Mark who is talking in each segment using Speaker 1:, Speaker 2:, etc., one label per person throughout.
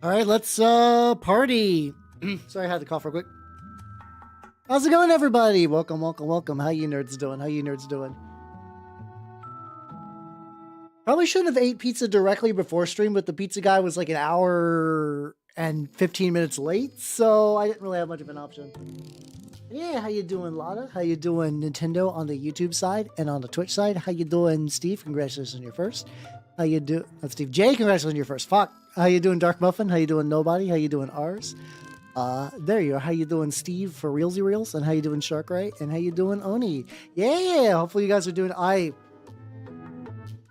Speaker 1: All right, let's party. Sorry, I had to cough real quick. How's it going, everybody? Welcome, welcome, welcome. How you nerds doing? How you nerds doing? Probably shouldn't have ate pizza directly before stream, but the pizza guy was like an hour and 15 minutes late, so I didn't really have much of an option. Yeah, how you doing, Lotta? How you doing, Nintendo, on the YouTube side and on the Twitch side? How you doing, Steve? Congratulations on your first. How you do? That's Steve J. Congratulations on your first. Fuck. How you doing, Dark Muffin? How you doing, Nobody? How you doing, Ours? There you are. How you doing, Steve, for Realsy Reels? And how you doing, Shark Ray? And how you doing, Oni? Yeah, hopefully you guys are doing.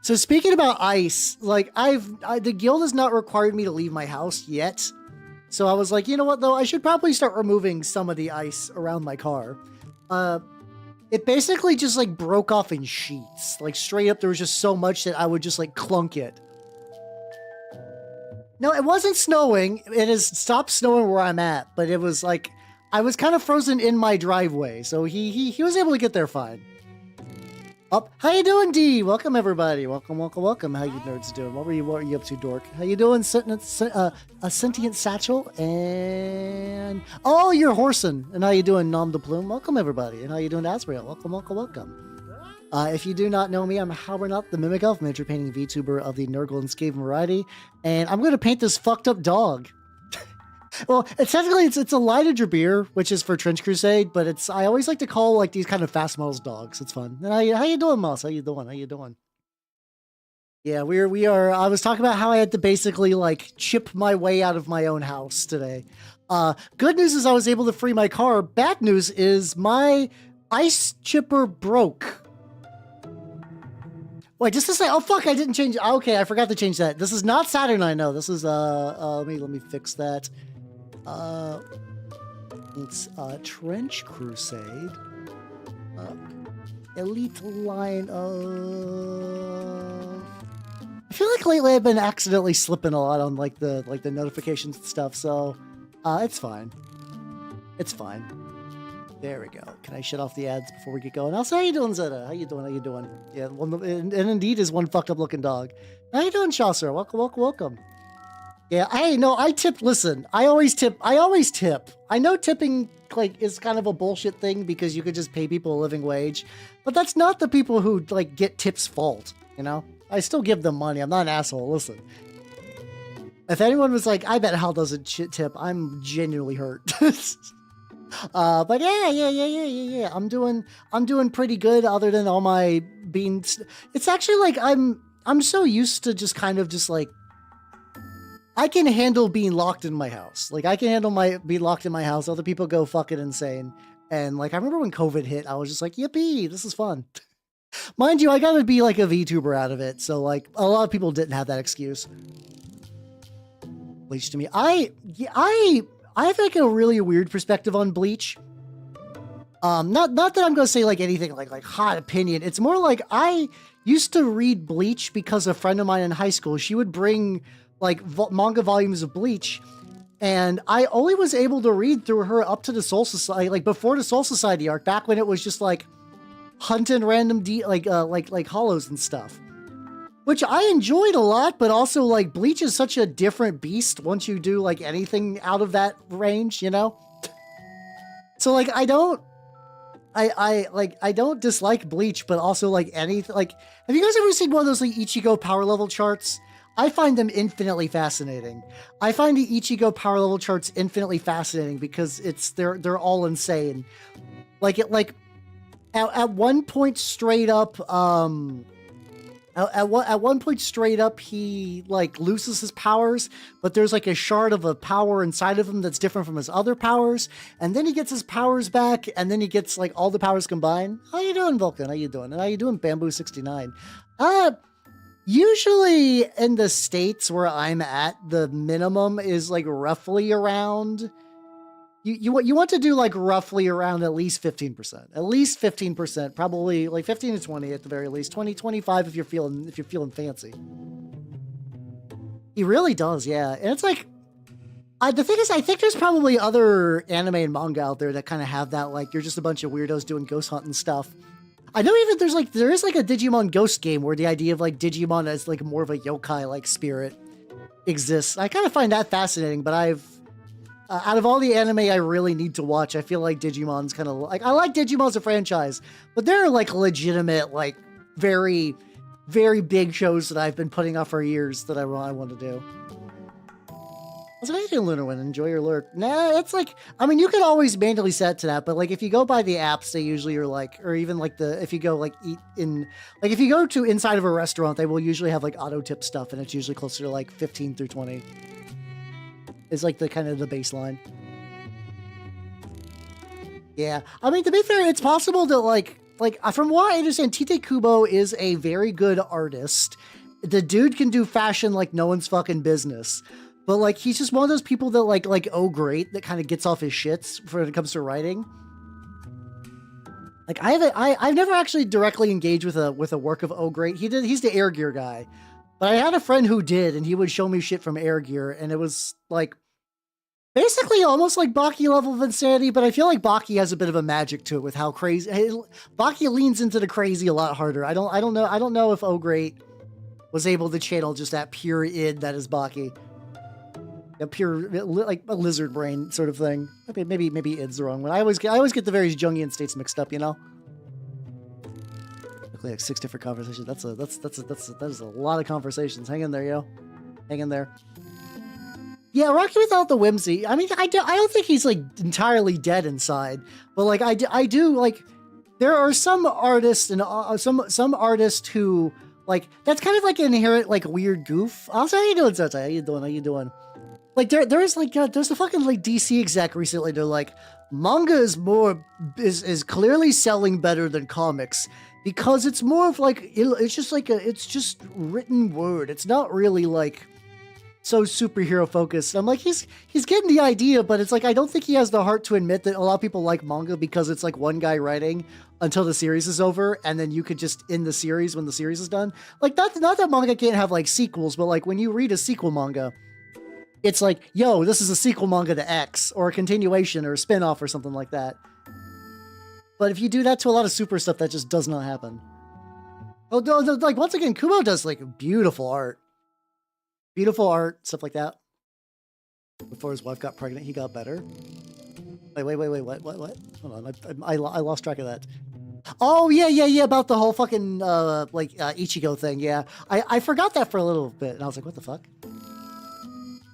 Speaker 1: So speaking about ice, like the guild has not required me to leave my house yet. So I was like, you know what though? I should probably start removing some of the ice around my car. It basically just like broke off in sheets. Like straight up, there was just so much that I would just like clunk it. No, it wasn't snowing. It has stopped snowing where I'm at, but it was like, I was kind of frozen in my driveway. So he was able to get there fine. Up. How you doing, D? Welcome, everybody. Welcome, welcome, welcome. How you nerds doing? What were you up to, Dork? How you doing, a sentient satchel? And oh, you're horsing. And how you doing, Nom de Plume? Welcome, everybody. And how you doing, Asriel? Welcome, welcome, welcome. If you do not know me, I'm Halbernut, the Mimic Elf, miniature painting VTuber of the Nurgle and Skaven variety, and I'm going to paint this fucked up dog. Well, it's a line of Jabir, which is for Trench Crusade, but I always like to call like these kind of fast models dogs. It's fun. And how you doing, Moss? How you doing? How you doing? Yeah, we are. I was talking about how I had to basically like chip my way out of my own house today. Good news is I was able to free my car. Bad news is my ice chipper broke. Wait, just to say, oh fuck, I didn't change. Okay, I forgot to change that. This is not Saturn, I know. This is let me fix that. It's Trench Crusade. Elite line of. I feel like lately I've been accidentally slipping a lot on like the notifications and stuff, so it's fine. It's fine. There we go. Can I shut off the ads before we get going? Also, how you doing, Zeta? How you doing? How you doing? Yeah, and indeed is one fucked up looking dog. How you doing, Chaucer? Welcome, welcome, welcome. Yeah, I tip. Listen, I always tip. I know tipping like is kind of a bullshit thing because you could just pay people a living wage, but that's not the people who like get tips' fault. You know, I still give them money. I'm not an asshole. Listen, if anyone was like, I bet Hal doesn't tip, I'm genuinely hurt. But yeah. I'm doing pretty good. Other than all my beans, it's actually like I'm so used to just kind of just like. I can handle being locked in my house. Like, I can handle being locked in my house. Other people go fucking insane. And, like, I remember when COVID hit, I was just like, yippee, this is fun. Mind you, I gotta be, like, a VTuber out of it. So, like, a lot of people didn't have that excuse. Bleach to me. I have, like, a really weird perspective on Bleach. Not that I'm gonna say, like, anything, like hot opinion. It's more like I used to read Bleach because a friend of mine in high school, she would bring... like manga volumes of Bleach, and I only was able to read through her up to the Soul Society, like before the Soul Society arc, back when it was just like hunting random like hollows and stuff, which I enjoyed a lot. But also like Bleach is such a different beast once you do like anything out of that range, you know. So like I don't dislike Bleach, but also like anything. Like, have you guys ever seen one of those like Ichigo power level charts? I find them infinitely fascinating. I find the Ichigo power level charts infinitely fascinating because they're all insane. Like at one point straight up, at one point straight up, he like loses his powers, but there's like a shard of a power inside of him that's different from his other powers, and then he gets his powers back, and then he gets like all the powers combined. How you doing, Vulcan? How you doing? And how you doing, Bamboo69? Usually in the States where I'm at, the minimum is like roughly around, you want to do like roughly around at least 15%, at least 15%, probably like 15 to 20 at the very least, 20, 25 if you're feeling fancy. He really does. Yeah. And it's like, the thing is, I think there's probably other anime and manga out there that kind of have that, like, you're just a bunch of weirdos doing ghost hunting stuff. I know even there is like a Digimon Ghost game where the idea of like Digimon as like more of a yokai like spirit exists. I kind of find that fascinating, but I've out of all the anime I really need to watch, I feel like Digimon's kind of like, I like Digimon as a franchise, but there are like legitimate, like very, very big shows that I've been putting off for years that I want to do. What's amazing, Lunarwind? Enjoy your lurk. Nah, it's like, I mean, you could always manually set to that, but like if you go by the apps, they usually are like, or even like if you go like eat in, like if you go to inside of a restaurant, they will usually have like auto tip stuff, and it's usually closer to like 15 through 20. Is like the kind of the baseline. Yeah, I mean, to be fair, it's possible that like from what I understand, Tite Kubo is a very good artist. The dude can do fashion like no one's fucking business. But like he's just one of those people that like oh great, that kind of gets off his shits when it comes to writing. Like I've never actually directly engaged with a work of oh great. He's the Air Gear guy. But I had a friend who did, and he would show me shit from Air Gear, and it was like basically almost like Baki level of insanity, but I feel like Baki has a bit of a magic to it with how crazy Baki leans into the crazy a lot harder. I don't know if oh great was able to channel just that pure id that is Baki. A pure like a lizard brain sort of thing. Maybe id's the wrong one. I always get the various Jungian states mixed up, you know. Like 6 different conversations. That is a lot of conversations. Hang in there, yo. Hang in there. Yeah, Rocky without the whimsy. I mean, I don't think he's like entirely dead inside, but like I do like there are some artists and some artists who like that's kind of like an inherent like weird goof. Also, how you doing, Sensei? How you doing? Like there's like there's a fucking like DC exec recently. They're like manga is clearly selling better than comics because it's more of like it's just written word. It's not really like so superhero focused. I'm like he's getting the idea, but it's like I don't think he has the heart to admit that a lot of people like manga because it's like one guy writing until the series is over, and then you could just end the series when the series is done. Like not that manga can't have like sequels, but like when you read a sequel manga, it's like, yo, this is a sequel manga to X, or a continuation, or a spin-off, or something like that. But if you do that to a lot of super stuff, that just does not happen. Oh, no, like, once again, Kubo does, like, beautiful art. Beautiful art, stuff like that. Before his wife got pregnant, he got better. Wait, what? Hold on, I lost track of that. Oh, yeah, about the whole fucking, Ichigo thing, yeah. I forgot that for a little bit, and I was like, what the fuck?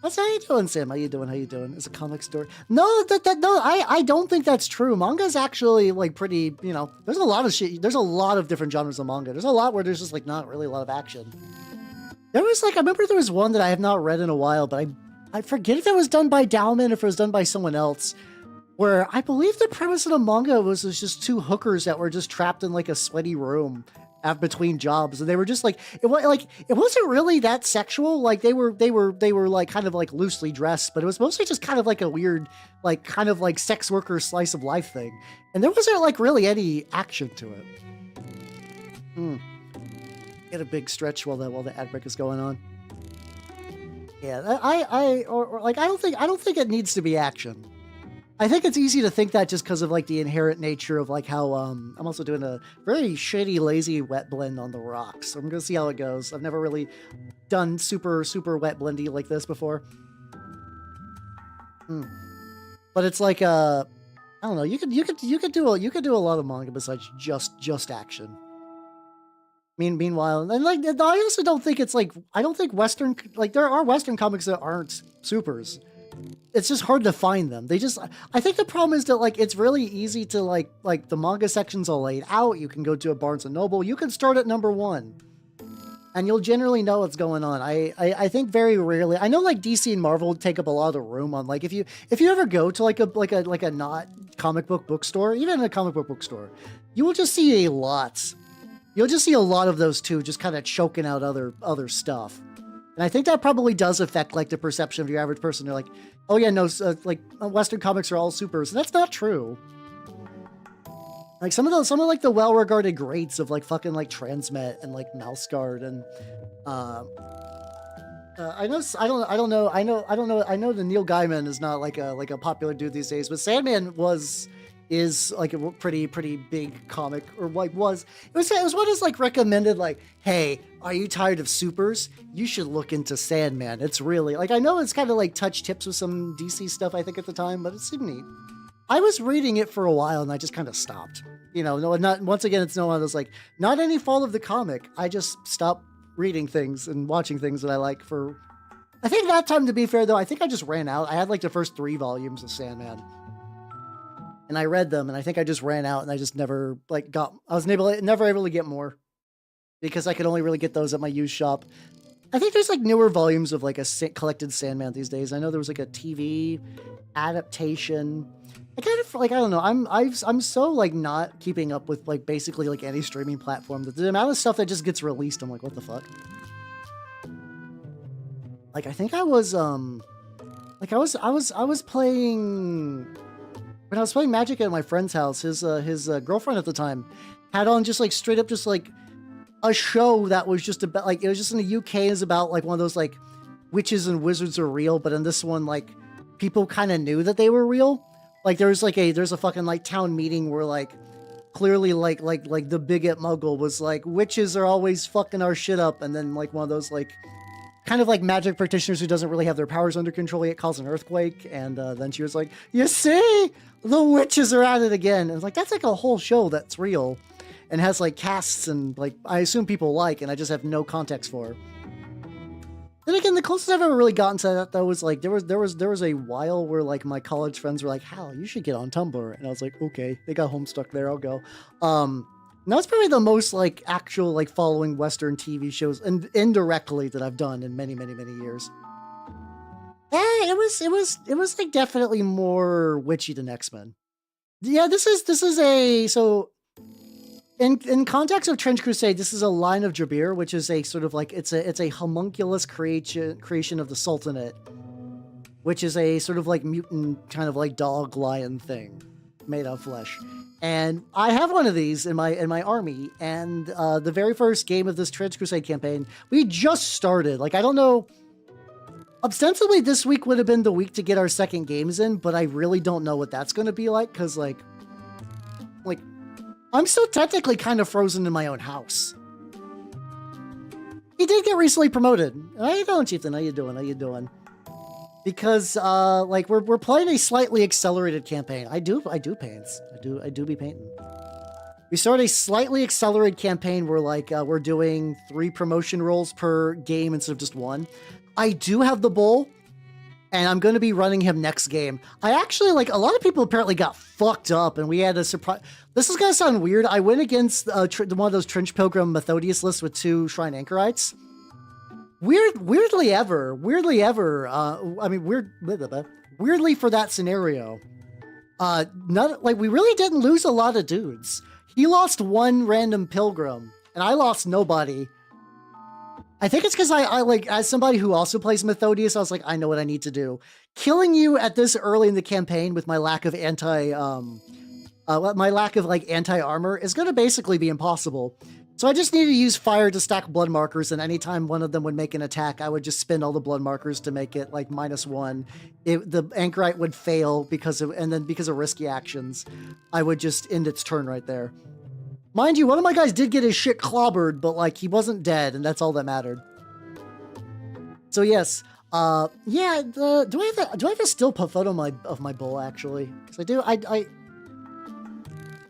Speaker 1: That's how you doing, Sam? How you doing? It's a comic story. No, I don't think that's true. Manga's actually like pretty, you know, there's a lot of shit. There's a lot of different genres of manga. There's a lot where there's just like not really a lot of action. There was like, I remember there was one that I have not read in a while, but I forget if it was done by Dowman or if it was done by someone else, where I believe the premise of the manga was just two hookers that were just trapped in like a sweaty room between jobs, and they were just like it wasn't really that sexual. Like they were like kind of like loosely dressed, but it was mostly just kind of like a weird like kind of like sex worker slice of life thing, and there wasn't like really any action to it. Get a big stretch while the ad break is going on. Yeah, I don't think it needs to be action. I think it's easy to think that just because of like the inherent nature of like how I'm also doing a very shitty, lazy wet blend on the rocks. So I'm gonna see how it goes. I've never really done super wet blendy like this before. But it's like I don't know. You could do a lot of manga besides just action. Meanwhile, and like I also don't think it's like I don't think Western like there are Western comics that aren't supers. It's just hard to find them. I think the problem is that like it's really easy to like the manga section's all laid out. You can go to a Barnes and Noble. You can start at number 1, and you'll generally know what's going on. I think very rarely. I know like DC and Marvel take up a lot of room on like if you ever go to like a not comic book bookstore, even in a comic book bookstore, you will just see a lot. You'll just see a lot of those too, just kind of choking out other stuff. And I think that probably does affect like the perception of your average person. They're like, oh yeah, no, Western comics are all supers. And that's not true. Like some of like the well-regarded greats of like fucking like Transmet and like Mouse Guard and I know the Neil Gaiman is not like a popular dude these days, but Sandman was is like a pretty big comic, or like it was one that's like recommended, like, hey, are you tired of supers? You should look into Sandman. It's really like, I know it's kind of like touch tips with some DC stuff I think at the time, but it seemed neat. I was reading it for a while and I just kind of stopped. You know, no, not once again, it's no one was like, not any fault of the comic. I just stopped reading things and watching things that I like for. I think that time, to be fair though, I think I just ran out. I had like the first 3 volumes of Sandman. And I read them, and I think I just ran out, and I just never like never able to get more, because I could only really get those at my used shop. I think there's like newer volumes of like a collected Sandman these days. I know there was like a TV adaptation. I kind of like, I don't know. I'm so like not keeping up with like basically like any streaming platform. The amount of stuff that just gets released, I'm like, what the fuck? Like I think I was like I was playing. When I was playing Magic at my friend's house, his girlfriend at the time had on just like straight up just like a show that was just about like, it was just in the UK. It was about like one of those like witches and wizards are real, but in this one like people kind of knew that they were real. Like there's a fucking like town meeting where like clearly like the bigot muggle was like, witches are always fucking our shit up, and then like one of those like kind of like magic practitioners who doesn't really have their powers under control yet calls an earthquake, and then she was like, you see, the witches are at it again. And it's like, that's like a whole show that's real and has like casts and like I assume people like, and I just have no context for. Then again, the closest I've ever really gotten to that though was like there was a while where like my college friends were like, Hal, you should get on Tumblr, and I was like, okay, they got Homestuck there, I'll go. And that's probably the most like actual like following Western TV shows and indirectly that I've done in many years. Yeah, it was like definitely more witchy than X-Men. Yeah, this is a, so in context of Trench Crusade, this is a line of Jabir, which is a sort of like it's a homunculus creation of the Sultanate, which is a sort of like mutant kind of like dog lion thing made of flesh. And I have one of these in my army, and the very first game of this Trench Crusade campaign, we just started. Like, I don't know, ostensibly this week would have been the week to get our second games in, but I really don't know what that's going to be like, because like I'm still technically kind of frozen in my own house. He did get recently promoted. How you doing, Chieftain? How you doing? Because like we're playing a slightly accelerated campaign. I do paints. I do be painting. We started a slightly accelerated campaign where like we're doing 3 promotion rolls per game instead of just 1. I do have the bull, and I'm going to be running him next game. I actually, like, a lot of people apparently got fucked up, and we had a surprise. This is going to sound weird. I went against one of those Trench Pilgrim Methodius lists with 2 Shrine Anchorites. Weirdly for that scenario, we really didn't lose a lot of dudes. He lost 1 random pilgrim, and I lost nobody. I think it's because I like, as somebody who also plays Methodius, I was like, I know what I need to do. Killing you at this early in the campaign with my lack of anti-armor is going to basically be impossible. So I just need to use fire to stack blood markers, and anytime one of them would make an attack, I would just spend all the blood markers to make it like -1. The Anchorite would fail because of risky actions, I would just end its turn right there. Mind you, one of my guys did get his shit clobbered, but like he wasn't dead, and that's all that mattered. So yes, yeah. Do I have a still photo of my bull actually? Because I do.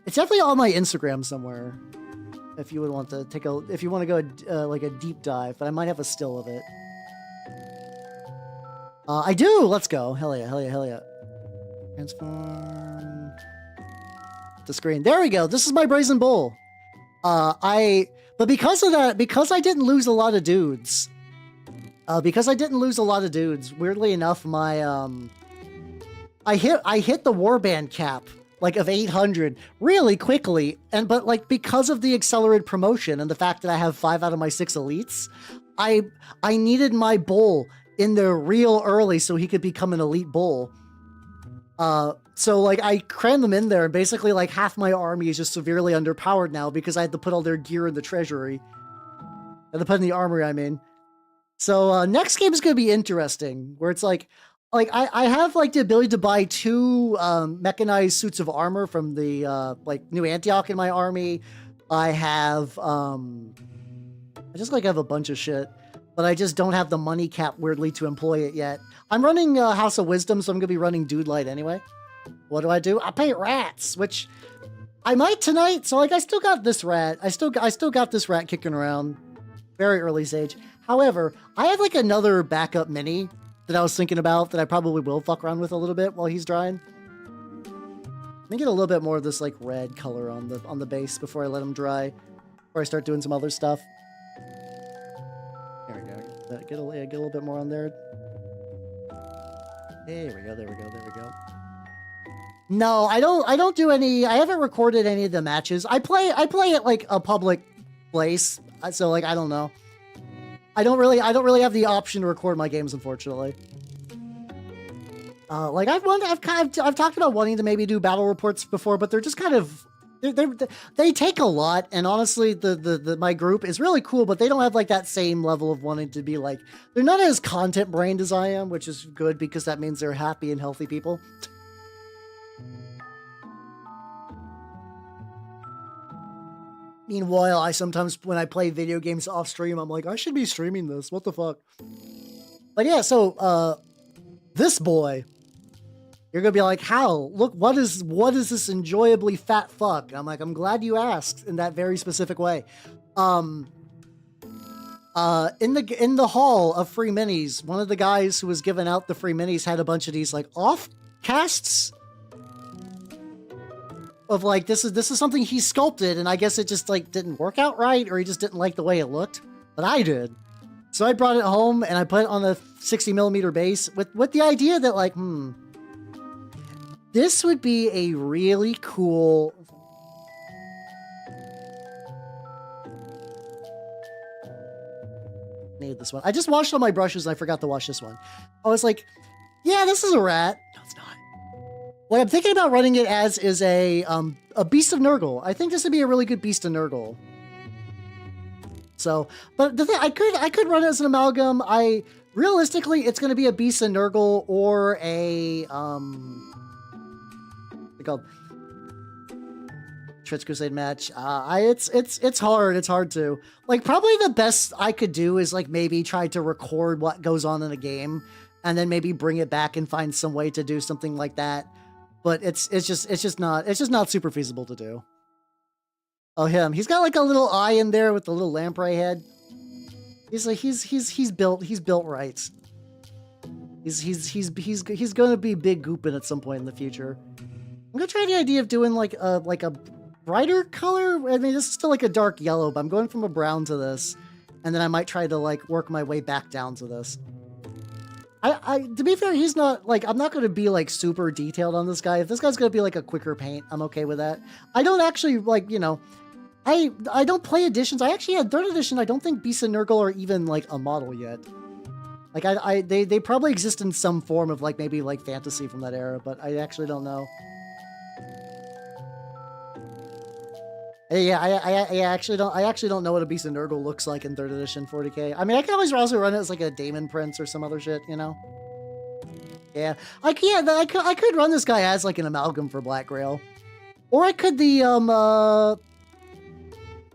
Speaker 1: It's definitely on my Instagram somewhere. If you would want to if you want to go like a deep dive, but I might have a still of it. I do. Let's go. Hell yeah. Transform the screen. There we go. This is my brazen bull. But because of that, because I didn't lose a lot of dudes, weirdly enough, my I hit the warband cap like of 800 really quickly, but like because of the accelerated promotion and the fact that I have 5 out of my 6 elites, I needed my bull in there real early so he could become an elite bull. So like I crammed them in there, and basically like half my army is just severely underpowered now because I had to put all their gear in the treasury. I had to put in the armory, I mean. So next game is going to be interesting, where it's like, like I have like the ability to buy 2 mechanized suits of armor from the like New Antioch in my army. I have I just like have a bunch of shit, but I just don't have the money cap weirdly to employ it yet. I'm running House of Wisdom, so I'm gonna be running Dude Light anyway. What do? I paint rats, which I might tonight. So like I still got this rat. I still got this rat kicking around. Very early stage. However, I have like another backup mini that I was thinking about that I probably will fuck around with a little bit while he's drying. Let me get a little bit more of this like red color on the base before I let him dry, before I start doing some other stuff. There we go. Get a little bit more on there. There we go. No, I don't do any. I haven't recorded any of the matches. I play at like a public place, so like I don't know. I don't really have the option to record my games, unfortunately. Like I've talked about wanting to maybe do battle reports before, but they're just kind of they take a lot, and honestly, my group is really cool, but they don't have like that same level of wanting to be like, they're not as content brained as I am, which is good because that means they're happy and healthy people. Meanwhile, I sometimes, when I play video games off stream, I'm like, I should be streaming this. What the fuck? But yeah, so, this boy, you're gonna be like, how? Look, what is this enjoyably fat fuck? And I'm like, I'm glad you asked in that very specific way. In the hall of free minis, one of the guys who was giving out the free minis had a bunch of these like off casts of like, this is something he sculpted, and I guess it just like didn't work out right, or he just didn't like the way it looked, but I did. So I brought it home and I put it on the 60mm base with the idea that like, this would be a really cool. Made this one. I just washed all my brushes and I forgot to wash this one. I was like, yeah, this is a rat. No, it's not. What I'm thinking about running it as is a Beast of Nurgle. I think this would be a really good Beast of Nurgle. So, but the thing, I could run it as an amalgam. Realistically, it's going to be a Beast of Nurgle or a what's it called? Trench Crusade match. It's hard. It's hard to like. Probably the best I could do is like maybe try to record what goes on in a game, and then maybe bring it back and find some way to do something like that. But it's just not super feasible to do. Oh, him. He's got like a little eye in there with the little lamprey head. He's like he's built right. He's gonna be big gooping at some point in the future. I'm gonna try the idea of doing like a brighter color. I mean, this is still like a dark yellow, but I'm going from a brown to this, and then I might try to like work my way back down to this. To be fair, he's not like, I'm not going to be like super detailed on this guy. If this guy's going to be like a quicker paint, I'm okay with that. I don't actually like, you know, I don't play editions. I actually had 3rd edition. I don't think Beasts of Nurgle are even like a model yet. Like they probably exist in some form of like maybe like fantasy from that era, but I actually don't know. Yeah, I actually don't know what a Beast of Nurgle looks like in 3rd edition 40k. I mean, I can always also run it as like a Daemon Prince or some other shit, you know. Yeah, I could run this guy as like an amalgam for Black Grail, or I could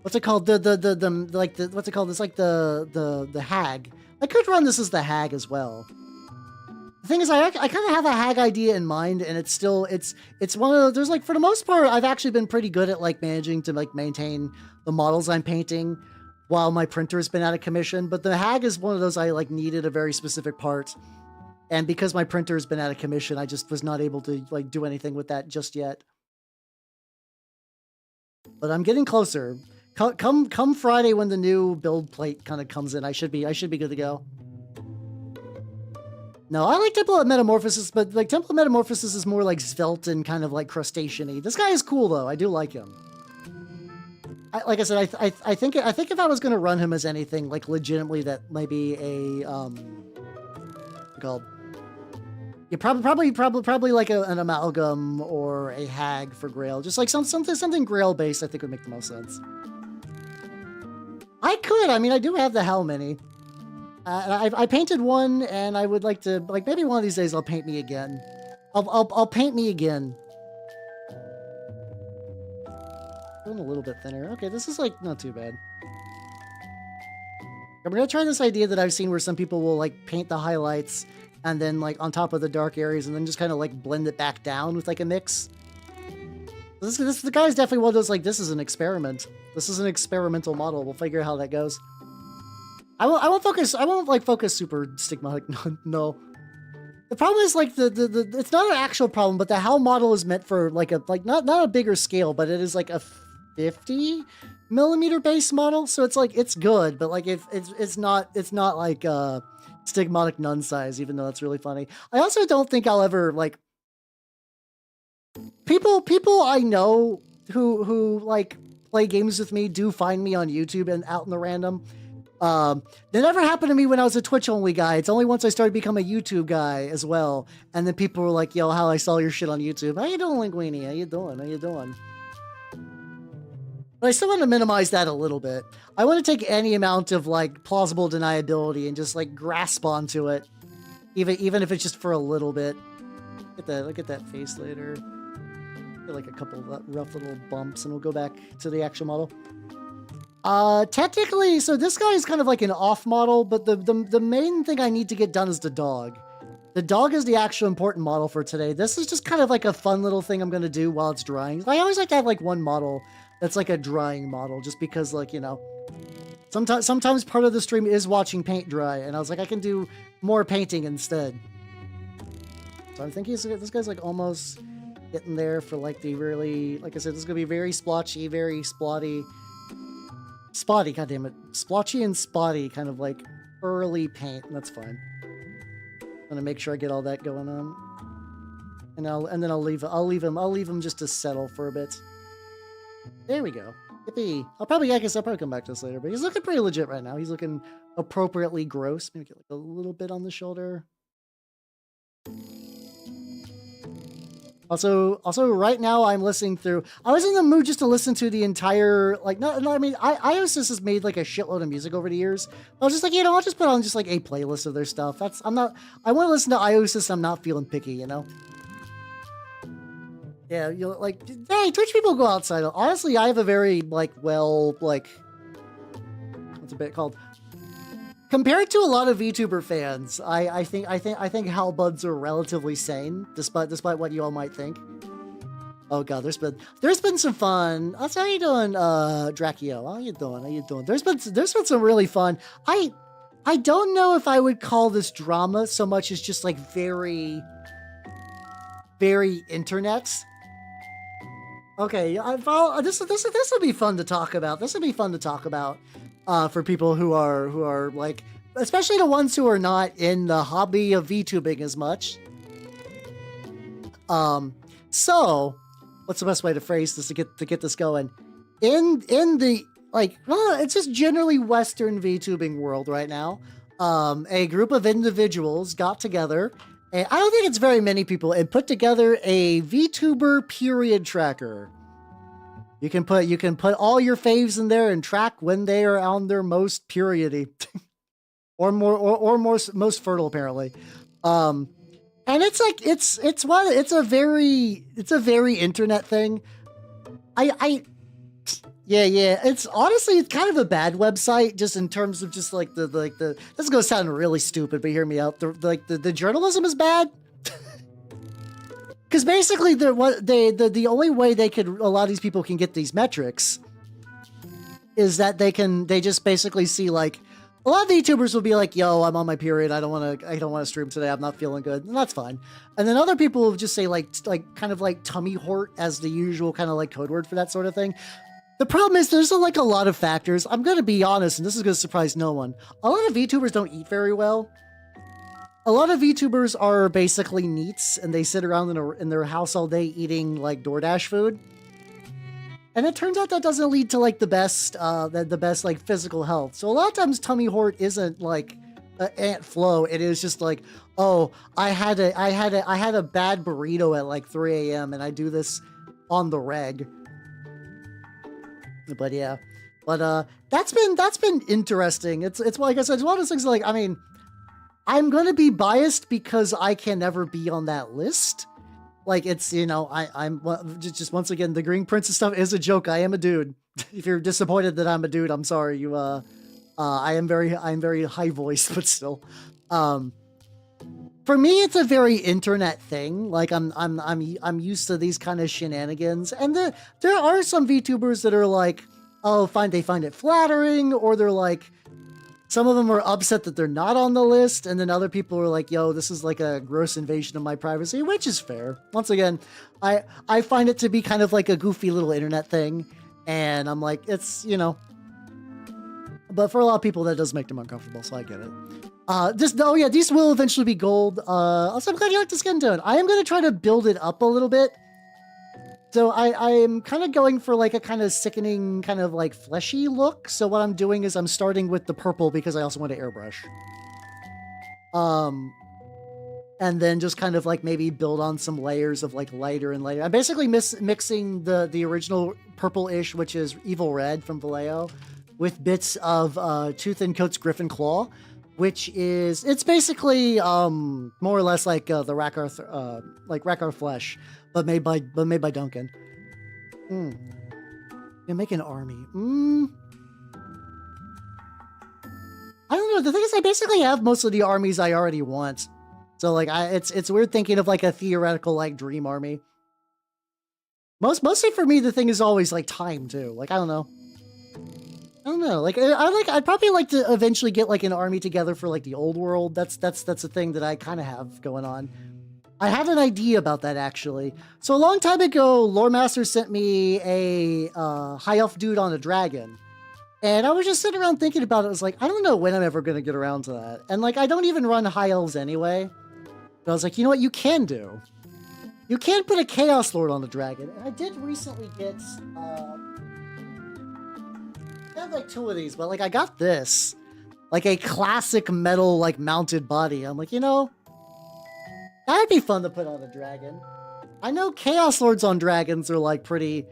Speaker 1: what's it called? What's it called? It's like the hag. I could run this as the hag as well. The thing is, I kind of have a hag idea in mind, and it's one of those, there's like, for the most part, I've actually been pretty good at like managing to like maintain the models I'm painting while my printer's been out of commission. But the hag is one of those I like needed a very specific part, and because my printer's been out of commission, I just was not able to like do anything with that just yet. But I'm getting closer. Come Friday when the new build plate kind of comes in, I should be good to go. No, I like Temple of Metamorphosis, but like Temple of Metamorphosis is more like svelte and kind of like crustacean-y. This guy is cool though. I do like him. Like I said, I think if I was gonna run him as anything like legitimately that might be a called, yeah, probably like an amalgam or a hag for Grail. Just like something Grail based, I think would make the most sense. I mean, I do have the Hell Mini. I painted one, and I would like to, like, maybe one of these days I'll paint me again. I'll paint me again. Going a little bit thinner. Okay, this is like not too bad. I'm gonna try this idea that I've seen where some people will like paint the highlights and then like on top of the dark areas and then just kind of like blend it back down with like a mix. The guy's definitely one of those like, this is an experiment. This is an experimental model. We'll figure out how that goes. I won't focus super stigmatic. No. The problem is like the it's not an actual problem, but the how model is meant for like not a bigger scale, but it is like a 50mm base model, so it's like it's good, but like if it's not like stigmatic nun size, even though that's really funny. I also don't think I'll ever like people I know who like play games with me do find me on YouTube and out in the random. That never happened to me when I was a Twitch only guy. It's only once I started becoming a YouTube guy as well. And then people were like, yo, how I saw your shit on YouTube. How you doing, Linguini? How you doing? But I still want to minimize that a little bit. I want to take any amount of like plausible deniability and just like grasp onto it. Even if it's just for a little bit. Look at that face later. Get like a couple of rough little bumps and we'll go back to the actual model. Technically, so this guy is kind of like an off model, but the main thing I need to get done is the dog. The dog is the actual important model for today. This is just kind of like a fun little thing I'm going to do while it's drying. I always like to have like one model that's like a drying model, just because like, you know, sometimes part of the stream is watching paint dry, and I was like, I can do more painting instead. So I'm thinking this guy's like almost getting there for like the really, like I said, this is going to be very splotchy, very splotty. Spotty, goddammit. Splotchy and spotty, kind of like early paint. That's fine. I'm gonna make sure I get all that going on. And then I'll leave him just to settle for a bit. There we go. Yippee. I guess I'll probably come back to this later, but he's looking pretty legit right now. He's looking appropriately gross. Maybe get like a little bit on the shoulder. Also, right now I'm listening through. I was in the mood just to listen to the entire, like, no, I mean, Iosis has made like a shitload of music over the years. I was just like, you know, I'll just put on just like a playlist of their stuff. I want to listen to Iosis. I'm not feeling picky, you know. Yeah, you know, like, hey, Twitch people go outside. Honestly, I have a very like, well, like, what's a bit called? Compared to a lot of VTuber fans, I think Halbuds are relatively sane, despite what you all might think. Oh god, there's been some fun. How you doing, Draccio? How you doing? There's been some really fun. I don't know if I would call this drama so much as just like very, very internet. Okay, this will be fun to talk about. This will be fun to talk about. For people who are like, especially the ones who are not in the hobby of VTubing as much. So what's the best way to phrase this to get this going? In the like, well, it's just generally Western VTubing world right now. A group of individuals got together, and I don't think it's very many people, and put together a VTuber period tracker. You can put all your faves in there and track when they are on their most periody, or most fertile apparently. And it's like it's a very internet thing. Yeah. It's honestly kind of a bad website just in terms of just like the this is gonna sound really stupid, but hear me out. The journalism is bad. Because basically, the only way a lot of these people can get these metrics is that they just basically see like, a lot of VTubers will be like, yo, I'm on my period, I don't want to stream today, I'm not feeling good, and that's fine. And then other people will just say like kind of like tummy hort as the usual kind of like code word for that sort of thing. The problem is there's like a lot of factors. I'm gonna be honest, and this is gonna surprise no one. A lot of VTubers don't eat very well. A lot of VTubers are basically neats, and they sit around in their house all day eating like DoorDash food. And it turns out that doesn't lead to like the best like physical health. So a lot of times tummy hort isn't like Ant Flow. It is just like, oh, I had a bad burrito at like 3 a.m. and I do this on the reg. But yeah, But that's been interesting. It's like I said, it's one of those things. Like, I mean, I'm gonna be biased because I can never be on that list. Like, it's, you know, I'm just once again, the Green Princess stuff is a joke. I am a dude. If you're disappointed that I'm a dude, I'm sorry. I'm very high voiced, but still. For me, it's a very internet thing. Like, I'm used to these kind of shenanigans, and there are some VTubers that are like, oh, they find it flattering, or they're like, some of them are upset that they're not on the list, and then other people are like, yo, this is like a gross invasion of my privacy, which is fair. Once again, I find it to be kind of like a goofy little internet thing, and I'm like, it's, you know, but for a lot of people, that does make them uncomfortable, so I get it. Oh yeah, these will eventually be gold. Also, I'm glad you like the skin tone. I am going to try to build it up a little bit. So I'm kind of going for like a kind of sickening, kind of like fleshy look. So what I'm doing is I'm starting with the purple because I also want to airbrush. And then just kind of like maybe build on some layers of like lighter and lighter. I'm basically mixing the original purple-ish, which is Evil Red from Vallejo, with bits of Tooth and Coat's Griffin Claw, which is, it's basically more or less like the Rackar Flesh, but made by Duncan. You make an army. I don't know. The thing is, I basically have most of the armies I already want. So like, it's weird thinking of like a theoretical like dream army. Mostly for me, the thing is always like time too. Like, I don't know. Like, I'd probably like to eventually get like an army together for like the old world. That's a thing that I kind of have going on. I had an idea about that actually. So a long time ago, Lore Master sent me a high elf dude on a dragon. And I was just sitting around thinking about it. I was like, I don't know when I'm ever going to get around to that. And like, I don't even run high elves anyway. But I was like, you know what you can do? You can put a Chaos Lord on a dragon. And I did recently get, I have like 2 of these, but like I got this. Like a classic metal like mounted body. I'm like, you know, that'd be fun to put on a dragon. I know Chaos Lords on dragons are like pretty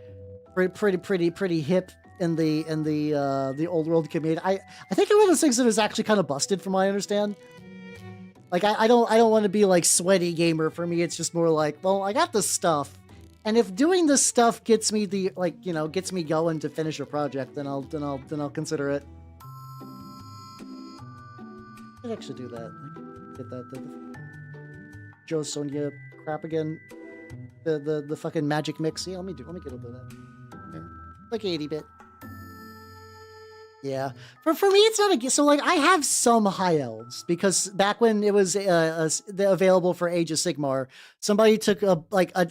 Speaker 1: hip in the old world community. I think it's one of those things that is actually kind of busted from what I understand. Like I don't want to be like sweaty gamer. For me, it's just more like, well, I got this stuff, and if doing this stuff gets me the gets me going to finish a project, then I'll consider it. I'd actually do that. Get that. Joe Sonia crap again. The fucking magic mix. Yeah, let me get a little bit of that. There. Like 80-bit. Yeah. For me, it's not a... So, like, I have some high elves, because back when it was available for Age of Sigmar, somebody took an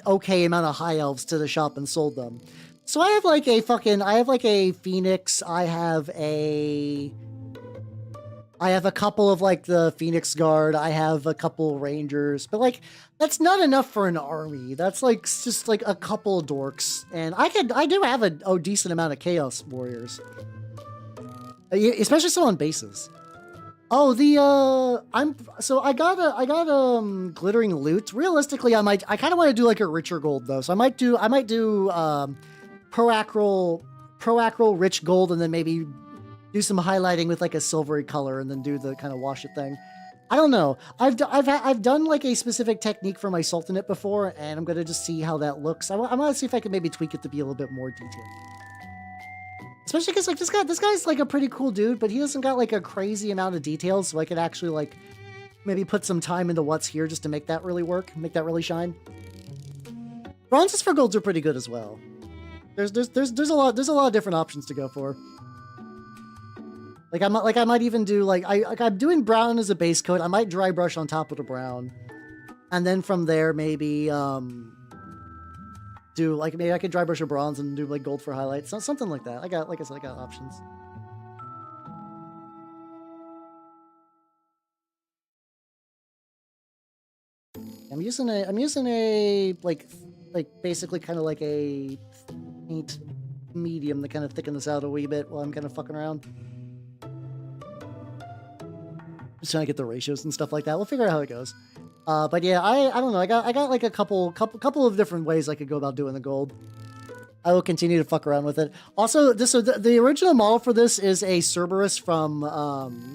Speaker 1: okay amount of high elves to the shop and sold them. So I have, like, a Phoenix. I have a couple of, like, the Phoenix Guard. I have a couple Rangers. But, like, that's not enough for an army. That's, like, just, like, a couple of dorks. And I do have a decent amount of Chaos Warriors. Especially so on bases. Oh, I got glittering loot. Realistically, I kind of want to do, like, a richer gold, though. So I might do pro-acral rich gold, and then maybe do some highlighting with like a silvery color, and then do the kind of wash it thing. I don't know. I've done like a specific technique for my Sultanate before, and I'm gonna just see how that looks. I want to see if I can maybe tweak it to be a little bit more detailed. Especially because like this guy's like a pretty cool dude, but he doesn't got like a crazy amount of details, so I could actually like maybe put some time into what's here just to make that really work, make that really shine. Bronzes for golds are pretty good as well. There's a lot of different options to go for. Like I might even do I'm doing brown as a base coat. I might dry brush on top of the brown, and then from there maybe do like maybe I could dry brush a bronze and do like gold for highlights, something like that. Like I said, I got options. I'm using a like basically kind of like a paint medium to kind of thicken this out a wee bit while I'm kind of fucking around. Just trying to get the ratios and stuff like that. We'll figure out how it goes. But yeah, I don't know. I got like a couple of different ways I could go about doing the gold. I will continue to fuck around with it. Also, the original model for this is a Cerberus from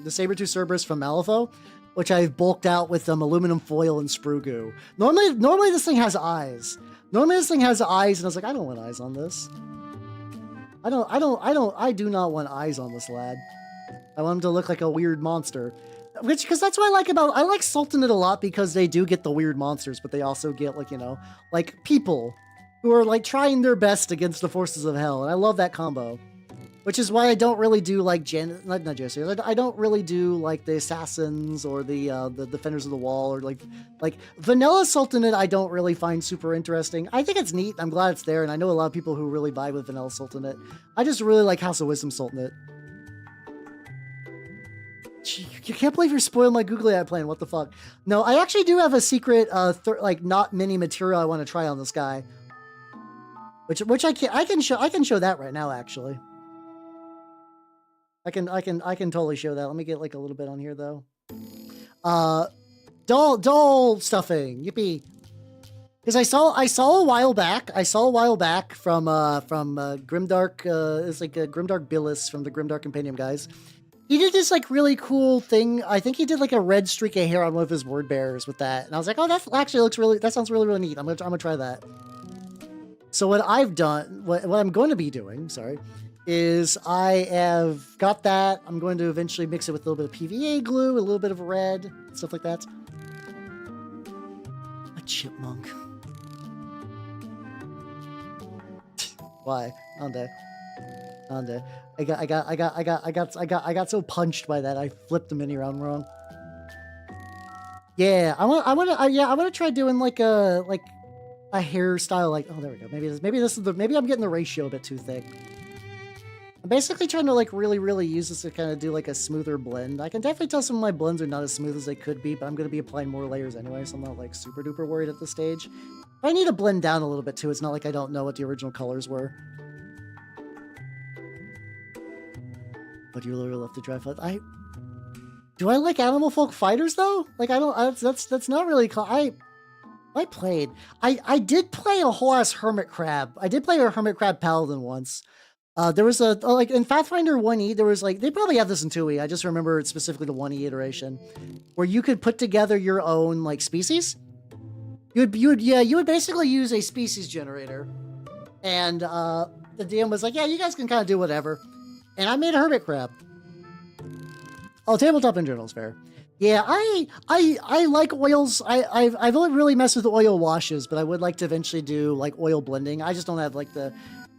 Speaker 1: the Saber-tooth Cerberus from Malifaux, which I've bulked out with aluminum foil and sprue goo. Normally this thing has eyes. And I was like, I don't want eyes on this. I do not want eyes on this lad. I want him to look like a weird monster. Because that's what I like Sultanate a lot, because they do get the weird monsters, but they also get like people who are like trying their best against the forces of hell, and I love that combo. Which is why I don't really do like I don't really do like the assassins or the defenders of the wall, or like vanilla Sultanate. I don't really find super interesting. I think it's neat. I'm glad it's there, and I know a lot of people who really vibe with vanilla Sultanate. I just really like House of Wisdom Sultanate. You can't believe you're spoiling my googly eye plan. What the fuck? No, I actually do have a secret like not mini material I want to try on this guy. Which I can show that right now, actually. I can totally show that. Let me get like a little bit on here though. Doll stuffing. Yippee. Because I saw a while back from Grimdark, it's like a Grimdark Billis from the Grimdark Compendium guys. He did this like really cool thing. I think he did like a red streak of hair on one of his word bearers with that. And I was like, oh, that actually that sounds really, really neat. I'm gonna try that. So what I've done, what I'm going to be doing, is I have got that. I'm going to eventually mix it with a little bit of PVA glue, a little bit of red, stuff like that. A chipmunk. Why? Ande. I got so punched by that. I flipped the mini round wrong. Yeah, I want to try doing like a hairstyle, like, oh, there we go. Maybe I'm getting the ratio a bit too thick. I'm basically trying to like really use this to kind of do like a smoother blend. I can definitely tell some of my blends are not as smooth as they could be, but I'm going to be applying more layers anyway, so I'm not like super duper worried at this stage. But I need to blend down a little bit too. It's not like I don't know what the original colors were. But you really love to drive. Do I like Animal Folk Fighters though? Like I don't. That's not really. I did play a whole ass Hermit Crab. I did play a Hermit Crab Paladin once. There was like in Pathfinder 1E, there was like, they probably have this in 2E. I just remember specifically the 1E iteration where you could put together your own like species. You would basically use a species generator, and the DM was like, yeah, you guys can kind of do whatever. And I made a Hermit Crab. Oh, tabletop in general is fair. Yeah, I like oils. I've only really messed with oil washes, but I would like to eventually do like oil blending. I just don't have like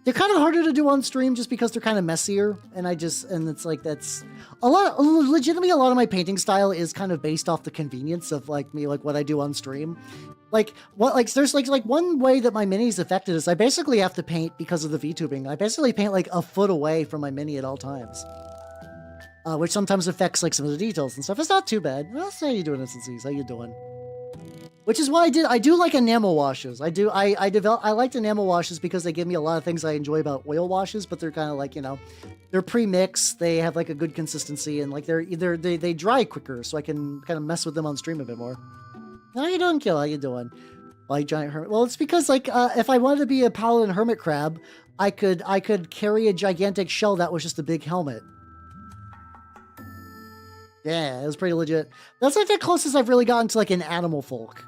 Speaker 1: they're kind of harder to do on stream just because they're kind of messier. And it's like, that's legitimately a lot of my painting style is kind of based off the convenience of like me, like what I do on stream. There's like one way that my mini is affected is I basically have to paint because of the VTubing. I basically paint like a foot away from my mini at all times. Which sometimes affects like some of the details and stuff. It's not too bad. Well, how you doing, Instances? How you doing? Which is why I do like enamel washes. I liked enamel washes because they give me a lot of things I enjoy about oil washes, but they're kind of like, they're pre-mixed. They have like a good consistency, and like they dry quicker, so I can kind of mess with them on stream a bit more. How you doing, Kill? How you doing? Like giant hermit. Well, it's because like if I wanted to be a paladin hermit crab, I could carry a gigantic shell that was just a big helmet. Yeah, it was pretty legit. That's like the closest I've really gotten to like an animal folk.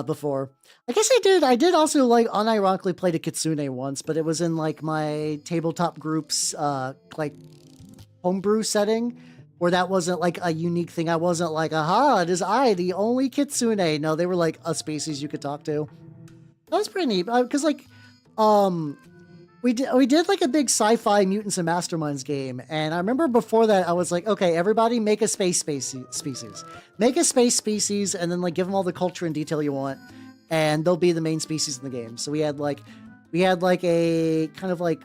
Speaker 1: Before. I guess I did also like unironically play the Kitsune once, but it was in like my tabletop group's like homebrew setting, where that wasn't like a unique thing. I wasn't like, aha, it is I, the only Kitsune. No, they were like a species you could talk to. That was pretty neat, because like, we did like a big sci-fi Mutants and Masterminds game, and I remember before that I was like, okay, everybody make a space species. Make a space species, and then like give them all the culture and detail you want, and they'll be the main species in the game. So we had like a kind of like,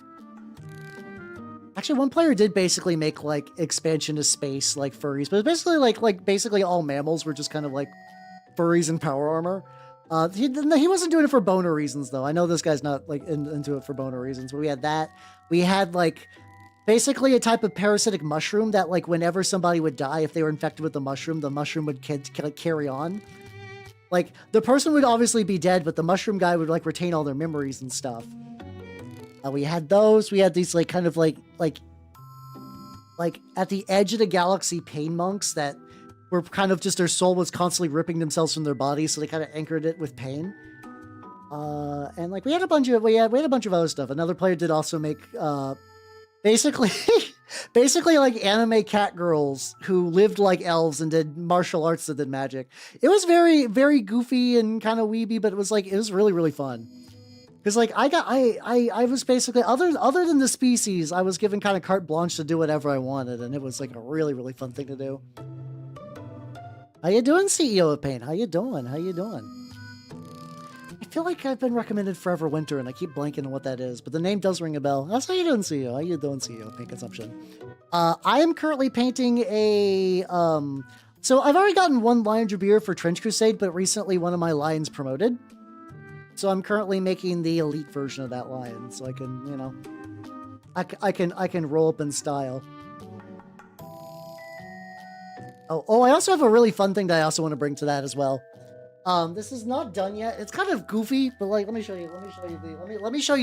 Speaker 1: actually one player did basically make like expansion to space like furries, but it's basically like basically all mammals were just kind of like furries and power armor. He wasn't doing it for boner reasons, though. I know this guy's not like into it for boner reasons, but we had that. We had like basically a type of parasitic mushroom that like whenever somebody would die, if they were infected with the mushroom would carry on. Like, the person would obviously be dead, but the mushroom guy would, like, retain all their memories and stuff. We had those. We had these, like, kind of, like, at the edge of the galaxy pain monks that were kind of just, their soul was constantly ripping themselves from their body, so they kind of anchored it with pain. And, like, we had a bunch of other stuff. Another player did also make, basically, like, anime cat girls who lived like elves and did martial arts that did magic. It was very, very goofy and kind of weeby, but it was really, really fun. Because, like, I was basically, other than the species, I was given kind of carte blanche to do whatever I wanted, and it was, like, a really, really fun thing to do. How you doing, CEO of Pain? How you doing? I feel like I've been recommended Forever Winter, and I keep blanking on what that is, but the name does ring a bell. That's how you doing, CEO? How you doing, CEO of Pain Consumption? I am currently painting a... So I've already gotten one Lion Jabir for Trench Crusade, but recently one of my lions promoted. So I'm currently making the elite version of that lion, so I can, you know, I can roll up in style. Oh, I also have a really fun thing that I also want to bring to that as well. This is not done yet. It's kind of goofy, but like, let me show you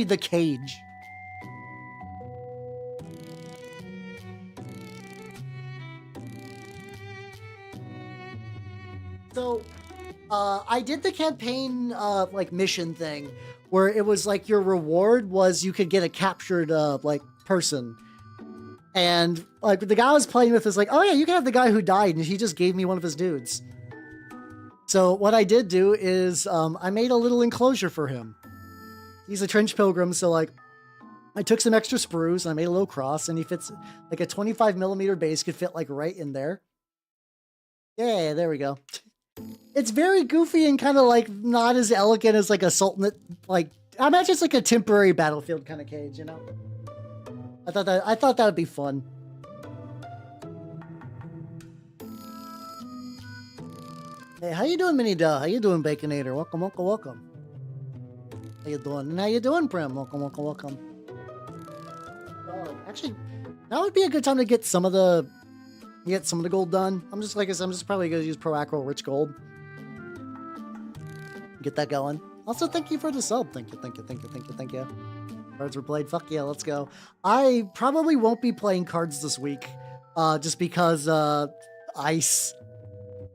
Speaker 1: the cage. So, I did the campaign, like, mission thing, where it was, like, your reward was you could get a captured, like, person. And, like, the guy I was playing with is like, oh yeah, you can have the guy who died, and he just gave me one of his dudes. So what I did do is, I made a little enclosure for him. He's a trench pilgrim, so, like, I took some extra sprues, and I made a little cross, and he fits, like, a 25mm base could fit, like, right in there. Yeah, there we go. It's very goofy and kind of, like, not as elegant as, like, a Sultanate, like, I imagine it's like a temporary battlefield kind of cage, you know? I thought that would be fun. Hey, how you doing, Mini Duh? How you doing, Baconator? Welcome. How you doing? And how you doing, Prim? Welcome. Actually, now would be a good time to get some of the gold done. I'm just probably gonna use Pro Acro Rich Gold. Get that going. Also, thank you for the sub. Thank you. Cards were played. Fuck yeah, let's go. I probably won't be playing cards this week, just because ice.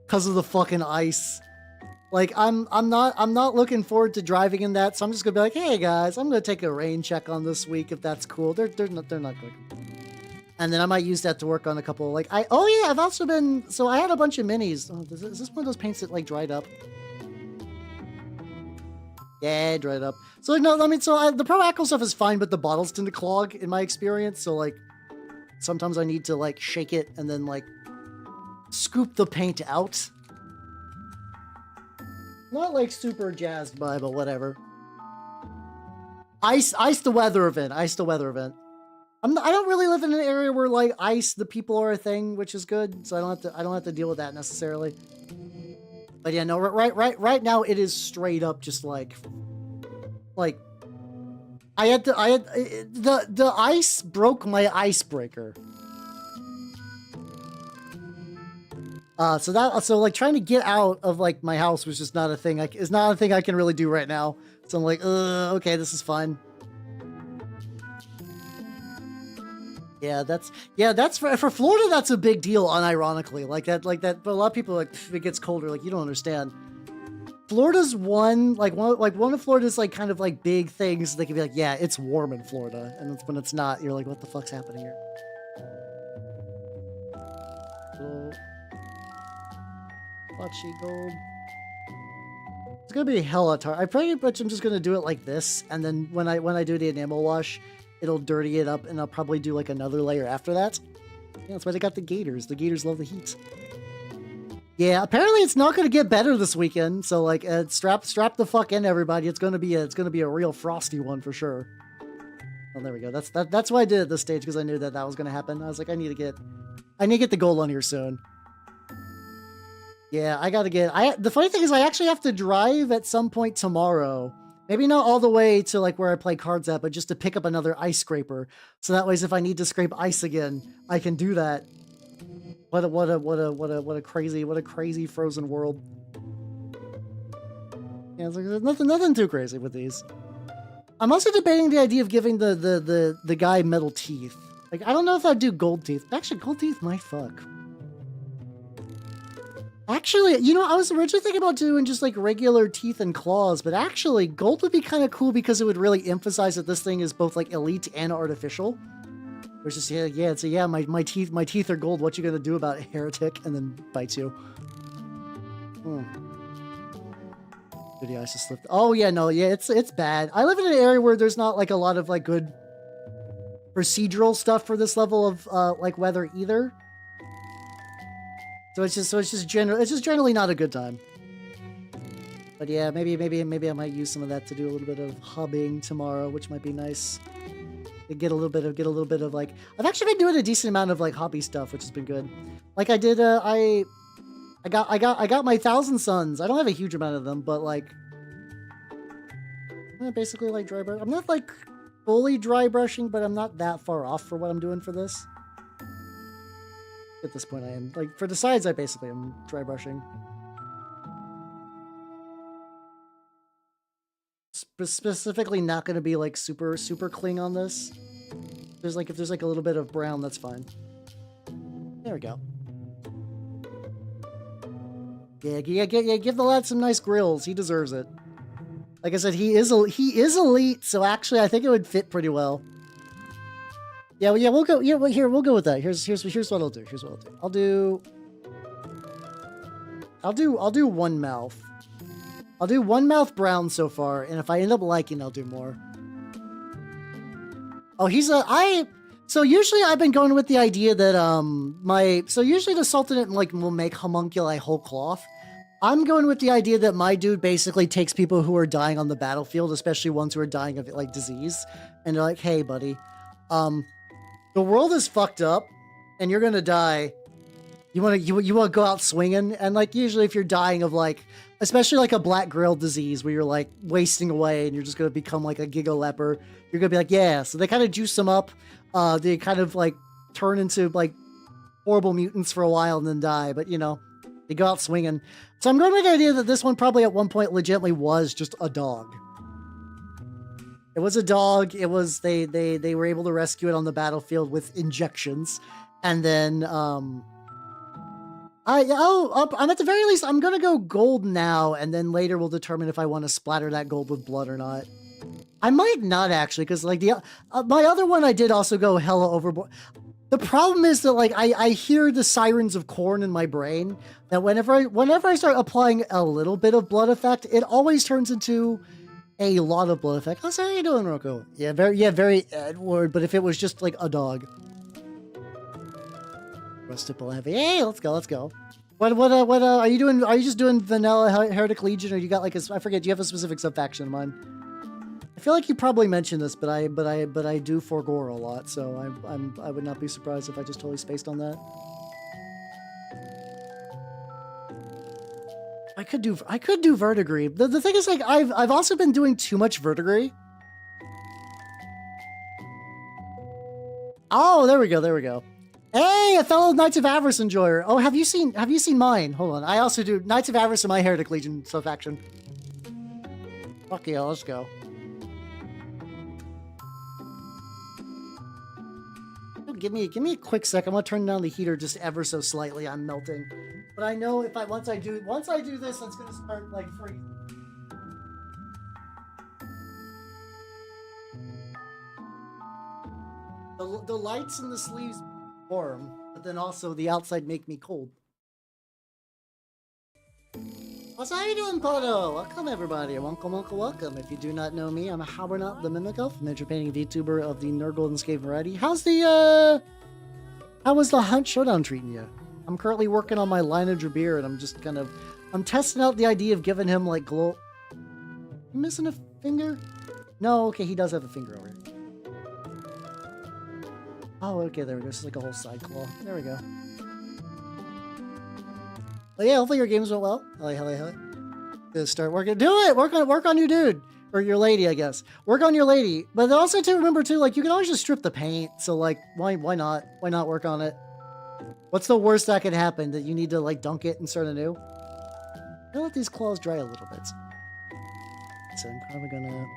Speaker 1: Because of the fucking ice. Like, I'm not looking forward to driving in that, so I'm just gonna be like, hey guys, I'm gonna take a rain check on this week if that's cool. They're not quick. And then I might use that to work on a couple, like, I've also been, so I had a bunch of minis. Oh, is this one of those paints that, like, dried up? Yeah, dried up. So, no, I mean, the Pro Acro stuff is fine, but the bottles tend to clog in my experience, so, like, sometimes I need to, like, shake it and then, like, scoop the paint out. Not, like, super jazzed by, but whatever. Ice the weather event. I don't really live in an area where, like, the people are a thing, which is good. So I don't have to deal with that necessarily. But yeah, no, right now it is straight up just like the ice broke my icebreaker. So like trying to get out of, like, my house was just not a thing. It's not a thing I can really do right now. So I'm like, okay, this is fine. Yeah, that's for Florida. That's a big deal, unironically. Like that. But a lot of people, like, if it gets colder, like, you don't understand. Florida's one of Florida's, like, kind of, like, big things. They can be like, yeah, it's warm in Florida, and when it's not, you're like, what the fuck's happening here? Bocce gold. It's gonna be hella tar. I pretty much am just gonna do it like this, and then when I do the enamel wash, it'll dirty it up, and I'll probably do, like, another layer after that. Yeah, that's why they got the gators. The gators love the heat. Yeah, apparently it's not gonna get better this weekend. So, like, strap the fuck in, everybody. It's gonna be a real frosty one for sure. Oh, there we go. That's why I did at this stage, because I knew that was gonna happen. I was like, I need to get the gold on here soon. Yeah, the funny thing is I actually have to drive at some point tomorrow. Maybe not all the way to, like, where I play cards at, but just to pick up another ice scraper. So that way, if I need to scrape ice again, I can do that. What a crazy frozen world. Yeah, it's like, there's nothing too crazy with these. I'm also debating the idea of giving the guy metal teeth. Like, I don't know if I'd do gold teeth. Actually, gold teeth might fuck. Actually, you know, I was originally thinking about doing just like regular teeth and claws, but actually, gold would be kind of cool because it would really emphasize that this thing is both like elite and artificial. It's just my teeth are gold. What you gonna do about it, heretic? And then bites you. Dude, I just slipped. Oh yeah, no, yeah, it's bad. I live in an area where there's not like a lot of like good procedural stuff for this level of like weather either. So it's just generally not a good time. But yeah, maybe I might use some of that to do a little bit of hubbing tomorrow, which might be nice. Get a little bit of like, I've actually been doing a decent amount of like hobby stuff, which has been good. Like I did, I got my 1,000 suns. I don't have a huge amount of them, but like, basically like dry brush. I'm not like fully dry brushing, but I'm not that far off for what I'm doing for this. At this point, I am like for the sides. I basically am dry brushing. Specifically, not going to be like super cling on this. If there's like a little bit of brown, that's fine. There we go. Yeah, give the lad some nice grills. He deserves it. Like I said, he is elite, so actually I think it would fit pretty well. Yeah, we'll go. Yeah, well, here we'll go with that. Here's what I'll do. Here's what I'll do. I'll do one mouth. I'll do one mouth brown so far, and if I end up liking, I'll do more. Oh, so usually I've been going with the idea that usually the Sultanate like will make homunculi whole cloth. I'm going with the idea that my dude basically takes people who are dying on the battlefield, especially ones who are dying of like disease, and they're like, "Hey, buddy, the world is fucked up, and you're gonna die. You wanna go out swinging?" And like usually, if you're dying of like, especially like a black grill disease where you're like wasting away and you're just gonna become like a giga leper, you're gonna be like, yeah. So they kind of juice them up. They kind of like turn into like horrible mutants for a while and then die. But you know, they go out swinging. So I'm going with the idea that this one probably at one point legitimately was just a dog. It was a dog. It was they were able to rescue it on the battlefield with injections, and then I'm at the very least I'm gonna go gold now, and then later we'll determine if I want to splatter that gold with blood or not. I might not actually, because like my other one I did also go hella overboard. The problem is that like I hear the sirens of corn in my brain that whenever I start applying a little bit of blood effect, it always turns into a lot of blood effect. Oh, so how you doing, Rocco? Yeah, very Edward. But if it was just like a dog, Rustipple heavy. Hey, let's go. What are you doing? Are you just doing vanilla Heretic Legion, or you got like I forget? Do you have a specific subfaction in mind? I feel like you probably mentioned this, but I do forgore a lot, so I would not be surprised if I just totally spaced on that. I could do verdigris. The thing is, like, I've also been doing too much verdigris. Oh, there we go. Hey, a fellow Knights of Avarice enjoyer. Oh, have you seen mine? Hold on. I also do Knights of Avarice in my Heretic Legion subfaction. Fuck yeah, let's go. Give me a quick sec. I'm gonna turn down the heater just ever so slightly. I'm melting, but I know if once I do this, it's gonna start like freezing. The lights in the sleeves warm, but then also the outside make me cold. What's how you doing, Poto? Welcome everybody. Welcome. If you do not know me, I'm Howard the Mimic Elf, miniature painting Vtuber of the Nerd Golden Scale variety. How was the Hunt Showdown treating you? I'm currently working on my line of Jabir, and I'm testing out the idea of giving him like glow. You missing a finger? No, okay, he does have a finger over here. Oh, okay, there we go. It's like a whole side claw. There we go. But yeah, hopefully your games went well. Hell. Just start working. Do it! Work on your dude. Or your lady, I guess. Work on your lady. But also, too, remember, too, like, you can always just strip the paint. So, like, why not? Why not work on it? What's the worst that could happen? That you need to, like, dunk it and start anew? I'll let these claws dry a little bit. I'm probably gonna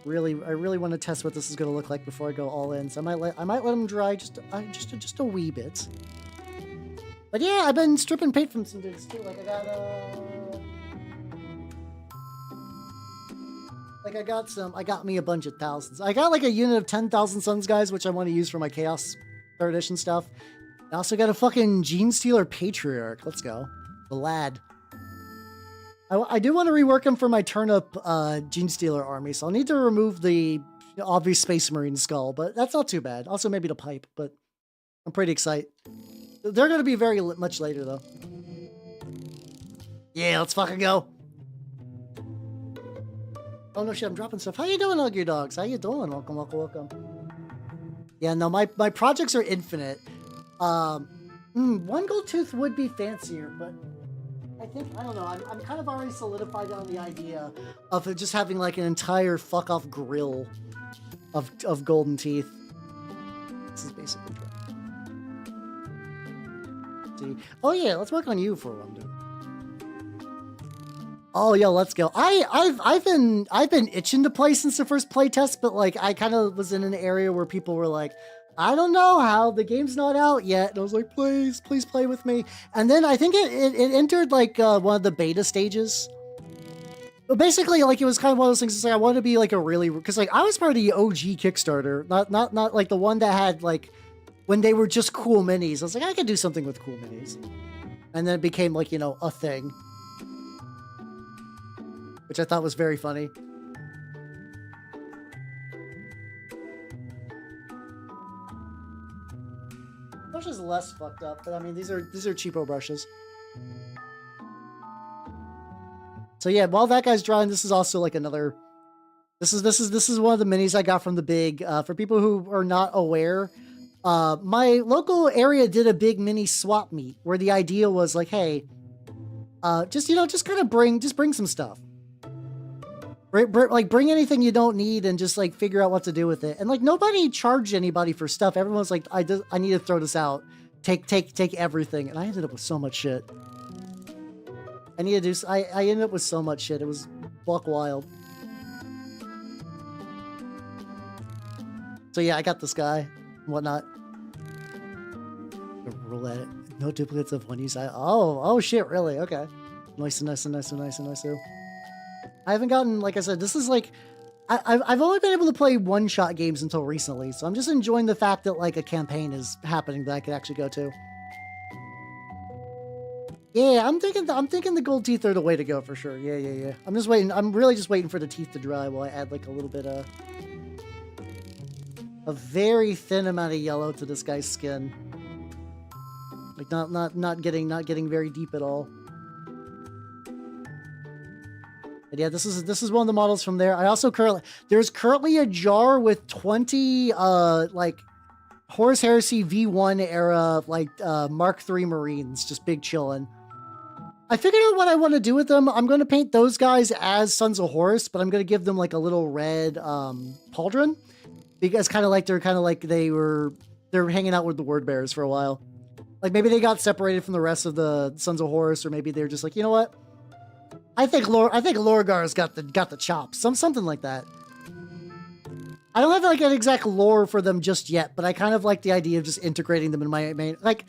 Speaker 1: I really want to test what this is gonna look like before I go all in. So I might let them dry just a wee bit. But yeah, I've been stripping paint from some dudes too. Like I got me a bunch of thousands. I got like a unit of 10,000 Suns guys, which I want to use for my Chaos 3rd edition stuff. I also got a fucking Gene Stealer Patriarch. Let's go. The lad. I do want to rework him for my turnip Gene Stealer army, so I'll need to remove the obvious Space Marine skull, but that's not too bad. Also maybe the pipe, but I'm pretty excited. They're going to be very much later, though. Yeah, let's fucking go. Oh, no shit, I'm dropping stuff. How you doing, Ugly Dogs? How you doing? Welcome, welcome, welcome. Yeah, no, my projects are infinite. One gold tooth would be fancier, but I don't know, I'm kind of already solidified on the idea of it just having like an entire fuck-off grill of golden teeth. This is basically dry. See? Oh yeah, let's work on you for one, dude. Oh yeah, let's go. I've been itching to play since the first playtest, but like I kind of was in an area where people were like, I don't know how, the game's not out yet. And I was like, please play with me. And then I think it entered like one of the beta stages. But basically, like, it was kind of one of those things. It's like I want to be like a really, because like I was part of the OG Kickstarter, not like the one that had like when they were just cool minis. I was like, I could do something with cool minis, and then it became like, you know, a thing, which I thought was very funny. Brush is less fucked up, but I mean these are cheapo brushes. So yeah, while that guy's drawing, this is also like another. This is one of the minis I got from the big. For people who are not aware, my local area did a big mini swap meet where the idea was like, hey, just kind of bring some stuff. Bring anything you don't need and just like figure out what to do with it. And like nobody charged anybody for stuff. Everyone's like, I need to throw this out. Take everything. And I ended up with so much shit. I ended up with so much shit. It was buck wild. So yeah, I got this guy and whatnot. Roulette. No duplicates of one use. Oh shit, really? Okay. Nice. I haven't gotten, like I said, this is like, I've only been able to play one-shot games until recently, so I'm just enjoying the fact that like a campaign is happening that I could actually go to. Yeah, I'm thinking the gold teeth are the way to go for sure. Yeah. I'm just waiting. I'm really just waiting for the teeth to dry while I add like a little bit of a very thin amount of yellow to this guy's skin. Like not getting very deep at all. But yeah, this is one of the models from there. I also there's currently a jar with 20 like Horus Heresy V1 era like Mark III Marines just big chillin'. I figured out what I want to do with them. I'm going to paint those guys as Sons of Horus, but I'm going to give them like a little red pauldron, because they're hanging out with the Word Bearers for a while. Like maybe they got separated from the rest of the Sons of Horus, or maybe they're just like, you know what? I think Lorgar's got the chops. Something like that. I don't have like an exact lore for them just yet, but I kind of like the idea of just integrating them in my main. Like,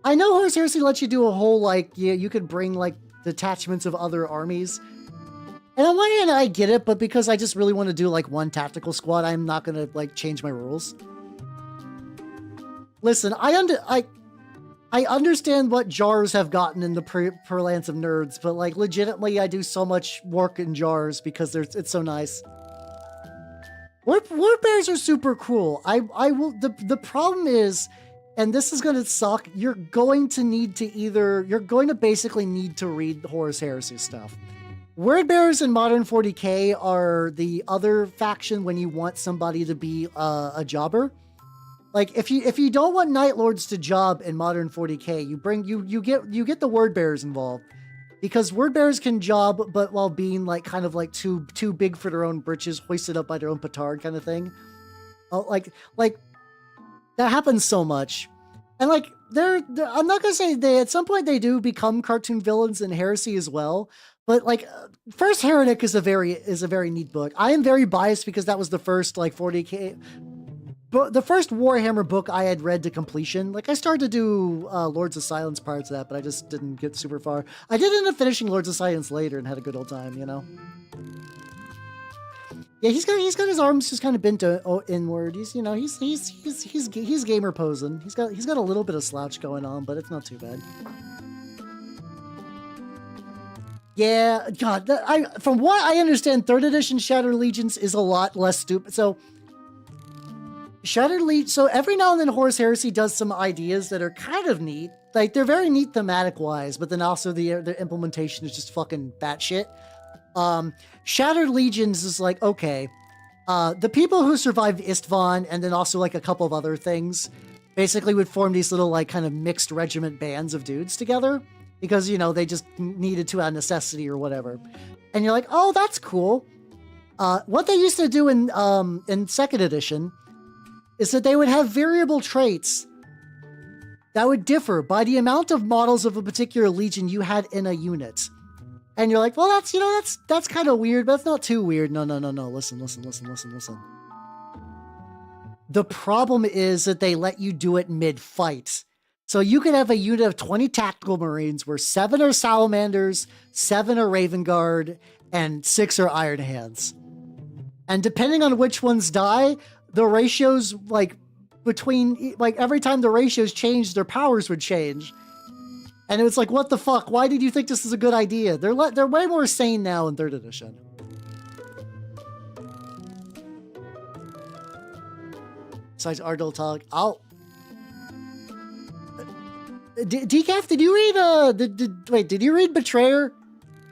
Speaker 1: I know Horus Heresy lets you do a whole like, yeah, you could bring like detachments of other armies. And on one hand, I get it, but because I just really want to do like one tactical squad, I'm not gonna like change my rules. Listen, I understand what jars have gotten in the Parlance of Nerds, but like legitimately, I do so much work in jars because it's so nice. Word bears are super cool. I will. The problem is, and this is gonna suck. You're going to basically need to read the Horus Heresy stuff. Word bearers in Modern 40k are the other faction when you want somebody to be a jobber. Like if you don't want Night Lords to job in Modern 40k, you get the Word Bearers involved, because Word Bearers can job, but while being like kind of like too big for their own britches, hoisted up by their own petard kind of thing. Like that happens so much, and like they're I'm not gonna say at some point they do become cartoon villains in Heresy as well, But like, First Heretic is a very neat book. I am very biased because that was the first like 40k, but the first Warhammer book I had read to completion. Like I started to do Lords of Silence prior to that, but I just didn't get super far. I did end up finishing Lords of Silence later and had a good old time, you know. Yeah, he's got his arms just kind of bent inward. He's he's gamer posing. He's got a little bit of slouch going on, but it's not too bad. Yeah, God, from what I understand, 3rd edition Shattered Legions is a lot less stupid. So Shattered Legion, so every now and then Horus Heresy does some ideas that are kind of neat. Like they're very neat thematic wise, but then also the implementation is just fucking batshit. Shattered Legions is like, okay, the people who survived Istvan and then also like a couple of other things basically would form these little like kind of mixed regiment bands of dudes together because, you know, they just needed to out of necessity or whatever. And you're like, oh, that's cool. What they used to do in 2nd edition is that they would have variable traits that would differ by the amount of models of a particular legion you had in a unit. And you're like, well, that's kind of weird, but it's not too weird. No. Listen. The problem is that they let you do it mid-fight. So you could have a unit of 20 tactical marines where 7 are salamanders, 7 are Raven Guard, and 6 are Iron Hands. And depending on which ones die, the ratios, like, between, like, every time the ratios changed, their powers would change. And it was like, what the fuck? Why did you think this is a good idea? They're way more sane now in 3rd edition. Besides Ardal Talk, Decaf, did you read, did you read Betrayer?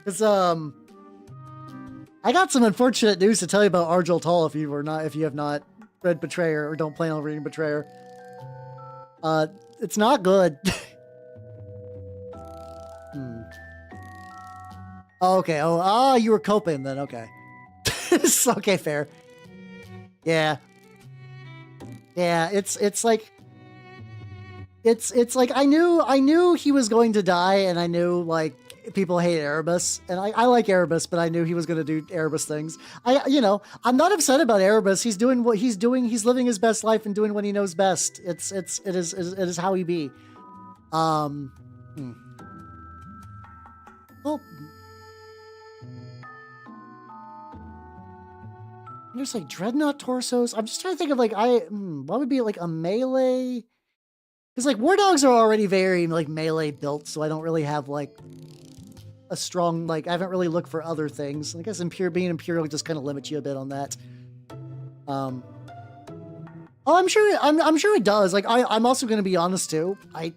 Speaker 1: Because, I got some unfortunate news to tell you about Arjal Tal if you have not read Betrayer or don't plan on reading Betrayer. It's not good. Oh, okay. Oh, you were coping then. Okay. Okay, fair. Yeah. Yeah, it's like I knew he was going to die, and I knew like people hate Erebus, and I like Erebus, but I knew he was going to do Erebus things. I'm not upset about Erebus. He's doing what he's doing. He's living his best life and doing what he knows best. It is how he be. Well, there's like Dreadnought torsos. I'm just trying to think of like what would be like a melee? Because like War Dogs are already very like melee built, so I don't really have like a strong I haven't really looked for other things. I guess being Imperial just kind of limits you a bit on that. Oh, I'm sure it does. Like I'm also going to be honest too. I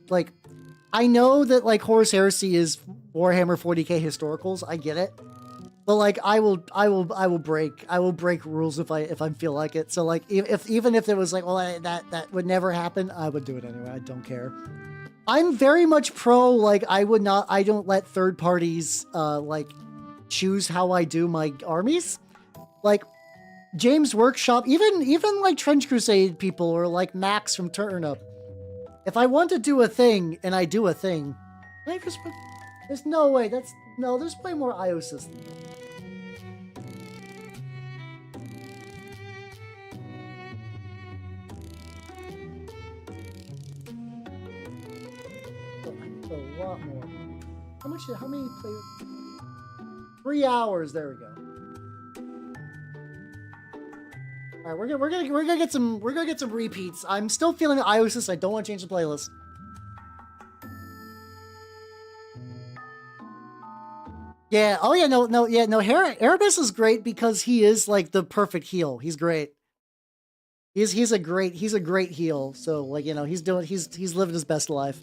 Speaker 1: know that like Horus Heresy is Warhammer 40k historicals. I get it. But like I will break rules if I feel like it. So like even if there was like, well, that would never happen, I would do it anyway. I don't care. I'm very much pro like I don't let third parties like choose how I do my armies. Like James Workshop, even like Trench Crusade people or like Max from Turnup. If I want to do a thing and I do a thing, there's no way. There's way more IO systems. A lot more. How many players? 3 hours. There we go. All right, we're gonna get some repeats. I'm still feeling Iosis. I don't want to change the playlist. Yeah. Oh yeah. No. Erebus is great because he is like the perfect heal. He's great. He's a great heal. So like he's living his best life.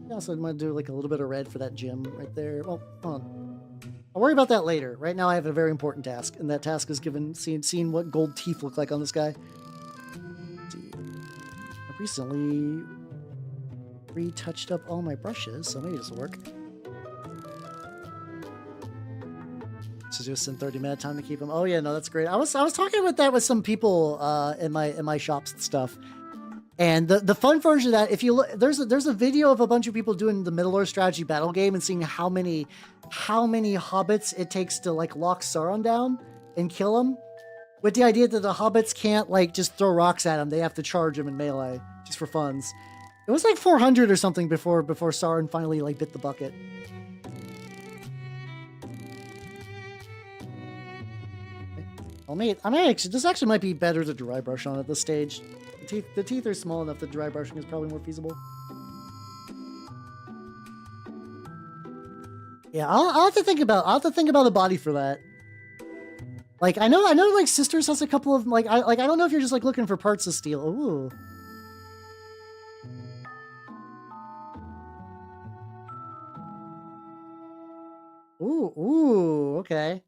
Speaker 1: Also, I'm going to do like a little bit of red for that gem right there. Well, hold on. I'll worry about that later. Right now I have a very important task, and that task is seeing what gold teeth look like on this guy. Let's see. I've recently retouched up all my brushes, so maybe this will work. So just in 30-minute time to keep them. Oh yeah, no, that's great. I was talking about that with some people in my shops and stuff. And the fun version of that, if you look, there's a video of a bunch of people doing the Middle Earth strategy battle game and seeing how many hobbits it takes to like lock Sauron down and kill him, with the idea that the hobbits can't like just throw rocks at him; they have to charge him in melee just for funs. It was like 400 or something before Sauron finally like bit the bucket. I mean, actually, this actually might be better to dry brush on at this stage. The teeth are small enough that dry brushing is probably more feasible. Yeah, I'll have to think about the body for that. Like I know like Sisters has a couple of like I don't know if you're just like looking for parts of steel. Ooh. Ooh, okay.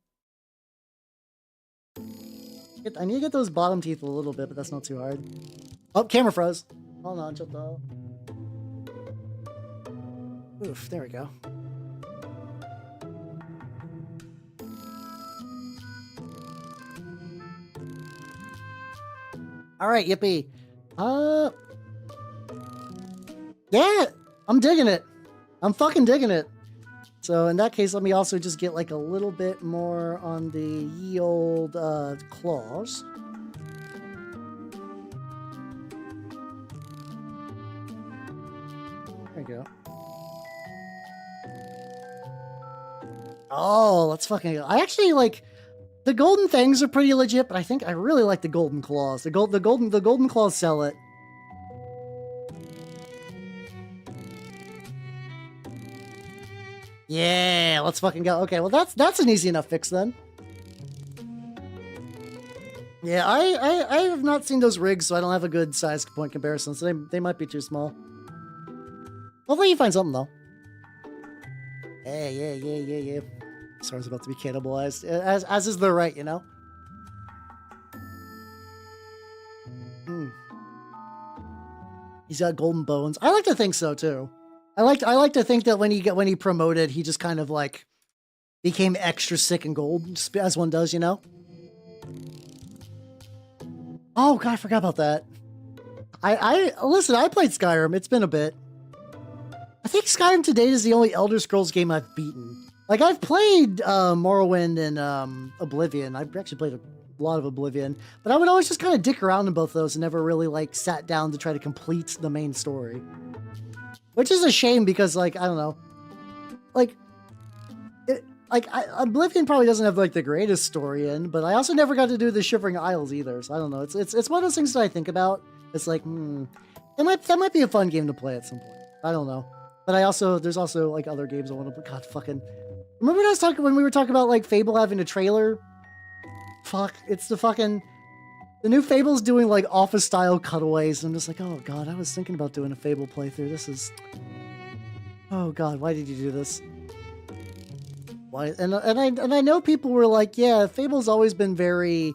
Speaker 1: I need to get those bottom teeth a little bit, but that's not too hard. Oh, camera froze. Hold on, shut the... Oof, there we go. Alright, yippee. Yeah, I'm digging it. I'm fucking digging it. So in that case, let me also just get like a little bit more on the ye old claws. There we go. Oh, let's fucking go. I actually like the golden fangs are pretty legit, but I think I really like the golden claws. The golden claws sell it. Yeah, let's fucking go. Okay, well that's an easy enough fix then. Yeah, I have not seen those rigs, so I don't have a good size point comparison, so they might be too small. Hopefully you find something though. Yeah. Sauron's about to be cannibalized, as is their right, you know. He's got golden bones. I like to think so too. I like to think that when he promoted, he just kind of like became extra sick and gold, as one does, you know. Oh god, I forgot about that. Listen, I played Skyrim. It's been a bit. I think Skyrim to date is the only Elder Scrolls game I've beaten. Like I've played Morrowind and Oblivion. I've actually played a lot of Oblivion, but I would always just kind of dick around in both those and never really like sat down to try to complete the main story. Which is a shame because, like, I don't know, Oblivion probably doesn't have like the greatest story in, but I also never got to do the Shivering Isles either. So I don't know. It's one of those things that I think about. It's like, that might be a fun game to play at some point. I don't know, but there's also like other games I want to. God, fucking. Remember when we were talking about like Fable having a trailer? Fuck, it's the new Fable's doing like Office style cutaways, and I'm just like, oh god, I was thinking about doing a Fable playthrough. This is, oh god, why did you do this? Why? And I know people were like, yeah, Fable's always been very,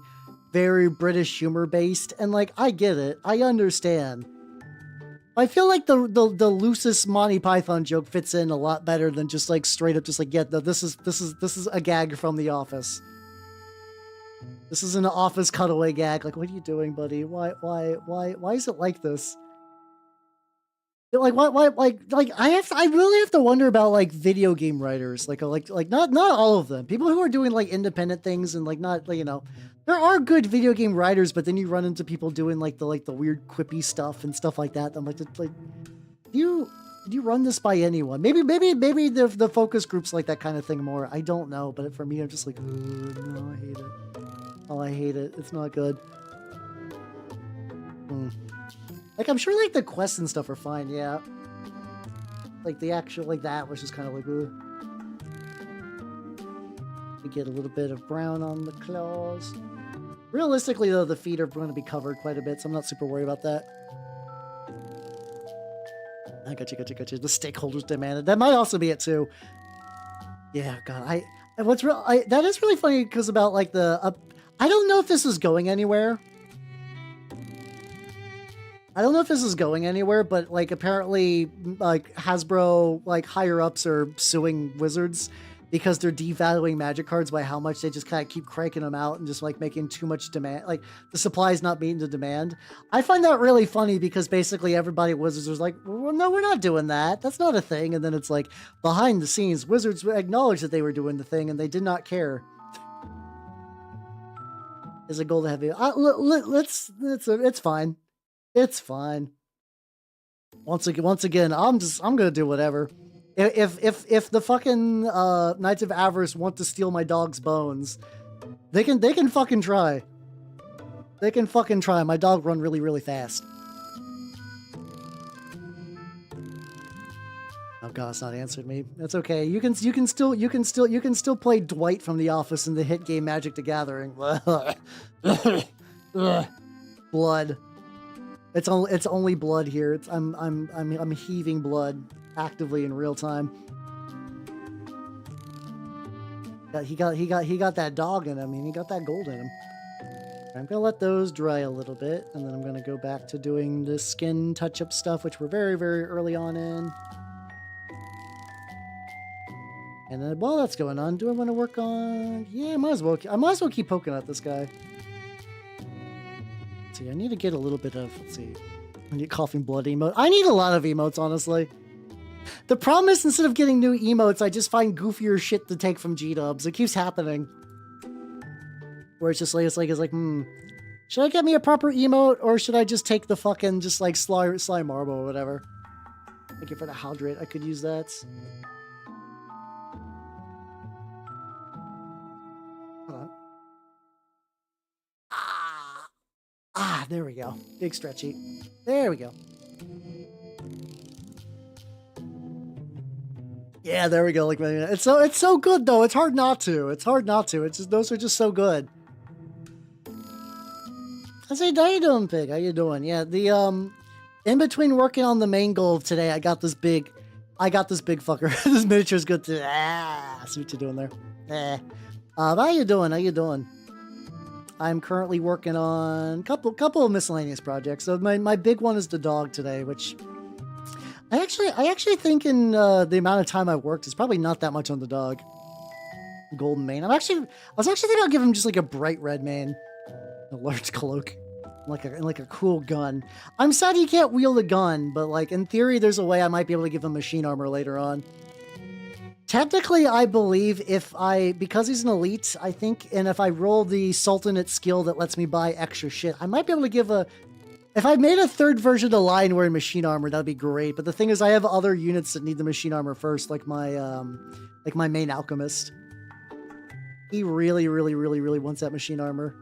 Speaker 1: very British humor based, and like I get it, I understand. I feel like the loosest Monty Python joke fits in a lot better than just like straight up just like, yeah, this is a gag from The Office. This is an Office cutaway gag. Like, what are you doing, buddy? Why is it like this? Like, why, I really have to wonder about like video game writers, like not all of them. People who are doing like independent things and like not like, you know, there are good video game writers, but then you run into people doing like the weird quippy stuff and stuff like that. I'm like, do you run this by anyone? Maybe the focus groups like that kind of thing more. I don't know, but for me, I'm just like, no, I hate it. Oh, I hate it. It's not good. Like, I'm sure, like, the quests and stuff are fine, yeah. Like, the actual, like, that was just kind of like, We get a little bit of brown on the claws. Realistically, though, the feet are going to be covered quite a bit, so I'm not super worried about that. I got you. The stakeholders demanded. That might also be it, too. Yeah, God, that is really funny, because about, like, I don't know if this is going anywhere. But like apparently like Hasbro like higher ups are suing Wizards because they're devaluing magic cards by how much they just kind of keep cranking them out and just like making too much demand. Like the supply is not meeting the demand. I find that really funny because basically everybody at Wizards was like, well, no, we're not doing that. That's not a thing. And then it's like behind the scenes, Wizards acknowledged that they were doing the thing and they did not care. Is a gold heavy? It's fine. It's fine. Once again, I'm gonna do whatever. If the fucking Knights of Avarice want to steal my dog's bones, they can fucking try. They can fucking try. My dog run really, really fast. Oh god, it's not answered me. That's okay. You can still play Dwight from The Office in the hit game Magic the Gathering. Blood. It's only blood here. I'm heaving blood actively in real time. He got that dog in him. He got that gold in him. I'm gonna let those dry a little bit, and then I'm gonna go back to doing the skin touch-up stuff, which we're very, very early on in. And then while that's going on, do I want to work on? Yeah, I might as well keep poking at this guy. Let's see, I need to get a little bit of. Let's see, I need coughing blood emote. I need a lot of emotes, honestly. The problem is, instead of getting new emotes, I just find goofier shit to take from G-dubs. It keeps happening. Where it's just like, should I get me a proper emote, or should I just take the fucking, just like, slime marble or whatever? Thank you for the hydrate. I could use that. Hold on. There we go. Big stretchy. There we go. Yeah, there we go. Like, it's so good though. It's hard not to. It's hard not to. It's just, those are just so good. I say, how you doing, Pig? How you doing? Yeah, the in between working on the main goal today, I got this big fucker. This miniature's good to see what you're doing there. How you doing? How you doing? I'm currently working on a couple of miscellaneous projects. So my big one is the dog today, which I actually think in the amount of time I worked is probably not that much on the dog. Golden mane. I was actually thinking I'll give him just like a bright red mane, a large cloak, like a cool gun. I'm sad he can't wield a gun, but like in theory, there's a way I might be able to give him machine armor later on. Technically, I believe because he's an elite, I think, and if I roll the Sultanate skill that lets me buy extra shit, I might be able to give if I made a third version of Lion wearing machine armor, that'd be great. But the thing is, I have other units that need the machine armor first, like my main alchemist. He really, really, really, really wants that machine armor.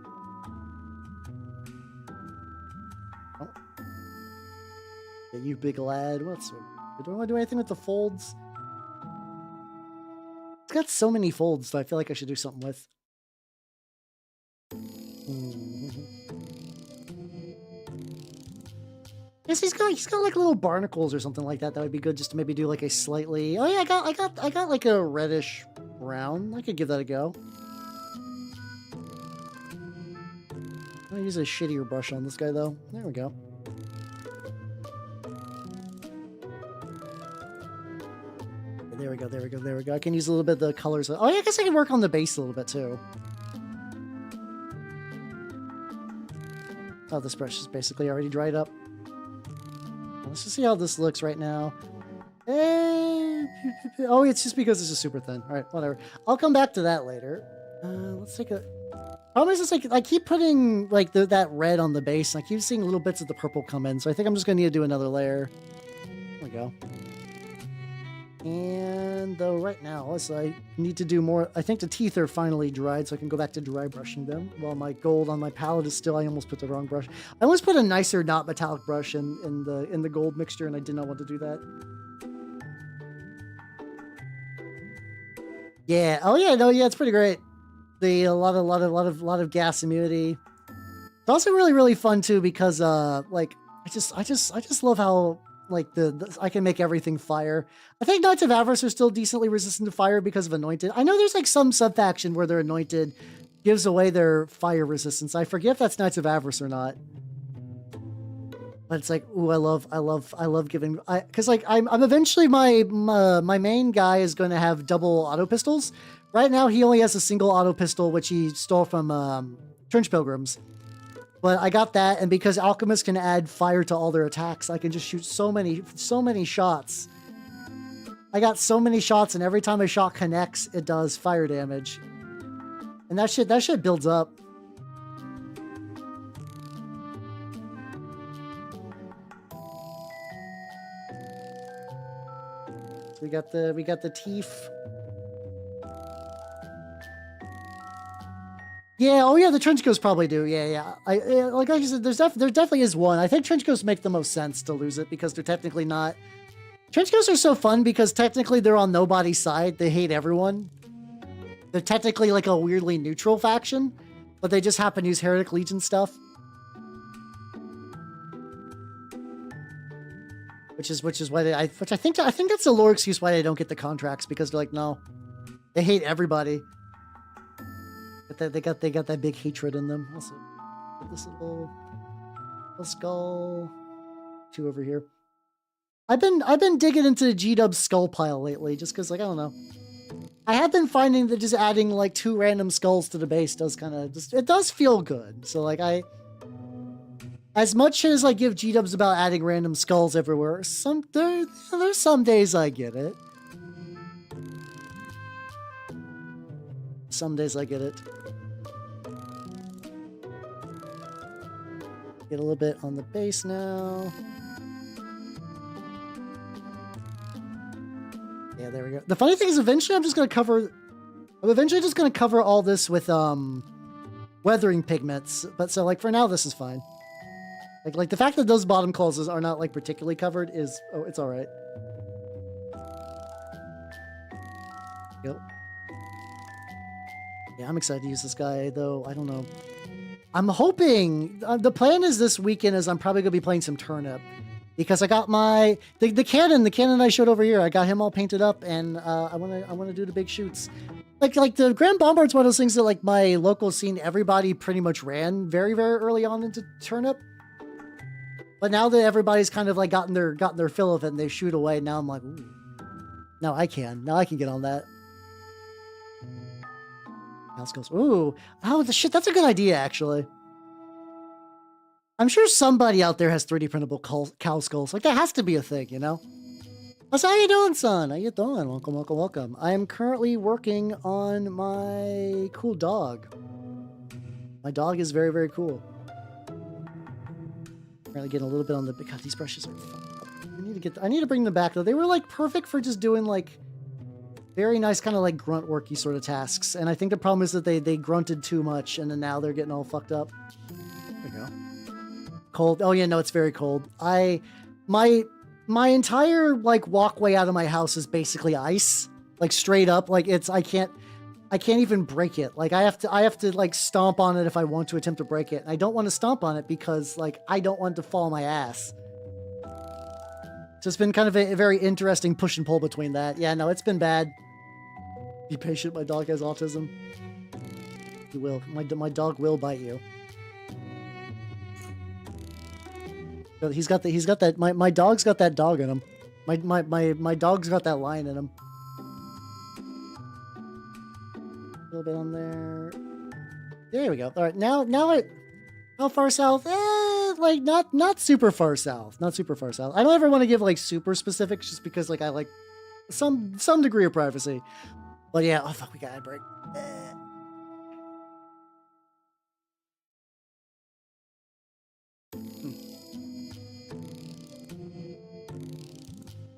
Speaker 1: Oh. Yeah, you big lad. Do I want to do anything with the folds? It's got so many folds that I feel like I should do something with. Yes, he's got like little barnacles or something like that. That would be good just to maybe do like a slightly. Oh yeah, I got like a reddish brown. I could give that a go. I'm gonna use a shittier brush on this guy though. There we go. There we go, there we go, there we go. I can use a little bit of the colors. Oh yeah, I guess I can work on the base a little bit too. Oh, this brush is basically already dried up. Let's just see how this looks right now. Oh, it's just because this is super thin. All right, whatever. I'll come back to that later. Let's take a... Problem is, it's like I keep putting like that red on the base, and I keep seeing little bits of the purple come in. So I think I'm just gonna need to do another layer. There we go. And though right now, I need to do more. I think the teeth are finally dried, so I can go back to dry brushing them. While my gold on my palette is still, I almost put the wrong brush. I almost put a nicer, not metallic brush in the gold mixture, and I did not want to do that. Yeah. Oh yeah. No. Yeah. It's pretty great. A lot of gas immunity. It's also really, really fun too because like I just love how. Like I can make everything fire. I think Knights of Avarice are still decently resistant to fire because of Anointed. I know there's like some sub-faction where their Anointed gives away their fire resistance. I forget if that's Knights of Avarice or not. But it's like, ooh, I love giving, because like I'm eventually my main guy is going to have double auto pistols. Right now he only has a single auto pistol, which he stole from Trench Pilgrims. But I got that, and because alchemists can add fire to all their attacks, I can just shoot so many shots. I got so many shots, and every time a shot connects, it does fire damage, and that shit builds up. We got the teeth. Yeah, oh yeah, the trench ghosts probably do. Yeah. Like I said, there definitely is one. I think trench ghosts make the most sense to lose it because they're technically not. Trench ghosts are so fun because technically they're on nobody's side. They hate everyone. They're technically like a weirdly neutral faction, but they just happen to use Heretic Legion stuff. Which is why I think that's the lore excuse why they don't get the contracts, because they're like, no, they hate everybody. But they got that big hatred in them. Also, this little skull, 2 over here. I've been digging into the G-Dub skull pile lately, just because, like, I don't know. I have been finding that just adding like 2 random skulls to the base does kind of it does feel good. So like as much as I give G-dubs about adding random skulls everywhere, there's some days I get it. Some days I get it. Get a little bit on the base now. Yeah, there we go. The funny thing is, eventually I'm eventually just gonna cover all this with weathering pigments. But so like for now, this is fine. Like the fact that those bottom clauses are not like particularly covered is, oh, it's all right. Yep. Yeah, I'm excited to use this guy though. I don't know. I'm hoping the plan is this weekend is I'm probably gonna be playing some turnip, because I got the cannon I showed over here. I got him all painted up, and I wanna do the big shoots. Like the Grand Bombard's one of those things that like my local scene, everybody pretty much ran very, very early on into turnip. But now that everybody's kind of like gotten their fill of it and they shoot away, now I'm like, ooh. Now I can get on that. House goes, ooh, oh the shit, that's a good idea actually. I'm sure somebody out there has 3D printable cow skulls. Like that has to be a thing, you know? So how you doing, son? How you doing? Welcome, welcome, welcome. I am currently working on my cool dog. My dog is very, very cool. Apparently getting a little bit on the, God, these brushes are fun. I need to bring them back though. They were like perfect for just doing like very nice kind of like grunt worky sort of tasks. And I think the problem is that they grunted too much and then now they're getting all fucked up. There we go. Cold. Oh yeah, no, it's very cold. My entire like walkway out of my house is basically ice. Like straight up. Like I can't even break it. Like I have to like stomp on it if I want to attempt to break it. And I don't want to stomp on it because like I don't want to fall on my ass. So it's been kind of a very interesting push and pull between that. Yeah, no, it's been bad. Be patient, my dog has autism. He will. My dog will bite you. He's got that my dog's got that dog in him. My dog's got that lion in him. A little bit on there. There we go. All right, now how far south? Like not super far south. Not super far south. I don't ever want to give like super specifics just because like I like some degree of privacy. But yeah, oh fuck, we got ad break.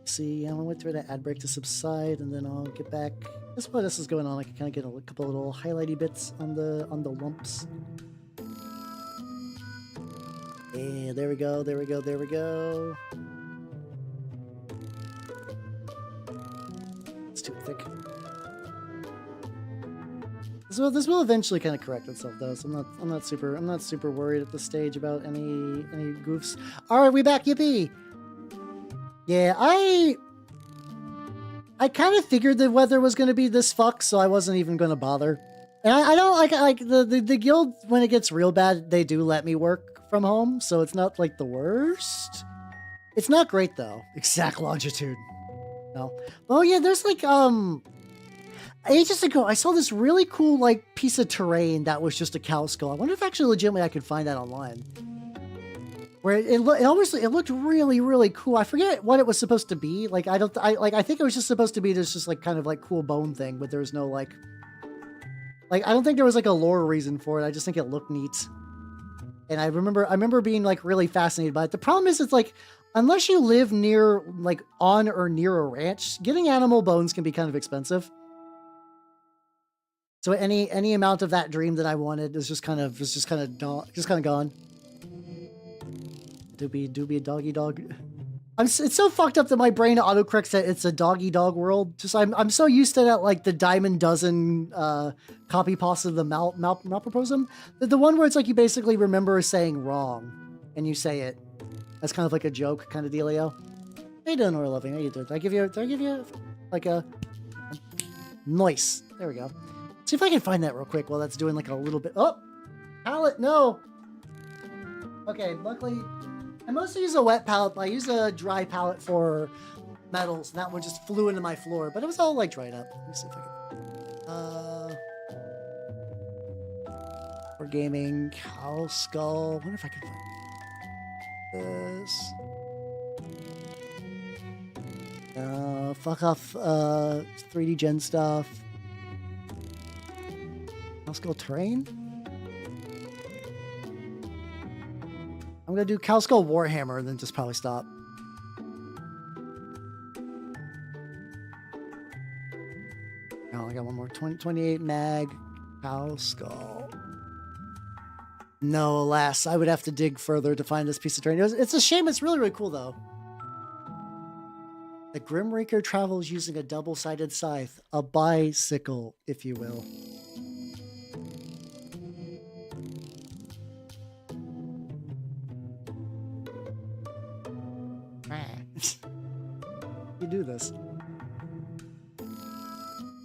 Speaker 1: See, I'm gonna wait for that ad break to subside, and then I'll get back. This while this is going on, I can kind of get a couple little highlighty bits on the lumps. Yeah, there we go, there we go, there we go. It's too thick. This will eventually kind of correct itself though, so I'm not super worried at this stage about any goofs. All right, we back, yippee! Yeah, I kind of figured the weather was going to be this fucked, so I wasn't even going to bother. And I don't like the guild, when it gets real bad, they do let me work from home, so it's not like the worst. It's not great though. Exact longitude. No. Oh yeah, there's like ages ago I saw this really cool like piece of terrain that was just a cow skull. I wonder if actually legitimately I could find that online. Where it looked really, really cool. I forget what it was supposed to be. Like I think it was just supposed to be this just like kind of like cool bone thing, but there was no like I don't think there was like a lore reason for it. I just think it looked neat. And I remember being like really fascinated by it. The problem is it's like, unless you live near like on or near a ranch, getting animal bones can be kind of expensive. So any amount of that dream that I wanted is just kind of gone. Doobie doggy dog. It's so fucked up that my brain autocorrects that it's a doggy dog world. Just I'm so used to that, like the Diamond Dozen copy pasta of the Malproposum. The one where it's like you basically remember saying wrong and you say it. That's kind of like a joke kind of dealio. How you doing, Nora Loving? How you doing? Did I give you like a nice? There we go. See if I can find that real quick while that's doing like a little bit. Oh, palette, no. Okay, luckily. I mostly use a wet palette, but I use a dry palette for metals, and that one just flew into my floor, but it was all like dried up. Let me see if I can. For gaming, cow skull. I wonder if I can find this. Fuck off 3D gen stuff. Cow skull terrain? I'm gonna do Cow Skull Warhammer and then just probably stop. Oh, I got one more. 28 mag. Cow Skull. No, alas. I would have to dig further to find this piece of terrain. It's a shame. It's really, really cool, though. The Grim Reaper travels using a double-sided scythe. A bicycle, if you will. You do this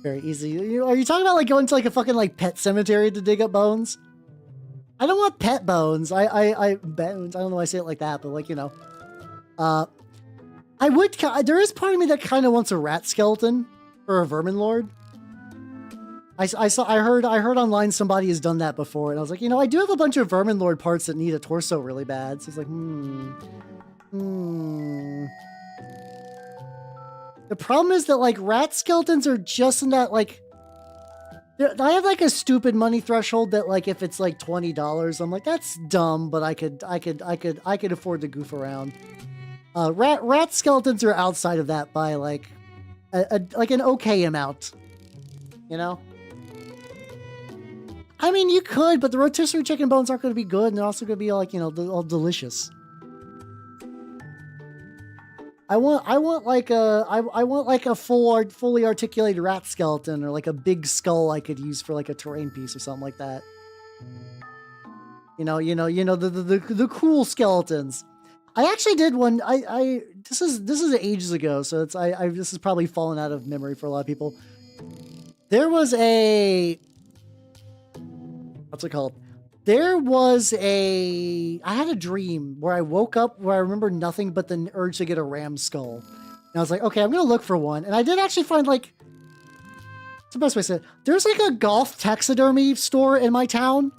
Speaker 1: very easy. Are you talking about like going to like a fucking like pet cemetery to dig up bones? I don't want pet bones. Bones. I don't know why I say it like that, but like, you know, I would. There is part of me that kind of wants a rat skeleton or a vermin lord. I heard online somebody has done that before, and I was like, you know, I do have a bunch of vermin lord parts that need a torso really bad. So it's like, The problem is that like rat skeletons are just in that like, I have like a stupid money threshold that like if it's like $20, I'm like that's dumb, but I could afford to goof around. Rat skeletons are outside of that by like like an okay amount, you know. I mean, you could, but the rotisserie chicken bones aren't going to be good, and they're also going to be like, you know, all delicious. I want like a fully articulated rat skeleton or like a big skull I could use for like a terrain piece or something like that. You know the cool skeletons. I actually did one. This is ages ago, so this is probably fallen out of memory for a lot of people. There was a what's it called? I had a dream where I woke up where I remember nothing but the urge to get a ram skull. And I was like, okay, I'm going to look for one. And I did actually find like, what's the best way to say it? There's like a golf taxidermy store in my town.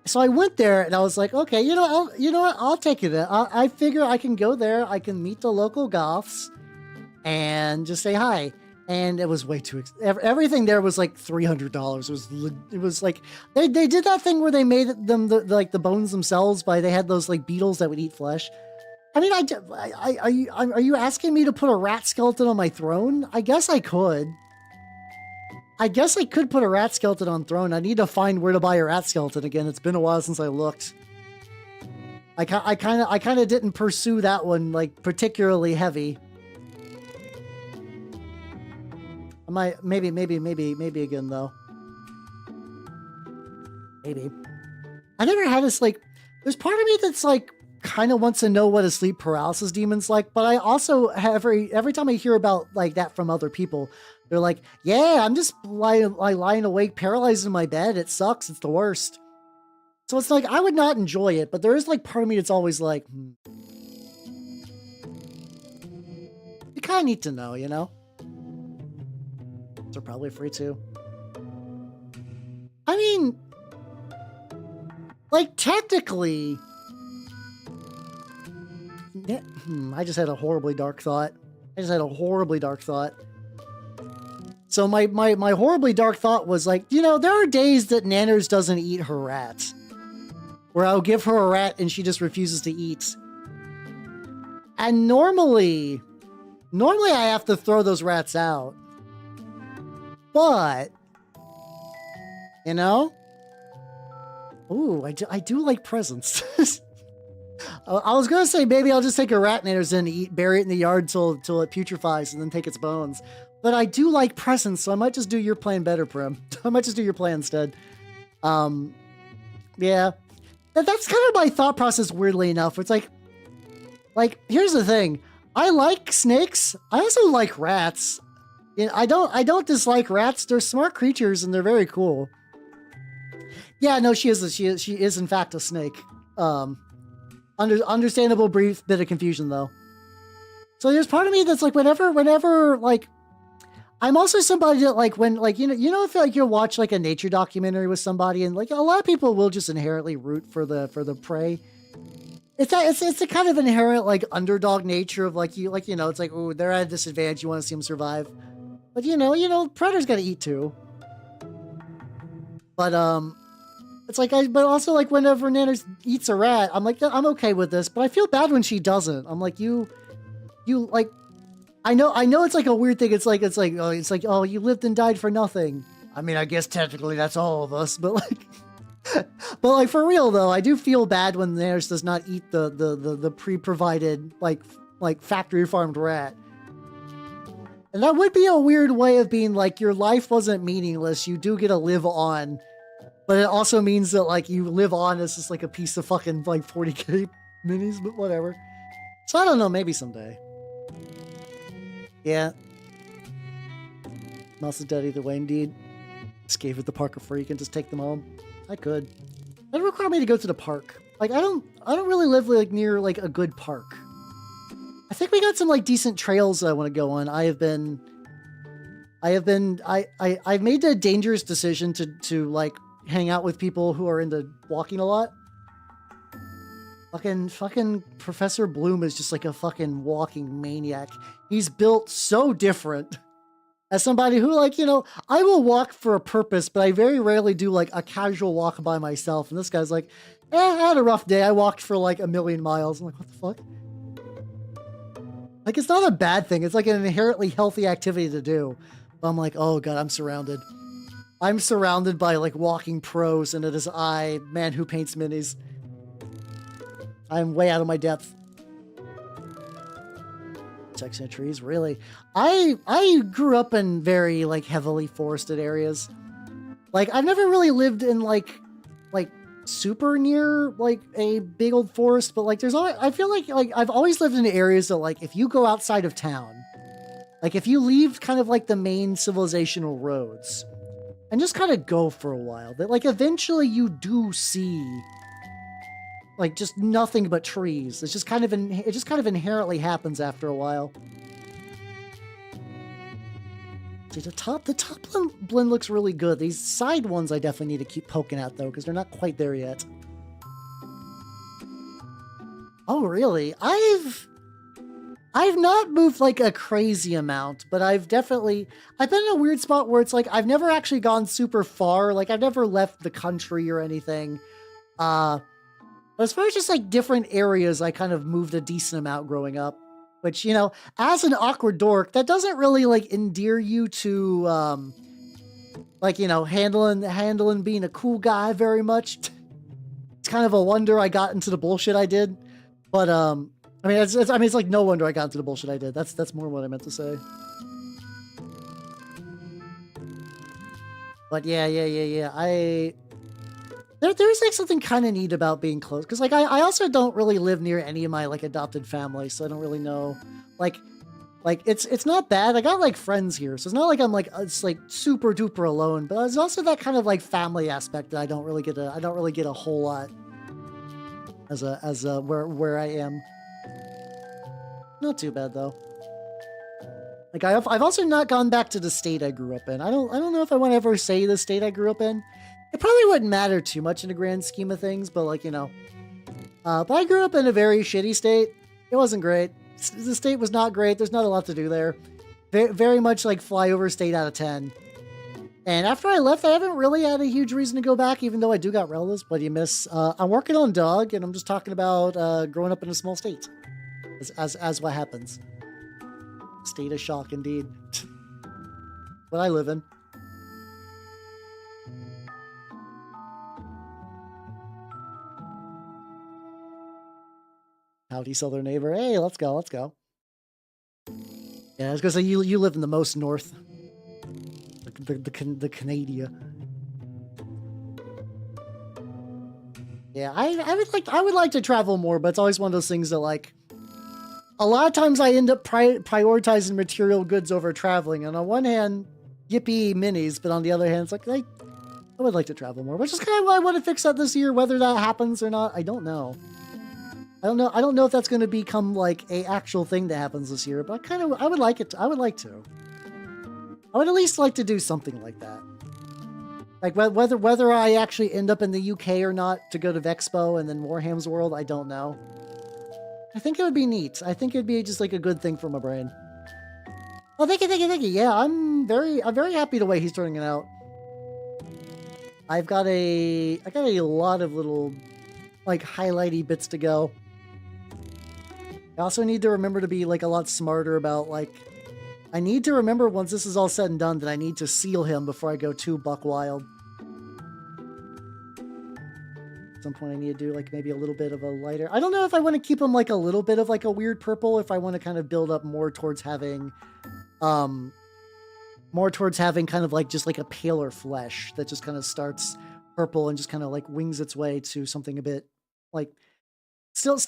Speaker 1: So I went there and I was like, okay, you know what? I'll take it. I figure I can go there. I can meet the local goths and just say hi. And it was way too everything there was like $300. It was like they did that thing where they made them the bones themselves by they had those like beetles that would eat flesh. I mean, are you asking me to put a rat skeleton on my throne? I guess I could. I guess I could put a rat skeleton on throne. I need to find where to buy a rat skeleton again. It's been a while since I looked. I kind of didn't pursue that one like particularly heavy. Maybe again though. Maybe. I never had this like. There's part of me that's like kind of wants to know what a sleep paralysis demon's like, but I also every time I hear about like that from other people, they're like, "Yeah, I'm just lying awake, paralyzed in my bed. It sucks. It's the worst." So it's like, I would not enjoy it, but there is like part of me that's always like, you kind of need to know, you know? They're probably free too. I mean, like technically, I just had a horribly dark thought. So my horribly dark thought was like, you know, there are days that Nanners doesn't eat her rats. Where I'll give her a rat and she just refuses to eat. And normally I have to throw those rats out. But, you know? Ooh, I do like presents. I was going to say maybe I'll just take a rat Nanners and bury it in the yard till it putrefies and then take its bones. But I do like presents, so I might just do your plan better, Prim. I might just do your plan instead. Yeah. That's kind of my thought process, weirdly enough. It's like, here's the thing. I like snakes. I also like rats. You know, I don't dislike rats. They're smart creatures and they're very cool. Yeah, no, she is in fact a snake. Understandable brief bit of confusion though. So there's part of me that's like, whenever like, I'm also somebody that like when like you know if like you'll watch like a nature documentary with somebody and like a lot of people will just inherently root for the prey. It's a kind of inherent like underdog nature of like you know it's like, oh, they're at a disadvantage, you want to see them survive. But you know predators got to eat too. But it's like but also like whenever Nanners eats a rat, I'm like, I'm okay with this, but I feel bad when she doesn't. I'm like, you like, I know it's like a weird thing. It's like, oh, you lived and died for nothing. I mean, I guess technically that's all of us, but like, for real though, I do feel bad when Nanners does not eat the pre-provided like factory farmed rat. And that would be a weird way of being like, your life wasn't meaningless. You do get to live on, but it also means that like you live on as just like a piece of fucking like 40k minis, but whatever. So I don't know, maybe someday. Yeah. Mouse is dead either way, indeed. Just gave it the park for free and just take them home. I could. That would require me to go to the park. Like I don't really live like near like a good park. I think we got some like decent trails that I want to go on. I've made the dangerous decision to like hang out with people who are into walking a lot. Fucking Professor Bloom is just like a fucking walking maniac. He's built so different. As somebody who like, you know, I will walk for a purpose, but I very rarely do like a casual walk by myself. And this guy's like, I had a rough day. I walked for like 1,000,000 miles. I'm like, what the fuck? Like, it's not a bad thing. It's like an inherently healthy activity to do. But I'm like, oh God, I'm surrounded. I'm surrounded by like walking pros, and it is I, man who paints minis. I'm way out of my depth. Section of trees, really. I grew up in very like heavily forested areas. Like I've never really lived in like super near like a big old forest, but like there's always, I feel like I've always lived in areas that like if you go outside of town, like if you leave kind of like the main civilizational roads and just kind of go for a while, that like eventually you do see like just nothing but trees. It's just kind of it just kind of inherently happens after a while. See, the top blend looks really good. These side ones I definitely need to keep poking at though, because they're not quite there yet. Oh really? I've not moved like a crazy amount, but I've been in a weird spot where it's like I've never actually gone super far. Like I've never left the country or anything. But as far as just like different areas, I kind of moved a decent amount growing up, which, you know, as an awkward dork, that doesn't really like endear you to, like, you know, handling being a cool guy very much. It's kind of a wonder I got into the bullshit I did. But, I mean, it's like no wonder I got into the bullshit I did. That's more what I meant to say. But yeah. There's like something kind of neat about being close, because like I also don't really live near any of my like adopted family, so I don't really know. Like Like it's not bad. I got like friends here, so it's not like I'm like it's like super duper alone. But there's also that kind of like family aspect that I don't really get a whole lot as where I am. Not too bad though. Like I've also not gone back to the state I grew up in. I don't know if I want to ever say the state I grew up in. It probably wouldn't matter too much in the grand scheme of things, but like, you know. But I grew up in a very shitty state. It wasn't great. The state was not great. There's not a lot to do there. Very much like flyover state out of 10. And after I left, I haven't really had a huge reason to go back, even though I do got relatives. What do you miss? I'm working on Doug, and I'm just talking about growing up in a small state. As what happens. State of shock, indeed. What I live in. Howdy, southern neighbor. Hey, let's go, let's go. Yeah, I was gonna say you live in the most north, the Canada. Yeah, I would like to travel more, but it's always one of those things that like. A lot of times I end up prioritizing material goods over traveling. And on one hand, yippee minis, but on the other hand, it's like I would like to travel more, which is kind of why I want to fix that this year. Whether that happens or not, I don't know. I don't know if that's going to become like a actual thing that happens this year, but I would like it. I would like to. I would at least like to do something like that. Like whether I actually end up in the UK or not to go to Vexpo and then Warhammer's World, I don't know. I think it would be neat. I think it'd be just like a good thing for my brain. Oh, thank you. Yeah, I'm very happy the way he's turning it out. I got a lot of little like highlighty bits to go. I also need to remember to be like a lot smarter about like I need to remember once this is all said and done that I need to seal him before I go too buck wild. At some point I need to do like maybe a little bit of a lighter. I don't know if I want to keep him like a little bit of like a weird purple, if I want to kind of build up more towards having kind of like just like a paler flesh that just kind of starts purple and just kind of like wings its way to something a bit like still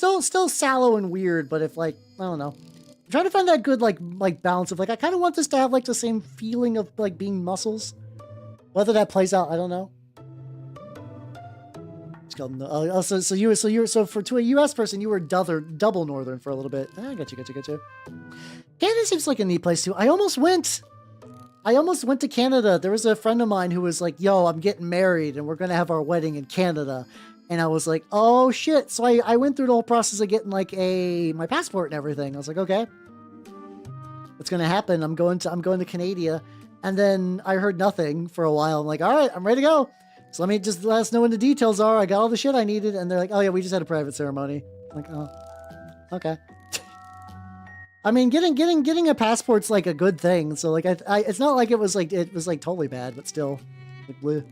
Speaker 1: sallow and weird, but if like I don't know. I'm trying to find that good like balance of like I kind of want this to have like the same feeling of like being muscles. Whether that plays out, I don't know. So to a U.S. person, you were double northern for a little bit. I got you. Canada seems like a neat place too. I almost went to Canada. There was a friend of mine who was like, "Yo, I'm getting married, and we're gonna have our wedding in Canada." And I was like, "Oh shit!" So I went through the whole process of getting like my passport and everything. I was like, "Okay, what's gonna happen? I'm going to Canada." And then I heard nothing for a while. I'm like, "All right, I'm ready to go." So let us know when the details are. I got all the shit I needed. And they're like, "Oh yeah, we just had a private ceremony." I'm like, "Oh, okay." I mean, getting a passport's like a good thing. So like, it's not like it was like totally bad, but still, like, bleh.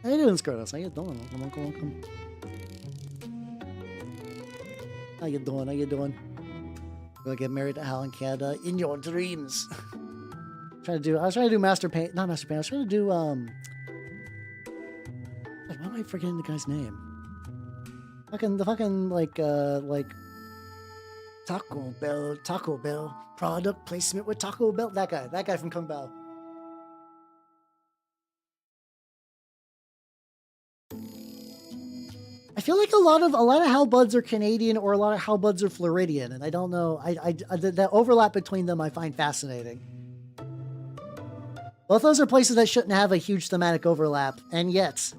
Speaker 1: How you doing, Skurtus? How you doing? Welcome. How you doing? Gonna get married to Hal in Canada in your dreams. I was trying to do Master Paint. Not Master Paint. I was trying to do why am I forgetting the guy's name? The fucking like Taco Bell product placement with Taco Bell. That guy from Kung Pao. I feel like a lot of Halbuds are Canadian or a lot of Halbuds are Floridian, and I don't know. The overlap between them I find fascinating. Both those are places that shouldn't have a huge thematic overlap, and yet,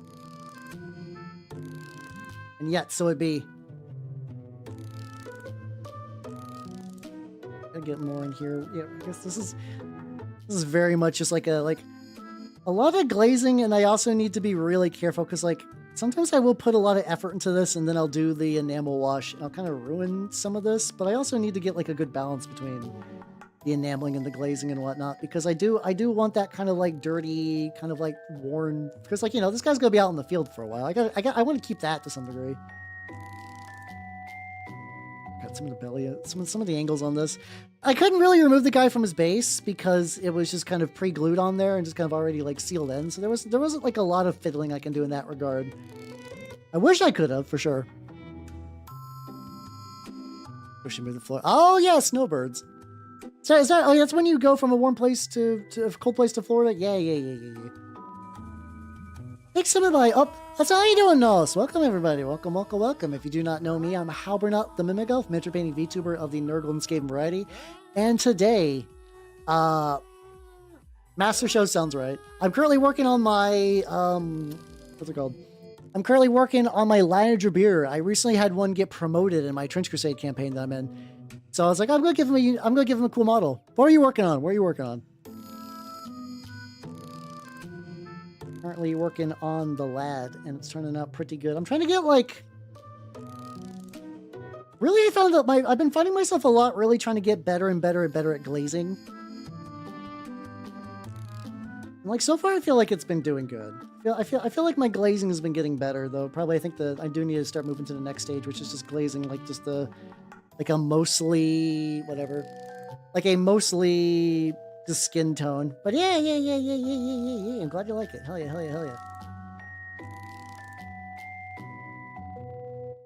Speaker 1: so it'd be. Gotta get more in here. Yeah, I guess this is very much just like a lot of glazing, and I also need to be really careful because like sometimes I will put a lot of effort into this, and then I'll do the enamel wash, and I'll kind of ruin some of this. But I also need to get like a good balance between the enameling and the glazing and whatnot, because I do want that kind of like dirty, kind of like worn, because like, you know, this guy's gonna be out in the field for a while. I want to keep that to some degree. Got some of the belly, some of the angles on this. I couldn't really remove the guy from his base because it was just kind of pre-glued on there and just kind of already like sealed in. So there wasn't like a lot of fiddling I can do in that regard. I wish I could have, for sure. Pushing move the floor. Oh yeah, snowbirds. So is that? Oh, yeah, that's when you go from a warm place to a cold place to Florida. Yeah. Take some of my up. That's how you doing, Nos. Welcome everybody. Welcome. If you do not know me, I'm Halbernut the Mimic Elf, miniature painting VTuber of the Nerdlandscape variety. And today, Master Show sounds right. I'm currently working on my what's it called? I'm currently working on my line of Jabir. I recently had one get promoted in my Trench Crusade campaign that I'm in. So I was like, I'm gonna give him a cool model. What are you working on? Currently working on the lad, and it's turning out pretty good. I'm trying to get like. Really, I found that I've been finding myself a lot really trying to get better and better at glazing. And like so far, I feel like it's been doing good. I feel like my glazing has been getting better though. Probably I think that I do need to start moving to the next stage, which is just glazing like just the. Like a mostly, whatever. Like a mostly the skin tone. But yeah. I'm glad you like it. Hell yeah.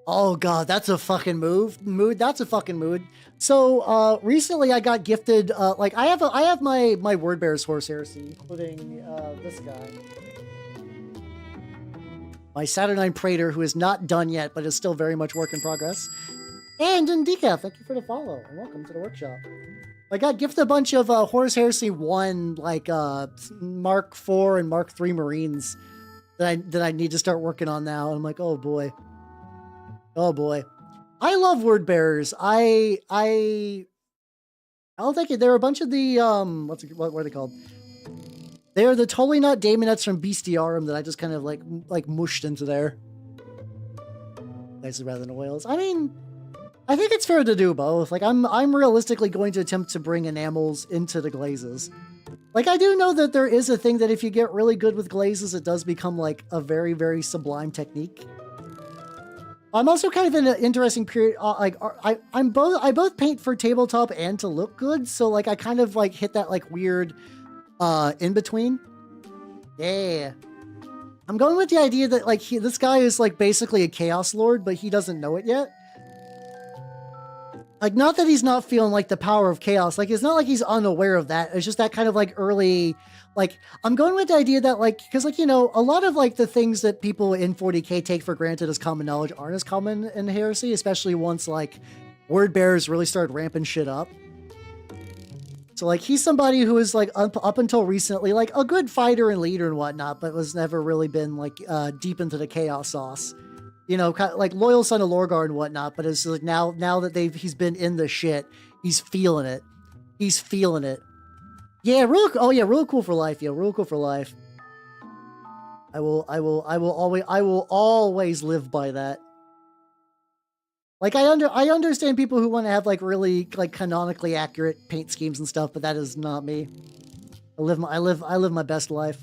Speaker 1: Oh god, that's a fucking that's a fucking mood. So, recently I got gifted, like I have my Word Bear's Horse Heresy, including, this guy. My Saturnine Praetor, who is not done yet, but is still very much work in progress. And in Decaf, thank you for the follow, and welcome to the workshop. I got gifted a bunch of Horus Heresy 1, like Mark 4 and Mark 3 Marines that I need to start working on now. And I'm like, oh boy. I love word bearers. I'll take it. There are a bunch of the what are they called? They're the totally not Daemonettes from Bestiarum that I just kind of like mushed into there. Nicer rather than oils. I mean, I think it's fair to do both. Like I'm realistically going to attempt to bring enamels into the glazes. Like I do know that there is a thing that if you get really good with glazes, it does become like a very, very sublime technique. I'm also kind of in an interesting period. I both paint for tabletop and to look good. So like I kind of like hit that like weird in between. Yeah. I'm going with the idea that like this guy is like basically a chaos lord, but he doesn't know it yet. Like, not that he's not feeling, like, the power of chaos. Like, it's not like he's unaware of that. It's just that kind of, like, early... Like, I'm going with the idea that, like... Because, like, you know, a lot of, like, the things that people in 40k take for granted as common knowledge aren't as common in Heresy, especially once, like, word bearers really started ramping shit up. So, like, he's somebody who is, like, up until recently, like, a good fighter and leader and whatnot, but was never really been, like, deep into the chaos sauce. You know, kind of like loyal son of Lorgar and whatnot, but it's like now that he's been in the shit, he's feeling it. He's feeling it. Yeah, real cool for life, yo, real cool for life. I will always live by that. Like I understand people who want to have like really like canonically accurate paint schemes and stuff, but that is not me. I live my best life.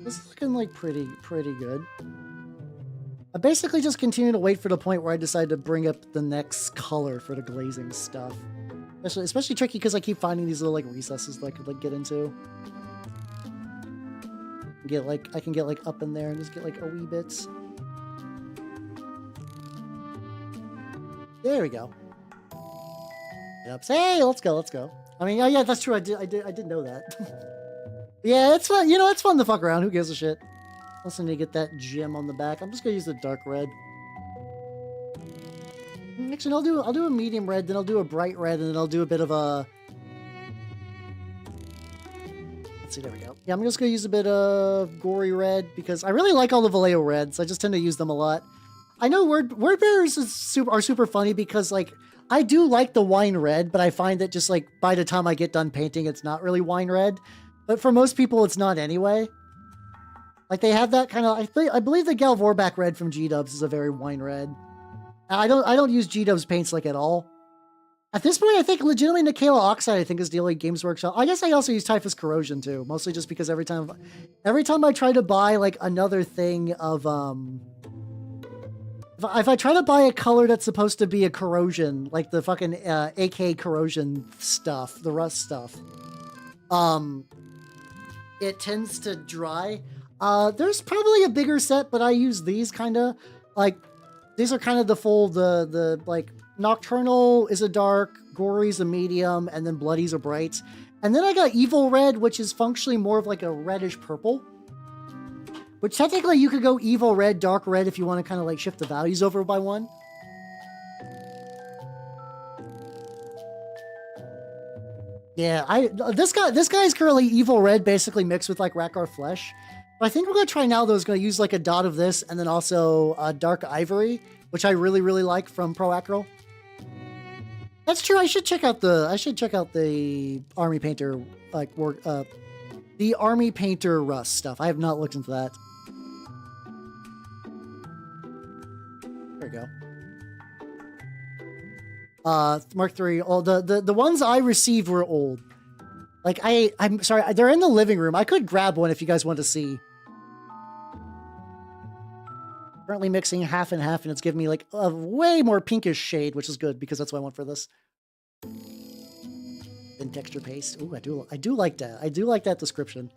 Speaker 1: This is looking like pretty good. I basically just continue to wait for the point where I decide to bring up the next color for the glazing stuff. Especially tricky because I keep finding these little like recesses that I could like get into. I can get like up in there and just get like a wee bits. There we go. Yep. Hey, let's go. I mean, oh yeah, that's true. I did know that. Yeah, it's fun. You know, it's fun to fuck around. Who gives a shit? Listen to get that gem on the back. I'm just gonna use the dark red. Actually, I'll do a medium red, then I'll do a bright red, and then I'll do a bit of a. Let's see. There we go. Yeah, I'm just gonna use a bit of gory red because I really like all the Vallejo reds. I just tend to use them a lot. I know word bearers are super funny because like I do like the wine red, but I find that just like by the time I get done painting, it's not really wine red. But for most people, it's not anyway. Like, they have that kind of... I believe the Galvorback red from G-Dubs is a very wine red. I don't use G-Dubs paints, like, at all. At this point, I think legitimately Nikala Oxide, I think, is the only Games Workshop. I guess I also use Typhus Corrosion, too. Mostly just because every time I try to buy, like, another thing of, If I try to buy a color that's supposed to be a corrosion, like the fucking AK corrosion stuff, the rust stuff, it tends to dry. There's probably a bigger set, but I use these kind of like, these are kind of the full, the like Nocturnal is a dark, Gory's a medium, and then Bloody's a bright. And then I got Evil Red, which is functionally more of like a reddish purple. Which technically you could go Evil Red, Dark Red if you want to kind of like shift the values over by one. Yeah, this guy's currently Evil Red, basically mixed with like Rakkar Flesh. But I think we're gonna try now though is gonna use like a dot of this and then also Dark Ivory, which I really, really like from Pro Acryl. That's true. I should check out the Army Painter the Army Painter Rust stuff. I have not looked into that. There we go. Mark III. Oh, the ones I received were old. Like I'm sorry, they're in the living room. I could grab one if you guys want to see. Currently mixing half and half, and it's giving me like a way more pinkish shade, which is good because that's what I want for this. Then texture paste. Ooh, I do like that. I do like that description.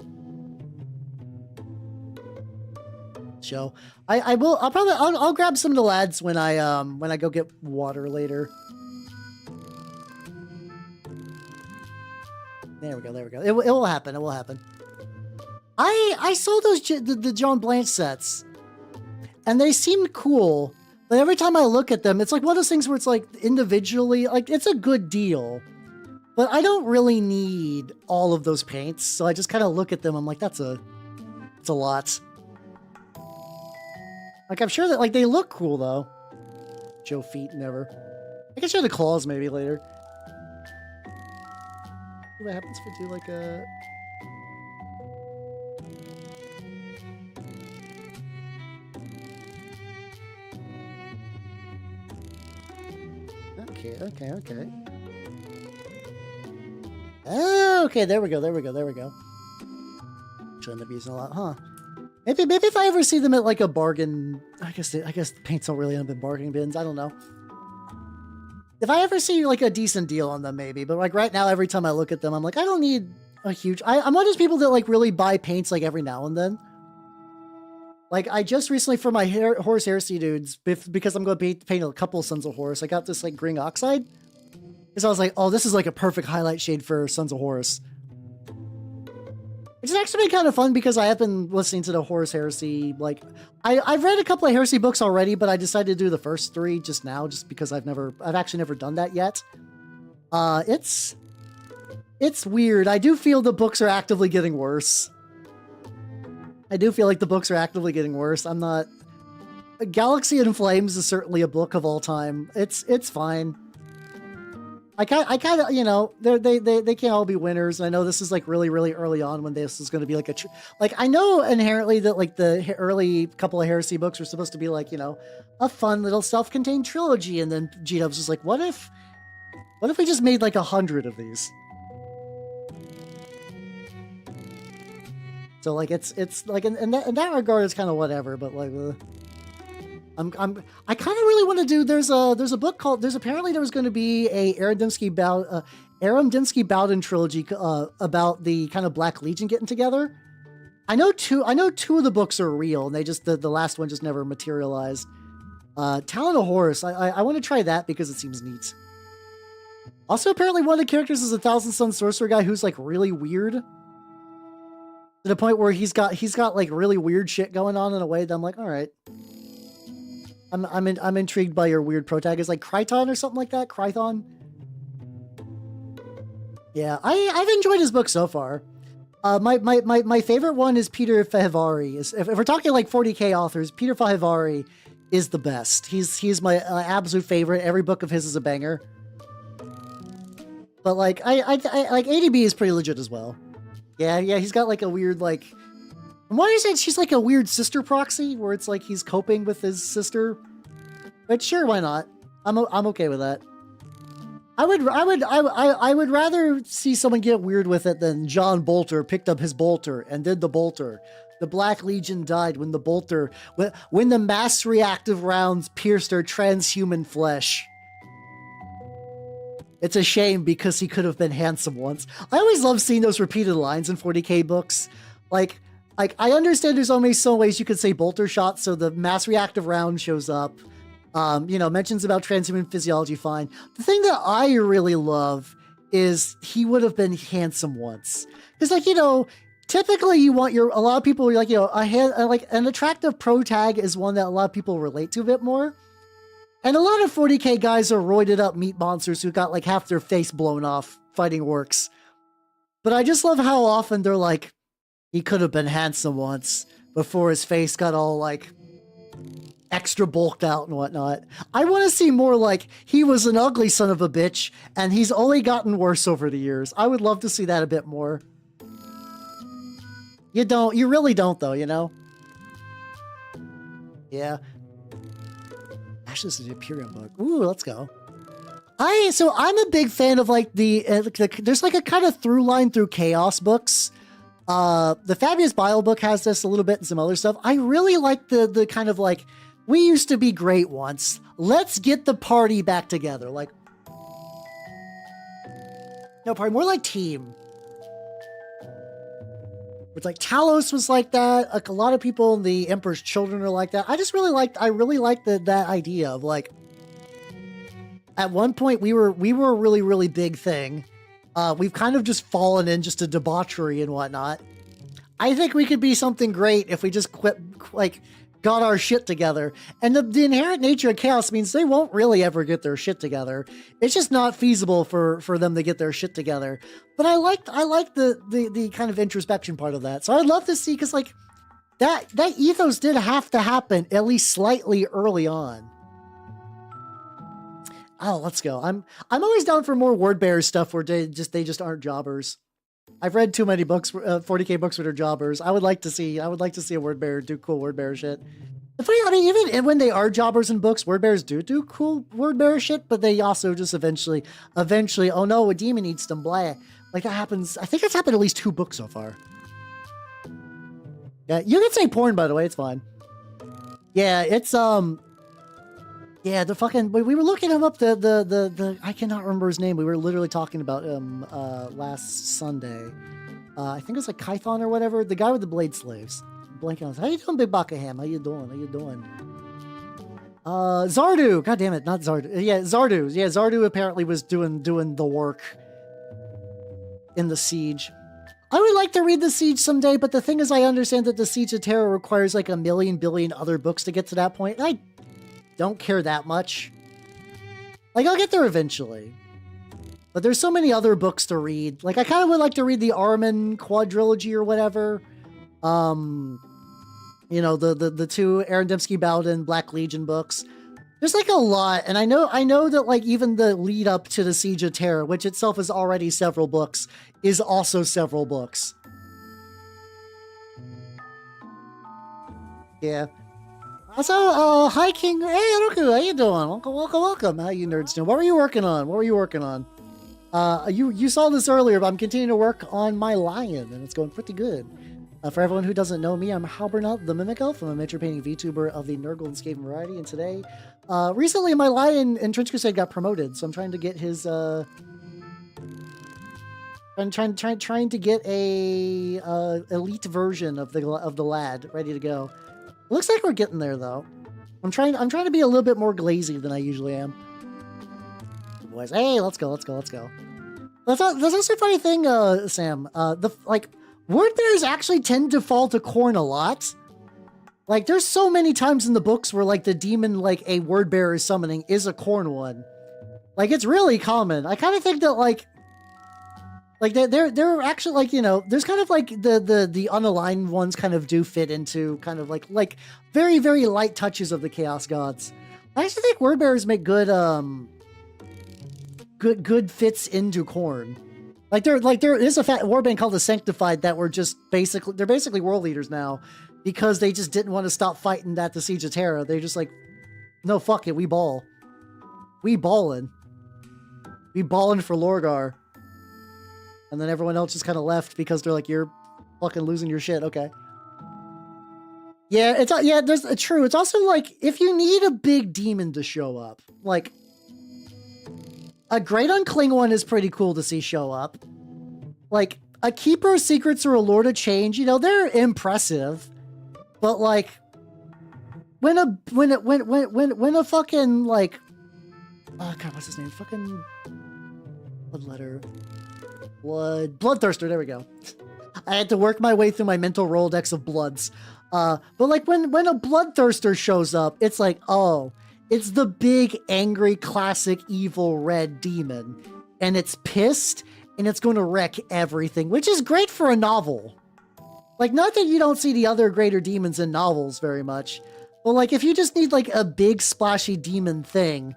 Speaker 1: So I'll grab some of the lads when I go get water later. There we go. It will happen. It will happen. I saw those the John Blanche sets. And they seemed cool, but every time I look at them, it's like one of those things where it's like individually, like it's a good deal, but I don't really need all of those paints. So I just kind of look at them. I'm like, it's a lot. Like, I'm sure that like they look cool though. Joe Feet, never. I can show the claws maybe later. What happens if we do like a... Okay. Oh, okay, there we go. Should end up using a lot, huh? Maybe if I ever see them at like a bargain, I guess the paints don't really end up in bargain bins. I don't know. If I ever see like a decent deal on them, maybe. But like right now, every time I look at them, I'm like, I don't need a huge... I'm one of those people that like really buy paints like every now and then. Like, I just recently, for my Horus Heresy dudes, because I'm going to paint a couple Sons of Horus, I got this, like, green oxide. Because I was like, oh, this is, like, a perfect highlight shade for Sons of Horus. It's actually been kind of fun because I have been listening to the Horus Heresy, like... I've read a couple of Heresy books already, but I decided to do the first 3 just now, just because I've actually never done that yet. It's weird. I do feel the books are actively getting worse. I do feel like the books are actively getting worse. I'm not... Galaxy in Flames is certainly a book of all time. It's fine. I kind of, you know, they can't all be winners. And I know this is like really, really early on when this is going to be like like, I know inherently that like the early couple of Heresy books were supposed to be like, you know, a fun little self-contained trilogy. And then G-Dubs was like, what if we just made like 100 of these? So like it's like in that regard it's kind of whatever, but like I kind of really want to do. There's a book called apparently there was going to be a Aram Dymski Bowden trilogy about the kind of Black Legion getting together. I know two of the books are real, and they just the last one just never materialized. Talon of Horus, I want to try that because it seems neat. Also, apparently one of the characters is a Thousand Sun Sorcerer guy who's like really weird. To the point where he's got like really weird shit going on in a way that I'm like, all right. I'm intrigued by your weird protagonist, like Kryton or something like that. Krython. Yeah, I've enjoyed his book so far. My favorite one is Peter Fahivari. If we're talking like 40k authors, Peter Fahivari is the best. He's my absolute favorite. Every book of his is a banger. But like I like ADB is pretty legit as well. Yeah, he's got like a weird like... Why do you say she's like a weird sister proxy, where it's like he's coping with his sister? But sure, why not? I'm okay with that. I would rather see someone get weird with it than John Bolter picked up his bolter and did the bolter. The Black Legion died when the bolter... When the mass reactive rounds pierced her transhuman flesh. It's a shame because he could have been handsome once. I always love seeing those repeated lines in 40k books. Like, I understand there's only so ways you could say bolter shot, so the mass reactive round shows up. Mentions about transhuman physiology, fine. The thing that I really love is he would have been handsome once. Because, typically you want a lot of people are like, an attractive pro tag is one that a lot of people relate to a bit more. And a lot of 40k guys are roided up meat monsters who got like half their face blown off fighting orcs. But I just love how often they're like, he could have been handsome once before his face got all like extra bulked out and whatnot. I want to see more like he was an ugly son of a bitch and he's only gotten worse over the years. I would love to see that a bit more. You really don't though, Yeah. Ashes is the Imperium book. Ooh, let's go. I'm a big fan of like there's like a kind of through line through Chaos books. The Fabius Bile book has this a little bit and some other stuff. I really like the kind of like, we used to be great once. Let's get the party back together. Like, no, probably more like team. It's like Talos was like that. Like a lot of people in the Emperor's Children are like that. I really liked that idea of like, at one point we were a really, really big thing. We've kind of just fallen in just a debauchery and whatnot. I think we could be something great if we just got our shit together. And the inherent nature of chaos means they won't really ever get their shit together. It's just not feasible for them to get their shit together. But I like the kind of introspection part of that. So I'd love to see, because like that ethos did have to happen at least slightly early on. Oh, let's go. I'm always down for more word bearer stuff where they just aren't jobbers. I've read too many books, 40k books with their jobbers. I would like to see a word bearer do cool word bearer shit. Even when they are jobbers in books, word bearers do cool word bearer shit, but they also just eventually, oh no, a demon eats them, blah. Like that happens. I think that's happened at least 2 books so far. Yeah, you can say porn, by the way. It's fine. Yeah, it's yeah, the fucking, we were looking him up, the I cannot remember his name. We were literally talking about him last Sunday. I think it was like Kython or whatever. The guy with the blade slaves. Blanking on. How you doing, Big Buckingham? How you doing? Zardu. God damn it, not Zardu. Yeah, Zardu. Yeah, Zardu apparently was doing the work in the siege. I would like to read the siege someday, but the thing is, I understand that the Siege of Terror requires like 1 billion other books to get to that point. I don't care that much. Like, I'll get there eventually. But there's so many other books to read. Like, I kind of would like to read the Armin quadrilogy or whatever. The 2 Arendemsky Bowden Black Legion books. There's like a lot, and I know that like even the lead up to the Siege of Terror, which itself is already several books, is also several books. Yeah. Also, hi King. Hey Roku, how you doing? Welcome. How you nerds doing? What were you working on? You saw this earlier, but I'm continuing to work on my lion, and it's going pretty good. For everyone who doesn't know me, I'm Halbernut the Mimic Elf. I'm a miniature painting VTuber of the Nurgle and Skaven variety, and today, recently my lion in Trench Crusade got promoted, so I'm trying to get his, I'm trying to get a elite version of the lad ready to go. Looks like we're getting there though. I'm trying to be a little bit more glazy than I usually am. Boys, hey, let's go. That's also a funny thing, Sam. Word bearers actually tend to fall to corn a lot. Like, there's so many times in the books where, like, the demon, like, a word bearer is summoning is a corn one. Like, it's really common. I kind of think that, like they're actually, like, there's kind of, like, the unaligned ones kind of do fit into kind of, like, very, very light touches of the Chaos Gods. I actually think word bearers make good fits into corn. Like there is a warband called the Sanctified that were just they're basically world leaders now because they just didn't want to stop fighting at the Siege of Terra. They're just like, no, fuck it, we ballin'. We ballin' for Lorgar. And then everyone else just kind of left because they're like, you're fucking losing your shit. Okay. Yeah, there's true. It's also like, if you need a big demon to show up, like, a Great Uncling one is pretty cool to see show up. Like, a Keeper's Secrets or a Lord of Change, you know, they're impressive, but like when a fucking like, oh god, what's his name? Fucking Bloodthirster. There we go. I had to work my way through my mental Rolodex of bloods. But like when a Bloodthirster shows up, it's like, oh, it's the big, angry, classic, evil red demon. And it's pissed, and it's going to wreck everything, which is great for a novel. Like, not that you don't see the other greater demons in novels very much, but like, if you just need like a big, splashy demon thing,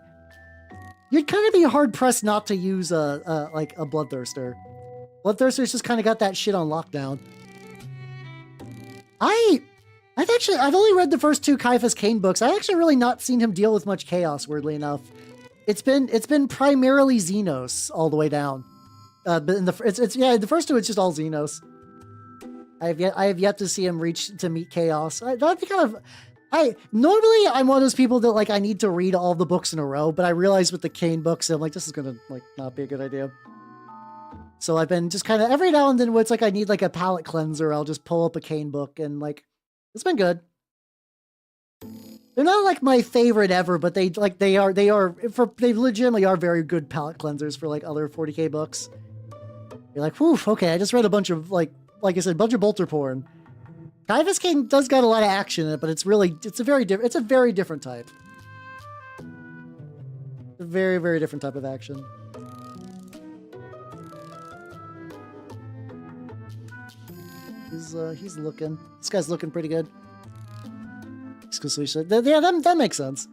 Speaker 1: you'd kind of be hard-pressed not to use a Bloodthirster. Bloodthirster's just kind of got that shit on lockdown. I've only read the first 2 Caiaphas Cain books. I've actually really not seen him deal with much chaos, weirdly enough. It's been primarily Xenos all the way down. But in the first 2 it's just all Xenos. I have yet to see him meet chaos. That'd be kind of. Normally I'm one of those people that like I need to read all the books in a row, but I realized with the Cain books I'm like, this is gonna like not be a good idea. So I've been just kind of every now and then when it's like I need like a palate cleanser, I'll just pull up a Cain book and like it's been good. They're not like my favorite ever, but they legitimately are very good palate cleansers for like other 40k books. You're like, whew, okay, I just read a bunch of like I said, a bunch of bolter porn. Caiaphas Cain does got a lot of action in it, but it's a very different type. A very, very different type of action. He's looking. This guy's looking pretty good. Yeah, that makes sense.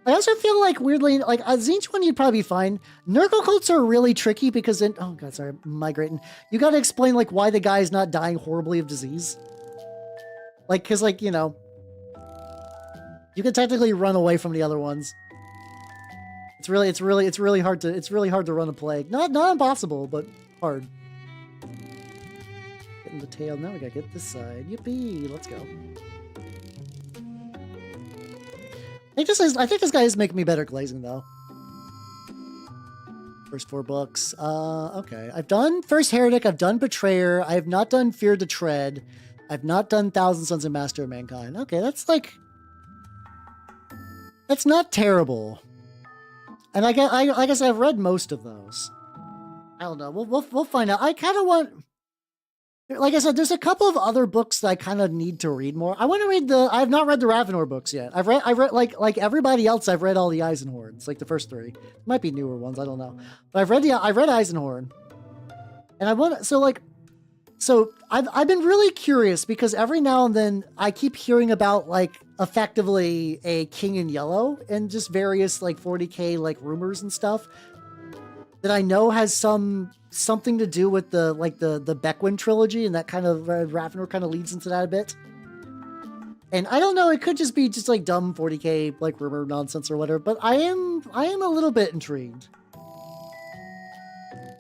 Speaker 1: I also feel like weirdly, like Tzeentch one you'd probably be fine. Nurgle cults are really tricky because then, oh god, sorry, I'm migrating. You got to explain like why the guy is not dying horribly of disease. Like, cause like, you know, you can technically run away from the other ones. It's really hard to run a plague. Not impossible, but hard. Getting the tail. Now we gotta get this side. Yippee! Let's go. I think this guy is making me better glazing though. First 4 books. Okay. I've done First Heretic. I've done Betrayer. I have not done Fear to Tread. I've not done Thousand Sons of Master of Mankind. Okay, that's not terrible. And I guess I've read most of those. I don't know. We'll find out. I kind of want. Like I said, there's a couple of other books that I kind of need to read more. I want to read I have not read the Ravenor books yet. I've read like everybody else. I've read all the Eisenhorns, like the first 3. Might be newer ones. I don't know. But I've read Eisenhorn, and I want So I've been really curious because every now and then I keep hearing about like effectively a King in Yellow and just various like 40k like rumors and stuff that I know has something to do with the Beckwin trilogy, and that kind of Ravenor kind of leads into that a bit. And I don't know, it could just be just like dumb 40k like rumor nonsense or whatever, but I am a little bit intrigued.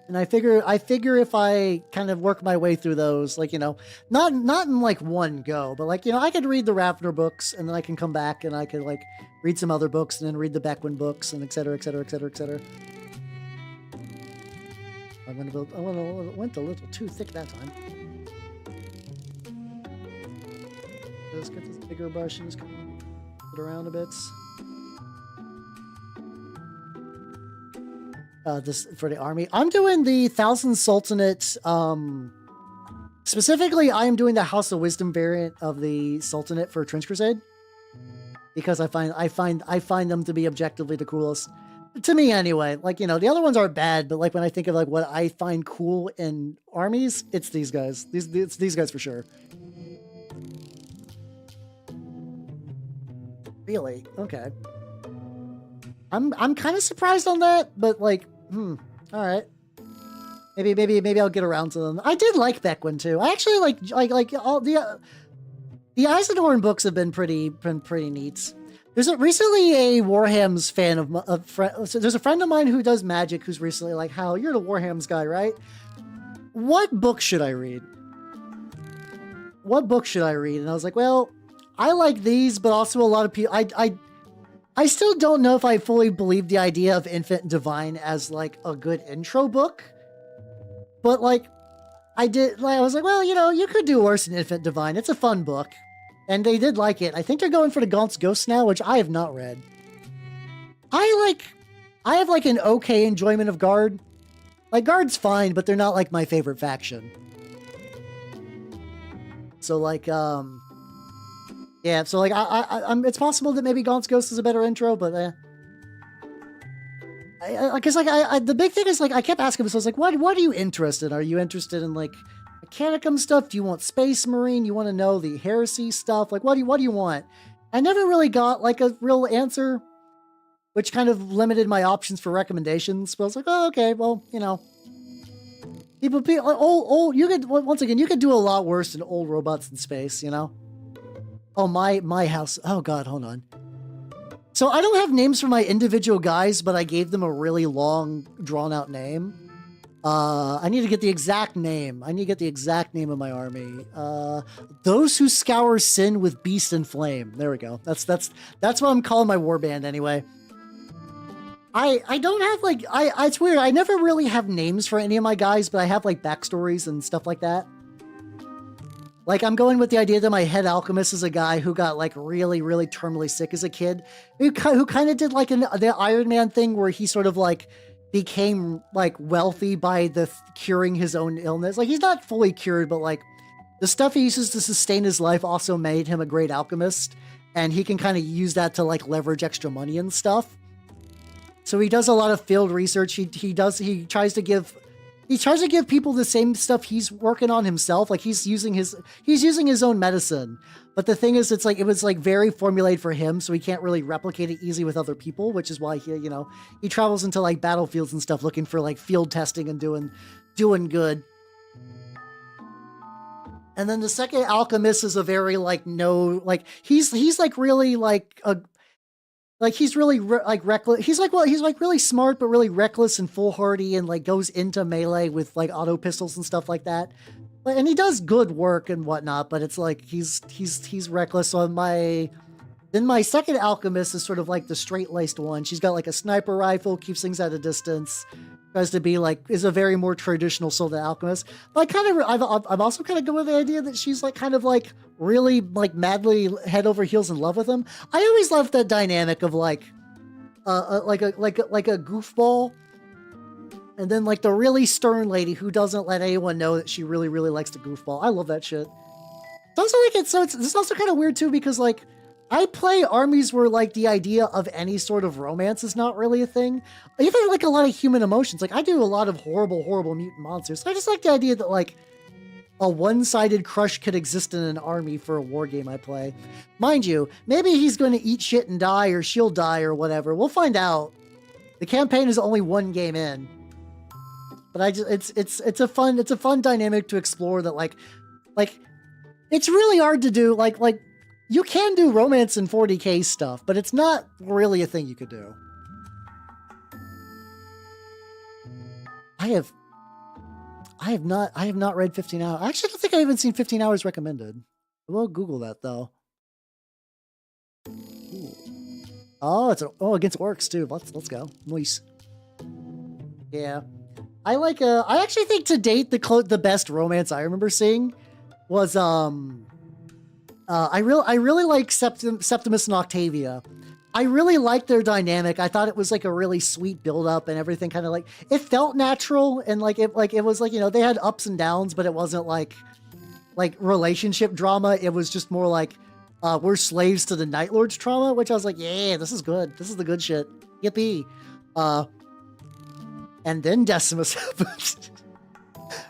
Speaker 1: And I figure if I kind of work my way through those, like, you know, not in like one go, but like, you know, I could read the Ravenor books and then I can come back and I could like read some other books and then read the Beckwin books and et cetera, et cetera, et cetera, et cetera. I went a little too thick that time. Let's get this bigger brush and just put it around a bit. This for the army. I'm doing the Thousand Sultanate. Specifically, I am doing the House of Wisdom variant of the Sultanate for Trench Crusade because I find them to be objectively the coolest. To me, anyway. Like, you know, the other ones aren't bad, but like when I think of like what I find cool in armies, it's these guys. It's these guys for sure. Really? Okay. I'm kind of surprised on that, but like, all right. Maybe I'll get around to them. I did like Beckwin too. I actually like all the Eisenhorn books have been pretty neat. There's recently a Warhams fan so there's a friend of mine who does Magic who's recently like, Hal, you're the Warhams guy, right? What book should I read? What book should I read? And I was like, well, I like these, but also a lot of people. I still don't know if I fully believe the idea of Infant and Divine as like a good intro book, but like I did, like, I was like, well, you know, you could do worse than Infant Divine. It's a fun book. And they did like it. I think they're going for the Gaunt's Ghost now, which I have not read. I have like an okay enjoyment of Guard. Like, Guard's fine, but they're not like my favorite faction. So like, yeah, so like, it's possible that maybe Gaunt's Ghost is a better intro, but because like the big thing is like I kept asking myself, like, what are you interested in? Are you interested in like Mechanicum stuff? Do you want Space Marine? You want to know the Heresy stuff? Like, what do you want? I never really got like a real answer, which kind of limited my options for recommendations. But I was like, oh, okay, well, you know, people old you could, once again, you could do a lot worse than old robots in space, you know. Oh, my house. Oh God, hold on. So I don't have names for my individual guys, but I gave them a really long, drawn-out name. I need to get the exact name. I need to get the exact name of my army. Those who scour sin with beast and flame. There we go. That's what I'm calling my warband anyway. I don't have like it's weird. I never really have names for any of my guys, but I have like backstories and stuff like that. Like, I'm going with the idea that my head alchemist is a guy who got, like, really, really terminally sick as a kid. Who kind of did, like, the Iron Man thing where he sort of, like, became, like, wealthy by curing his own illness. Like, he's not fully cured, but, like, the stuff he uses to sustain his life also made him a great alchemist. And he can kind of use that to, like, leverage extra money and stuff. So he does a lot of field research. He tries to give people the same stuff he's working on himself. Like he's using his own medicine. But the thing is, it was very formulated for him, so he can't really replicate it easily with other people, which is why he travels into like battlefields and stuff looking for like field testing and doing good. And then the second alchemist is a very he's like really like a like he's really reckless. He's really smart, but really reckless and foolhardy, and like goes into melee with like auto pistols and stuff like that. And he does good work and whatnot, but it's like he's reckless. So my second alchemist is sort of like the straight-laced one. She's got like a sniper rifle, keeps things at a distance, tries to be like is a very more traditional sort of alchemist. But I'm also kind of going with the idea that she's like kind of like really like madly head over heels in love with him. I always loved that dynamic of like a goofball, and then like the really stern lady who doesn't let anyone know that she really, really likes the goofball. I love that shit. It's also it's also kind of weird too, because like I play armies where like the idea of any sort of romance is not really a thing. Even like a lot of human emotions. Like I do a lot of horrible, horrible mutant monsters. So I just like the idea that like a one-sided crush could exist in an army for a war game I play. Mind you, maybe he's going to eat shit and die, or she'll die, or whatever. We'll find out. The campaign is only one game in. But it's a fun dynamic to explore that like it's really hard to do. Like you can do romance in 40k stuff, but it's not really a thing you could do. I have not read 15 Hours. I actually don't think I even seen 15 Hours recommended. I will Google that though. Ooh. Oh, against orcs too. Let's go. Nice. Yeah. I actually think to date the best romance I remember seeing was I really like Septimus and Octavia. I really liked their dynamic. I thought it was like a really sweet build up and everything, kind of like it felt natural, and it was like, they had ups and downs, but it wasn't like relationship drama. It was just more like we're slaves to the Night Lord's trauma, which I was like, yeah, this is good. This is the good shit. Yippee. And then Decimus happened.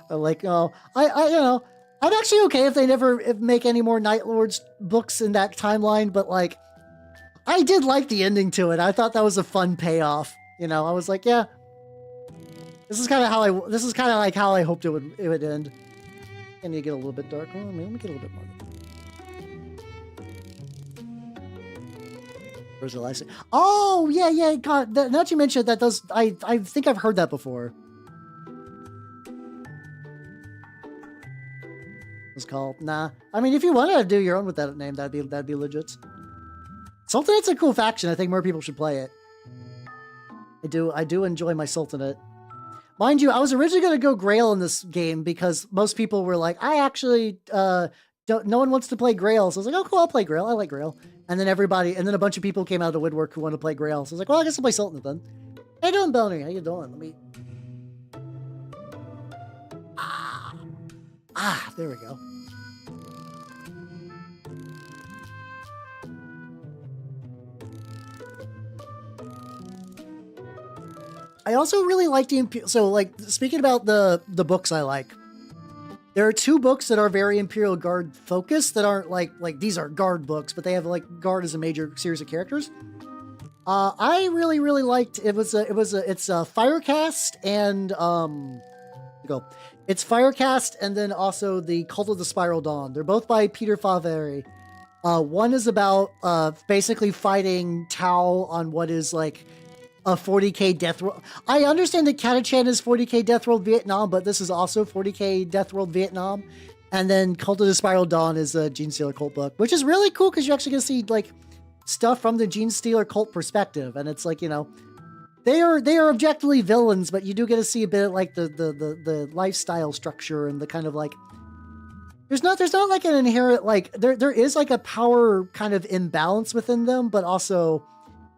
Speaker 1: I'm like, oh, I'm actually okay if they never make any more Night Lords books in that timeline, but like, I did like the ending to it. I thought that was a fun payoff. I was like, yeah, this is kind of how I hoped it would end. And you get a little bit darker. Let me get a little bit more. Where's the last? Oh yeah. God, now that you mentioned that, I think I've heard that before. It's called nah. I mean, if you want to do your own with that name, that'd be legit. Sultanate's a cool faction. I think more people should play it. I do enjoy my Sultanate. Mind you, I was originally going to go Grail in this game because most people were like, I actually don't. No one wants to play Grail, so I was like, oh cool, I'll play Grail. I like Grail. And then a bunch of people came out of the woodwork who want to play Grail. So I was like, well, I guess I'll play Sultan then. How you doing, Belny? How you doing? Let me. There we go. I also really like so like speaking about the books I like. There are 2 books that are very Imperial Guard focused that aren't like these are Guard books, but they have like Guard as a major series of characters. I really liked it's Firecast and it's Firecast and then also the Cult of the Spiral Dawn. They're both by Peter Favre. One is about basically fighting Tau on what is like a 40k Death World. I understand that Catachan is 40k Death World Vietnam, but this is also 40k Death World Vietnam. And then Cult of the Spiral Dawn is a Gene Stealer cult book, which is really cool because you're actually gonna see like stuff from the Gene Stealer cult perspective, and it's like, you know, they are objectively villains, but you do get to see a bit of like the lifestyle structure and the kind of like there's not like an inherent like there is like a power kind of imbalance within them, but also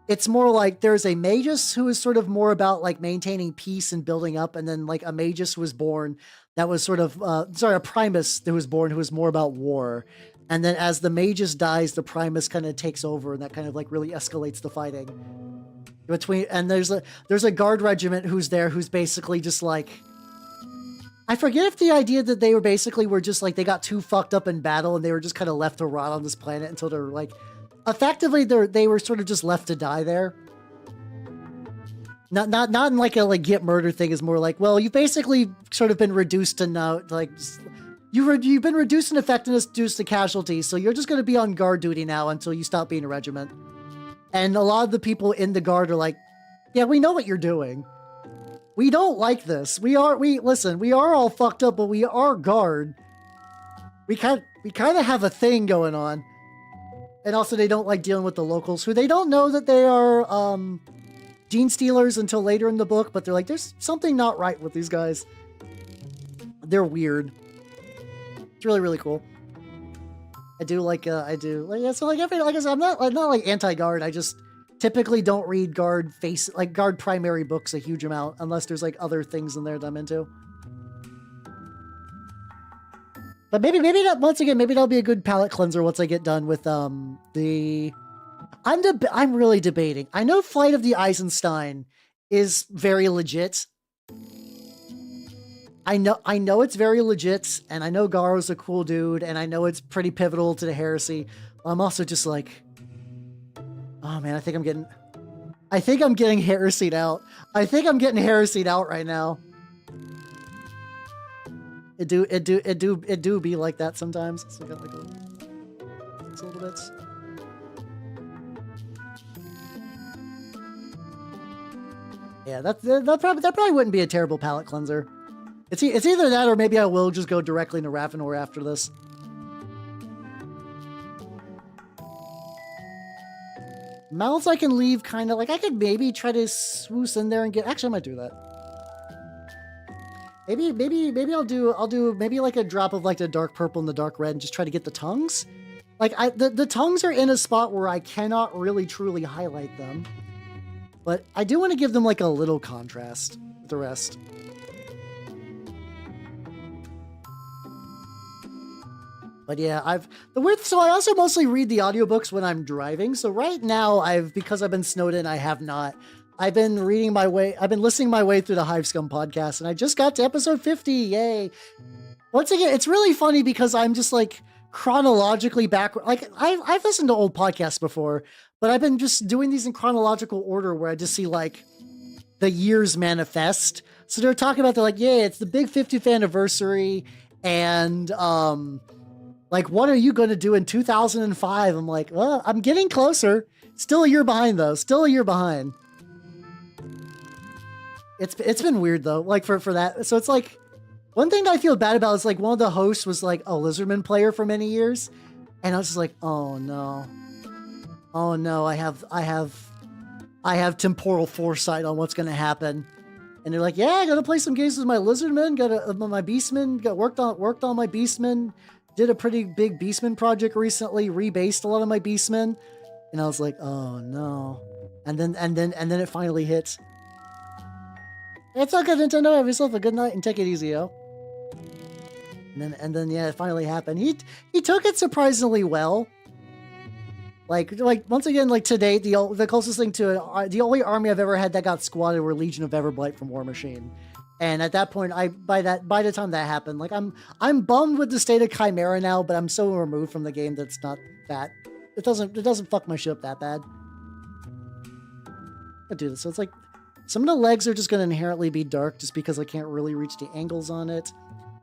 Speaker 1: it's more like there's a magus who is sort of more about like maintaining peace and building up, and then like a magus who was born that was sort of a primus that was born who was more about war. And then as the magus dies, the primus kind of takes over, and that kind of like really escalates the fighting between. And there's a guard regiment who's there who's basically just like, I forget if the idea that they were just like they got too fucked up in battle and they were just kind of left to rot on this planet until they're like effectively they were sort of just left to die there. Not in like a like get murder thing, is more like, well, you've basically sort of been reduced to now like you've been reduced in effectiveness due to casualties, so you're just going to be on guard duty now until you stop being a regiment. And a lot of the people in the guard are like, yeah, we know what you're doing. We don't like this. We are all fucked up, but we are guard. We kind of have a thing going on. And also they don't like dealing with the locals, who they don't know that they are Gene Stealers until later in the book, but they're like, there's something not right with these guys. They're weird. It's really cool. So like I said, I'm not like anti-guard. I just typically don't read guard primary books a huge amount unless there's like other things in there that I'm into. But maybe that once again, maybe that'll be a good palate cleanser once I get done with I'm really debating. I know Flight of the Eisenstein is very legit. I know it's very legit, and I know Garo's a cool dude, and I know it's pretty pivotal to the heresy. I'm also just like, oh man, I think I'm getting heresied out. I think I'm getting heresied out right now. It do be like that sometimes. So I got like a little bit. Yeah, that probably wouldn't be a terrible palate cleanser. It's either that or maybe I will just go directly into Ravenor after this. Mouths I can leave kind of like, I could maybe try to swoosh in there and get, actually I might do that. Maybe I'll do maybe like a drop of like the dark purple and the dark red and just try to get the tongues. Like the tongues are in a spot where I cannot really truly highlight them. But I do want to give them like a little contrast with the rest. But yeah, so I also mostly read the audiobooks when I'm driving. So right now because I've been snowed in, I have not. I've been listening my way through the Hive Scum podcast, and I just got to episode 50. Yay. Once again, it's really funny because I'm just like chronologically backward. Like I've listened to old podcasts before, but I've been just doing these in chronological order where I just see like the years manifest. So they're talking about, they're like, yeah, it's the big 50th anniversary. And, like, what are you going to do in 2005? I'm like, well, I'm getting closer. Still a year behind though. Still a year behind. It's been weird though. Like for that. So it's like, one thing that I feel bad about is like one of the hosts was like a Lizardman player for many years. And I was just like, oh no. Oh no, I have temporal foresight on what's going to happen. And they're like, yeah, I gotta play some games with my lizardmen, my beastmen, worked on my beastmen, did a pretty big beastman project recently, rebased a lot of my beastmen. And I was like, oh no. And then it finally hits. It's all good, Nintendo. Have yourself a good night and take it easy, yo. And then yeah, it finally happened. He took it surprisingly well. Like once again, like to date, the closest thing to it, the only army I've ever had that got squatted were Legion of Everblight from War Machine. And at that point, by the time that happened, like I'm bummed with the state of Chimera now, but I'm so removed from the game that's not that it doesn't fuck my shit up that bad. I do this, so it's like some of the legs are just going to inherently be dark just because I can't really reach the angles on it.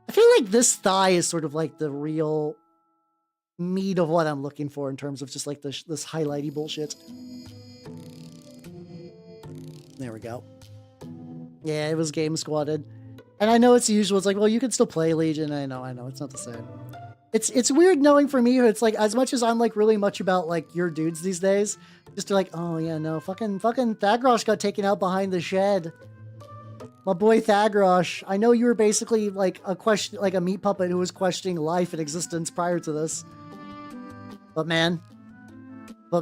Speaker 1: I feel like this thigh is sort of like the real meat of what I'm looking for in terms of just like this highlighty bullshit. There we go. Yeah, it was game squatted. And I know it's the usual. It's like, well, you can still play Legion. I know. It's not the same. It's weird knowing for me, it's like, as much as I'm like really much about like your dudes these days, just to like, oh yeah, no, fucking Thagrosh got taken out behind the shed. My boy Thagrosh. I know you were basically like a meat puppet who was questioning life and existence prior to this. But man, I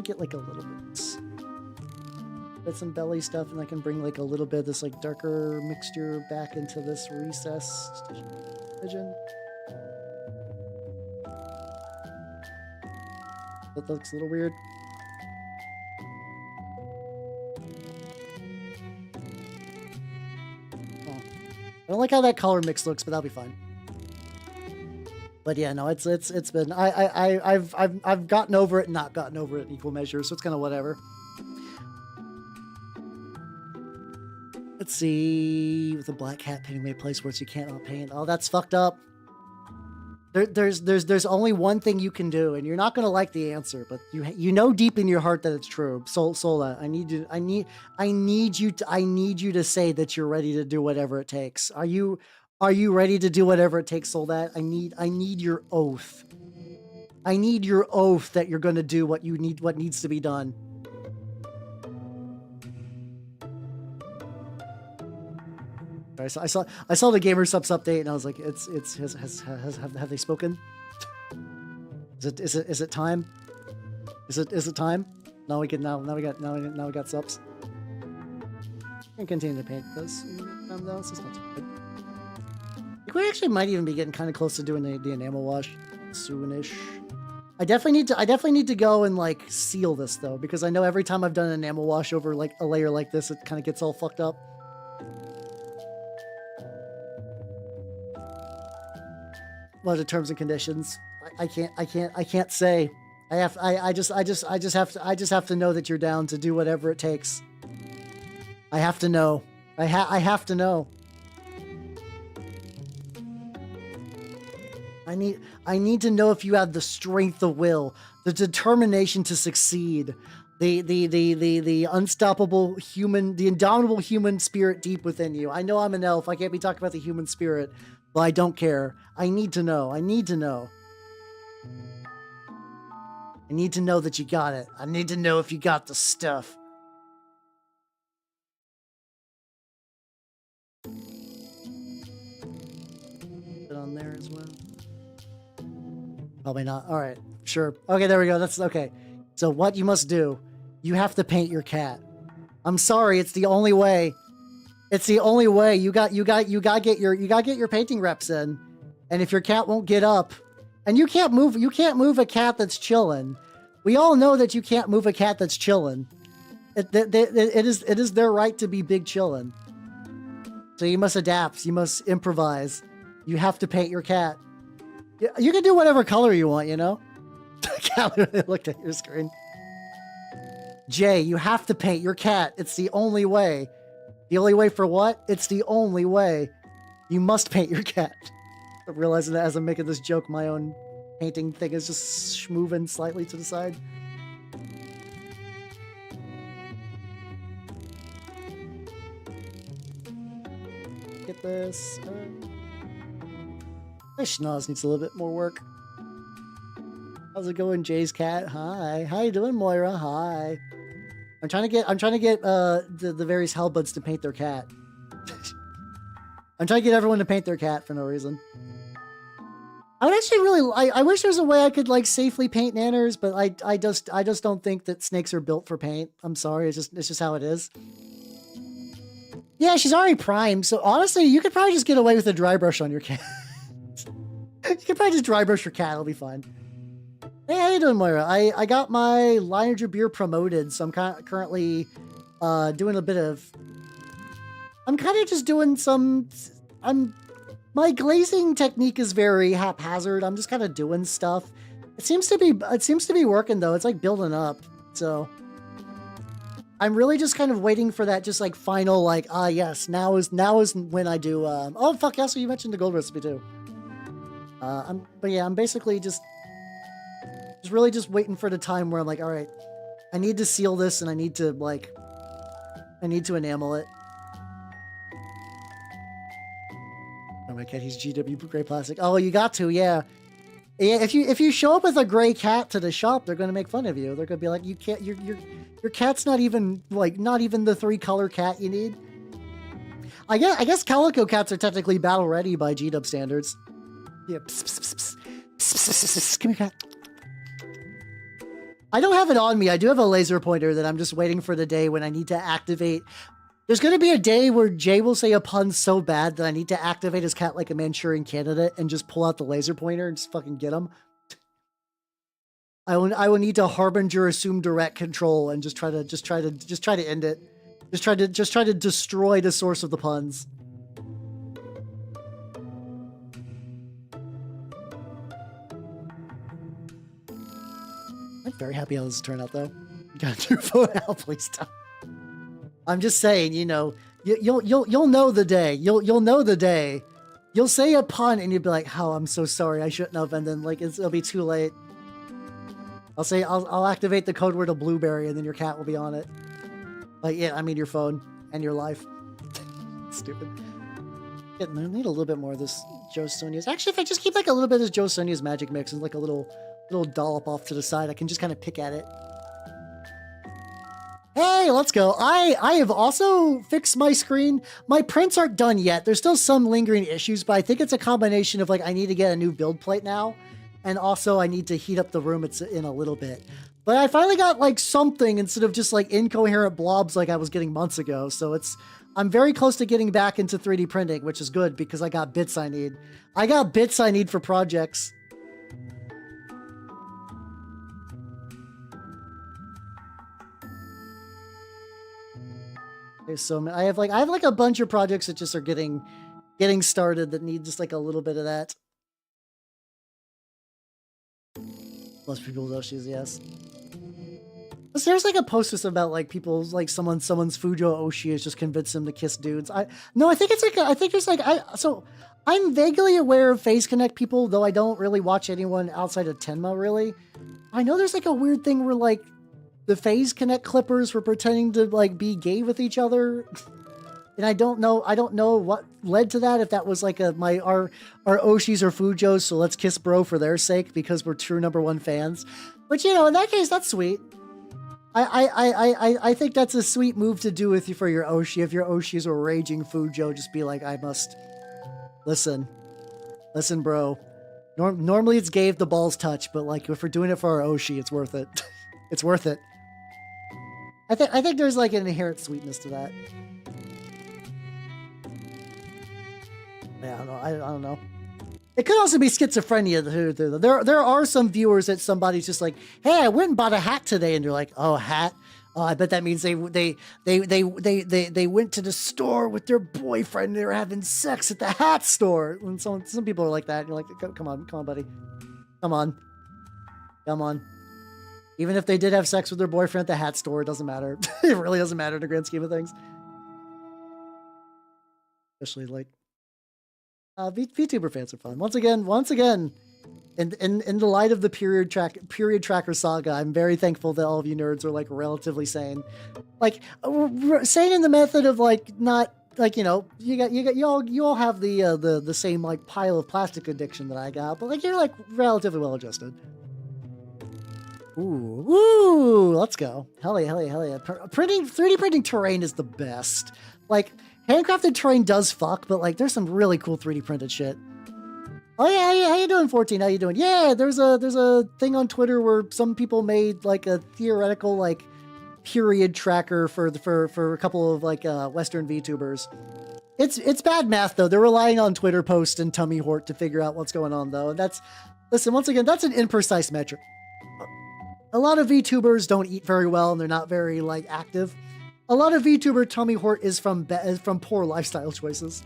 Speaker 1: get like a little bit some belly stuff, and I can bring like a little bit of this like darker mixture back into this recessed vision. That looks a little weird. Oh. I don't like how that color mix looks, but that'll be fine. But yeah, no, it's been I've gotten over it and not gotten over it in equal measure, so it's kind of whatever. Let's see, with a black hat painting may play sports you can't all paint. Oh, that's fucked up. There's only one thing you can do, and you're not gonna like the answer, but you know deep in your heart that it's true. Sola, I need you to say that you're ready to do whatever it takes. Are you ready to do whatever it takes, Soldat? I need your oath. I need your oath that you're gonna do what needs to be done. I saw the Gamer Subs update, and I was like, have they spoken? Is it time? Is it time? Now we got subs. And continue to paint this. No, this is not too good. I think we actually might even be getting kind of close to doing the enamel wash soonish. I definitely need to go and like seal this though, because I know every time I've done an enamel wash over like a layer like this, it kind of gets all fucked up. What are the terms and conditions? I can't say. I just have to know that you're down to do whatever it takes. I have to know. I have to know. I need to know if you have the strength of will, the determination to succeed, the unstoppable human, the indomitable human spirit deep within you. I know I'm an elf. I can't be talking about the human spirit. But I don't care. I need to know. I need to know. I need to know that you got it. I need to know if you got the stuff. Put it on there as well. Probably not. All right. Sure. Okay, there we go. That's okay. So what you must do, you have to paint your cat. I'm sorry. It's the only way. It's the only way. You got to get your painting reps in. And if your cat won't get up, and you can't move a cat that's chilling. We all know that you can't move a cat that's chilling. It is their right to be big chilling. So you must adapt. You must improvise. You have to paint your cat. You can do whatever color you want, you know? Cat looked at your screen. Jay, you have to paint your cat. It's the only way. The only way for what? It's the only way. You must paint your cat. I'm realizing that as I'm making this joke, my own painting thing is just moving slightly to the side. Get this. My schnoz needs a little bit more work. How's it going, Jay's cat? Hi. How you doing, Moira? Hi. I'm trying to get the various hellbuds to paint their cat. I'm trying to get everyone to paint their cat for no reason. I would actually really, I wish there was a way I could like safely paint nanners, but I just don't think that snakes are built for paint. I'm sorry, it's just how it is. Yeah, she's already primed, so honestly, you could probably just get away with a dry brush on your cat. You could probably just dry brush your cat, it'll be fine. Hey, how you doing, Moira? I got my liner Jabir promoted, so I'm currently doing a bit of... I'm kind of just doing some... My glazing technique is very haphazard. I'm just kind of doing stuff. It seems to be working though. It's like building up. So I'm really just kind of waiting for that just like final like yes, now is when I do oh fuck yeah, so you mentioned the gold recipe too. But yeah, I'm basically just really just waiting for the time where I'm like, all right, I need to seal this and I need to enamel it. Oh my god, he's GW gray plastic. Oh, you got to, yeah. Yeah, if you show up with a gray cat to the shop, they're gonna make fun of you. They're gonna be like, you can't, your cat's not even the 3-color cat you need. I guess calico cats are technically battle ready by GW standards. Yeah, pss, pss, pss, pss, pss, pss, pss, pss. Come here, cat. I don't have it on me. I do have a laser pointer that I'm just waiting for the day when I need to activate. There's going to be a day where Jay will say a pun so bad that I need to activate his cat like a Manchurian candidate and just pull out the laser pointer and just fucking get him. I will need to harbinger assume direct control and just try to end it. Just try to destroy the source of the puns. I'm very happy how this turned out though. Got your phone out, please stop. I'm just saying, you know, you'll know the day. You'll know the day. You'll say a pun and you'll be like, "Oh, I'm so sorry, I shouldn't have." And then like it'll be too late. I'll activate the code word of blueberry, and then your cat will be on it. Like yeah, I mean your phone and your life. Stupid. I need a little bit more of this Joe Sonia's. Actually, if I just keep like a little bit of this Joe Sonia's magic mix and like a little dollop off to the side, I can just kind of pick at it. Hey, let's go. I have also fixed my screen. My prints aren't done yet. There's still some lingering issues, but I think it's a combination of like I need to get a new build plate now, and also I need to heat up the room it's in a little bit. But I finally got like something instead of just like incoherent blobs like I was getting months ago. So I'm very close to getting back into 3D printing, which is good because I got bits I need. I got bits I need for projects. So I have like a bunch of projects that just are getting started that need just like a little bit of that. Most people though, yes. But there's like a post about like people's like someone's Fujo Oshi has just convinced him to kiss dudes. I think it's like I think there's like so I'm vaguely aware of Phase Connect people, though I don't really watch anyone outside of Tenma really. I know there's like a weird thing where like the Phase Connect clippers were pretending to like be gay with each other, and I don't know what led to that. If that was like our Oshis or Fujos, so let's kiss bro for their sake because we're true #1 fans. But you know, in that case, that's sweet. I think that's a sweet move to do for your Oshi. If your Oshi is a raging Fujo, just be like, I must listen, bro. Normally it's gay if the balls touch, but like if we're doing it for our Oshi, it's worth it. It's worth it. I think there's like an inherent sweetness to that. Yeah, I don't know. It could also be schizophrenia. There are some viewers that somebody's just like, hey, I went and bought a hat today, and they're like, oh, a hat. Oh, I bet that means they went to the store with their boyfriend. And they were having sex at the hat store. And some people are like that. And you're like, come on, buddy, come on. Even if they did have sex with their boyfriend at the hat store, it doesn't matter. It really doesn't matter in the grand scheme of things. Especially like VTuber fans are fun. Once again, in the light of the period tracker saga, I'm very thankful that all of you nerds are like relatively sane. Like sane in the method of like not like, you know, you all have the same like pile of plastic addiction that I got, but like you're like relatively well adjusted. Ooh, woo! Let's go. Hell yeah, hell yeah, hell yeah. 3D printing terrain is the best. Like, handcrafted terrain does fuck, but like, there's some really cool 3D printed shit. Oh yeah, how you doing, 14? How you doing? Yeah, there's a thing on Twitter where some people made like a theoretical like period tracker for a couple of like Western VTubers. It's bad math though. They're relying on Twitter posts and tummy hort to figure out what's going on though. And listen, once again, that's an imprecise metric. A lot of VTubers don't eat very well and they're not very like active. A lot of VTuber tummy hort is from poor lifestyle choices.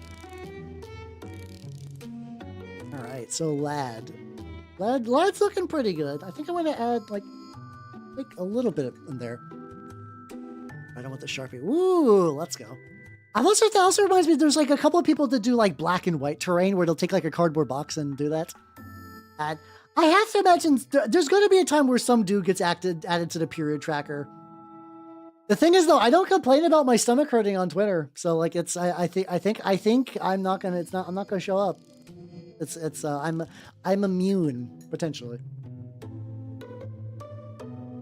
Speaker 1: All right, so lad's looking pretty good. I think I'm gonna add like a little bit in there. I don't want the Sharpie. Woo, let's go. That also reminds me, there's like a couple of people that do like black and white terrain where they'll take like a cardboard box and do that. And I have to imagine there's going to be a time where some dude gets added to the period tracker. The thing is though, I don't complain about my stomach hurting on Twitter. So like I think I'm not gonna show up. I'm immune potentially.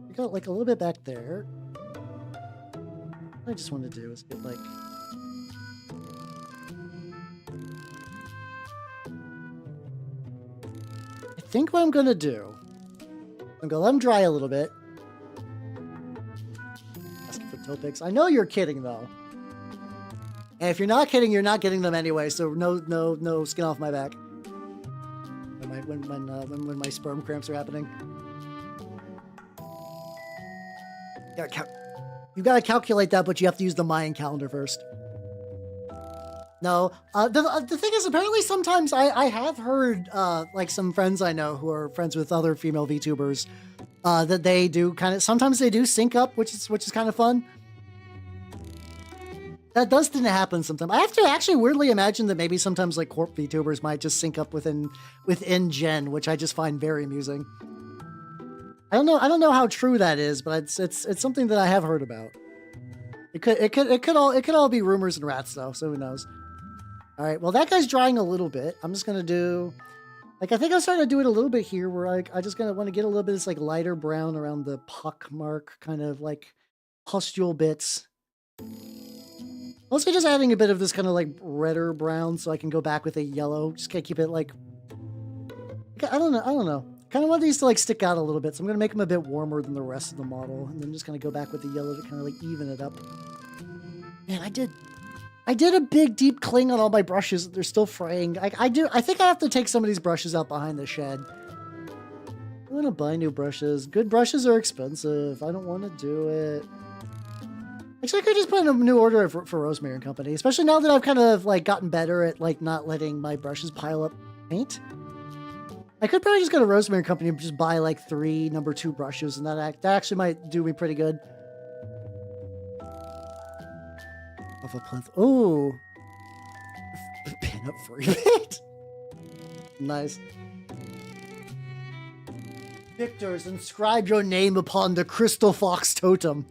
Speaker 1: We got like a little bit back there. What I just want to do is get like I think what I'm gonna do, I'm gonna let them dry a little bit. Asking for toe picks. I know you're kidding though. And if you're not kidding, you're not getting them anyway, so no skin off my back. When my sperm cramps are happening. You gotta calculate that, but you have to use the Mayan calendar first. No, the thing is, apparently sometimes I have heard like some friends I know who are friends with other female VTubers that they do sometimes they do sync up, which is kind of fun. That does tend to happen sometimes. I have to actually weirdly imagine that maybe sometimes like corp VTubers might just sync up within gen, which I just find very amusing. I don't know how true that is, but it's something that I have heard about. It could all be rumors and rats though, so who knows. All right, well that guy's drying a little bit. I'm just gonna do, like I think I'm starting to do it a little bit here, where I just want to get a little bit of this like lighter brown around the pock mark, kind of like pustule bits. Mostly just adding a bit of this kind of like redder brown, so I can go back with a yellow. Just gotta keep it like, I don't know. Kind of want these to like stick out a little bit, so I'm gonna make them a bit warmer than the rest of the model, and then just kind of go back with the yellow to kind of like even it up. Man, I did a big deep cling on all my brushes. They're still fraying. I think I have to take some of these brushes out behind the shed. I want to buy new brushes. Good brushes are expensive. I don't want to do it. Actually, I could just put in a new order for Rosemary and Company, especially now that I've kind of like gotten better at like not letting my brushes pile up paint. I could probably just go to Rosemary and Company and just buy like 3 number 2 brushes, and that actually might do me pretty good. Of a plinth. Oh, pin up for it. Nice. Victors, inscribe your name upon the Crystal Fox Totem.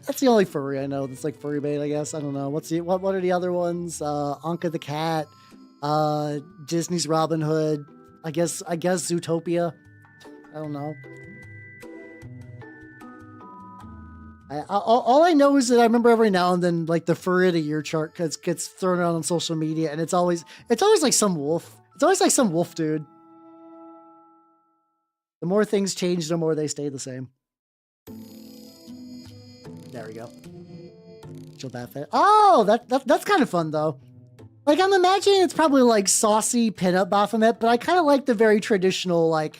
Speaker 1: That's the only furry I know that's like furry bait, I guess. I don't know. What are the other ones? Anka the Cat, Disney's Robin Hood. I guess Zootopia. I don't know. All I know is that I remember every now and then like the furry of the year chart gets thrown around on social media, and it's always like some wolf. It's always like some wolf dude. The more things change, the more they stay the same. There we go. Chill that fit. Oh, that's kind of fun though. Like I'm imagining it's probably like saucy pinup Baphomet, but I kind of like the very traditional, like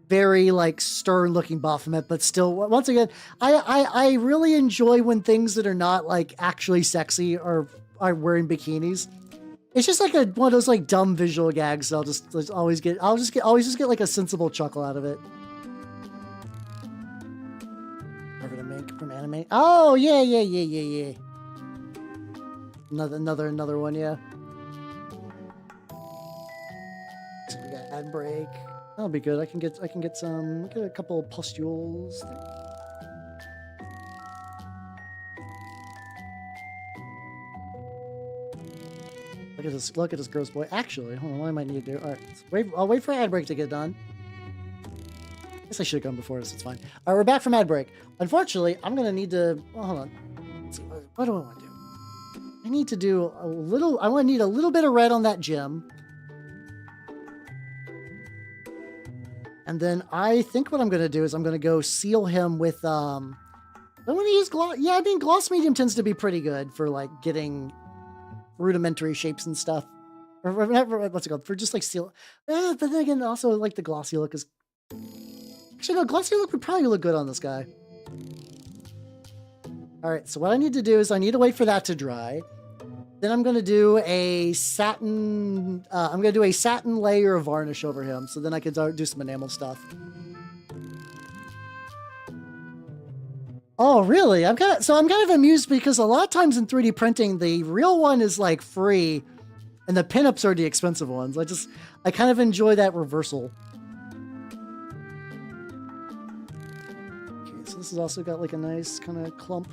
Speaker 1: very like stern looking Baphomet, but still, once again, I really enjoy when things that are not like actually sexy are wearing bikinis. It's just like one of those like dumb visual gags that I'll always get like a sensible chuckle out of it. From anime. Oh yeah. Another one, yeah. So we got ad break. That'll be good. I can get a couple of pustules. Look at this gross boy. Actually, hold on, what I might need to do. Alright, I'll wait for ad break to get done. guess I should have gone before this. It's fine. All right, we're back from ad break. Unfortunately, I'm going to need to... Well, hold on. Let's see. What do I want to do? I need to do a little... I want to need a little bit of red on that gem. And then I think what I'm going to do is I'm going to go seal him with... I'm going to use gloss... Yeah, I mean, gloss medium tends to be pretty good for, like, getting rudimentary shapes and stuff. Or what's it called? For just, like, seal... but then again, also, like, the glossy look is... Actually, no, glossy look would probably look good on this guy. All right, so what I need to do is I need to wait for that to dry. Then I'm going to do a satin... I'm going to do a satin layer of varnish over him, so then I can do some enamel stuff. Oh, really? I'm kind of amused because a lot of times in 3D printing, the real one is like free, and the pinups are the expensive ones. I kind of enjoy that reversal. Okay, so this has also got like a nice kind of clump.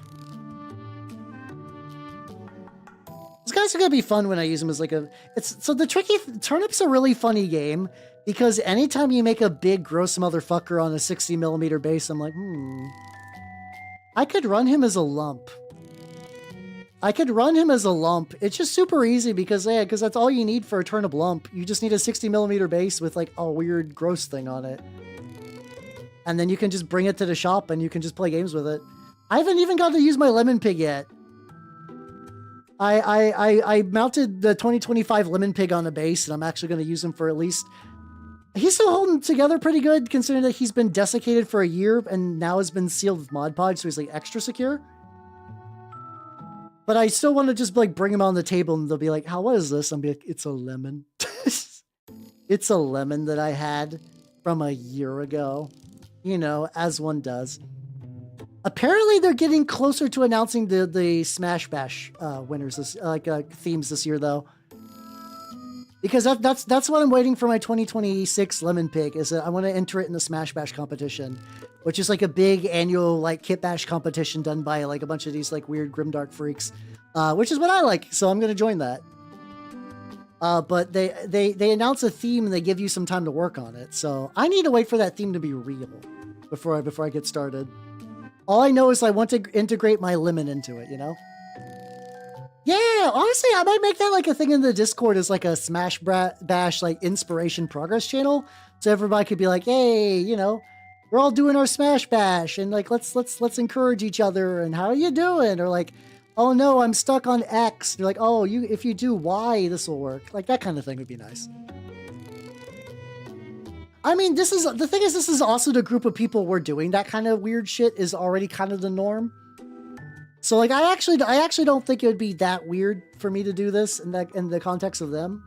Speaker 1: This guy's gonna be fun when I use him as like a... So the Turnip's a really funny game because anytime you make a big gross motherfucker on a 60mm base, I'm like, I could run him as a lump. It's just super easy because that's all you need for a turnip lump. You just need a 60mm base with like a weird gross thing on it. And then you can just bring it to the shop and you can just play games with it. I haven't even got to use my lemon pig yet. I mounted the 2025 lemon pig on a base and I'm actually going to use him for at least... He's still holding together pretty good, considering that he's been desiccated for a year and now has been sealed with Mod Podge, so he's like extra secure. But I still want to just like bring him on the table and they'll be like, what is this? I'll be like, it's a lemon. It's a lemon that I had from a year ago, you know, as one does. Apparently they're getting closer to announcing the Smash Bash winners, themes this year though. Because that's what I'm waiting for my 2026 Lemon Pig, is that I want to enter it in the Smash Bash competition, which is like a big annual like kit bash competition done by like a bunch of these like weird grimdark freaks, which is what I like, so I'm going to join that. But they announce a theme and they give you some time to work on it, so I need to wait for that theme to be real before I get started. All I know is I want to integrate my lemon into it, you know? Yeah, honestly, I might make that like a thing in the Discord as like a Smash Bash like inspiration progress channel, so everybody could be like, "Hey, you know, we're all doing our Smash Bash, and like let's encourage each other. And how are you doing?" Or like, "Oh no, I'm stuck on X." And you're like, "Oh, if you do Y, this will work." Like that kind of thing would be nice. I mean, this is also the group of people we're doing that kind of weird shit is already kind of the norm. So like I actually don't think it would be that weird for me to do this in the context of them.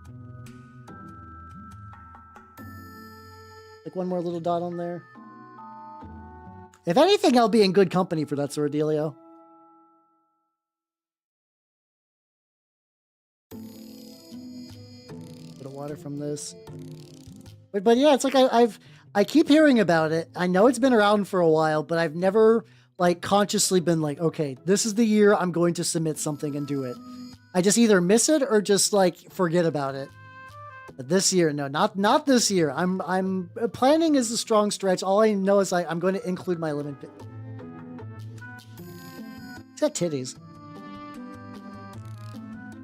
Speaker 1: Like one more little dot on there. If anything, I'll be in good company for that sort of dealio. Bit of water from this. But yeah, it's like I keep hearing about it. I know it's been around for a while, but I've never like consciously been like, okay, this is the year I'm going to submit something and do it. I just either miss it or just like forget about it. But this year, no, not this year. I'm planning is a strong stretch. All I know is I'm going to include my lemon pit. It's got titties.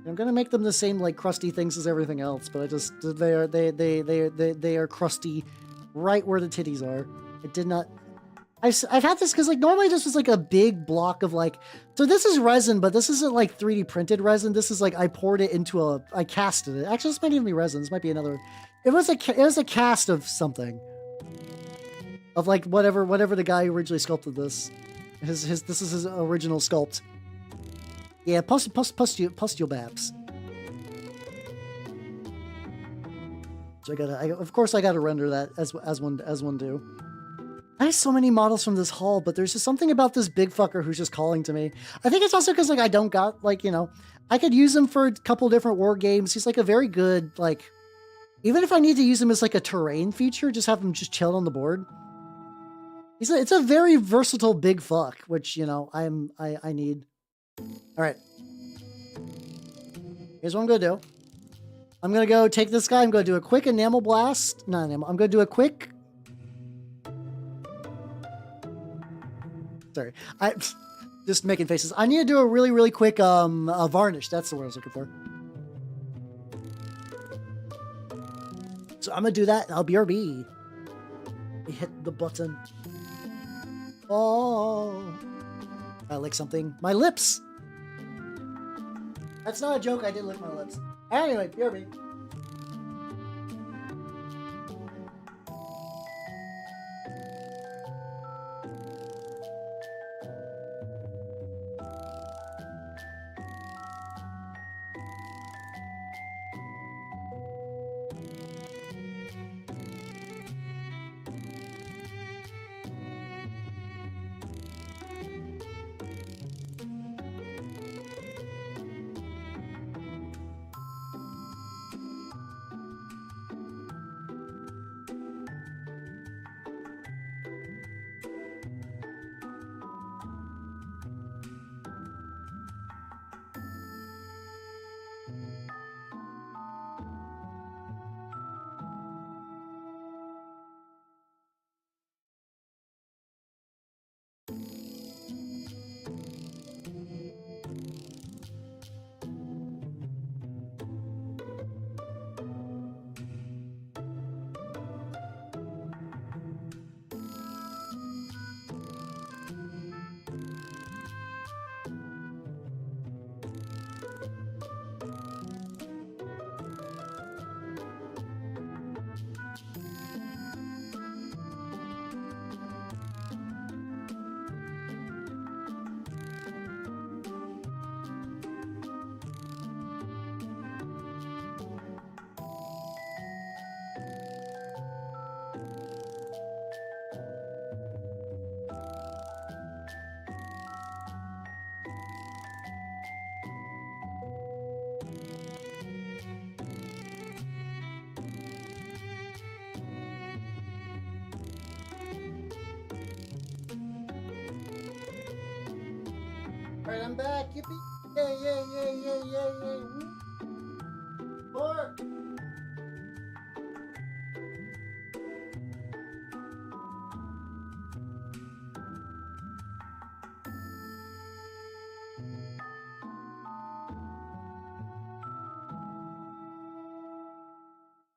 Speaker 1: I'm gonna make them the same like crusty things as everything else, but they are crusty right where the titties are. It did not. I've had this because like normally this was like a big block of like, so this is resin, but this isn't like 3D printed resin. This is like I poured it into I casted it. Actually, this might even be resin. This might be another. It was a cast of something. Of like whatever the guy who originally sculpted this. This is his original sculpt. Yeah, pustule babs. So of course I gotta render that as one do. I have so many models from this haul, but there's just something about this big fucker who's just calling to me. I think it's also because like I don't got like, you know, I could use him for a couple different war games. He's like a very good like, even if I need to use him as like a terrain feature, just have him just chill on the board. It's a very versatile big fuck, which you know I need. All right. Here's what I'm gonna do. I'm gonna go take this guy. I'm gonna do a quick enamel blast. Not enamel. I'm gonna do a quick Sorry. I just making faces. I need to do a really, really quick varnish. That's the word I was looking for. So I'm gonna do that, and I'll BRB. Hit the button. Oh, I lick something. My lips. That's not a joke. I did lick my lips. Anyway, BRB. Alright, I'm back. Yippee! Yay, yay, yay, yay, yay, yay. More!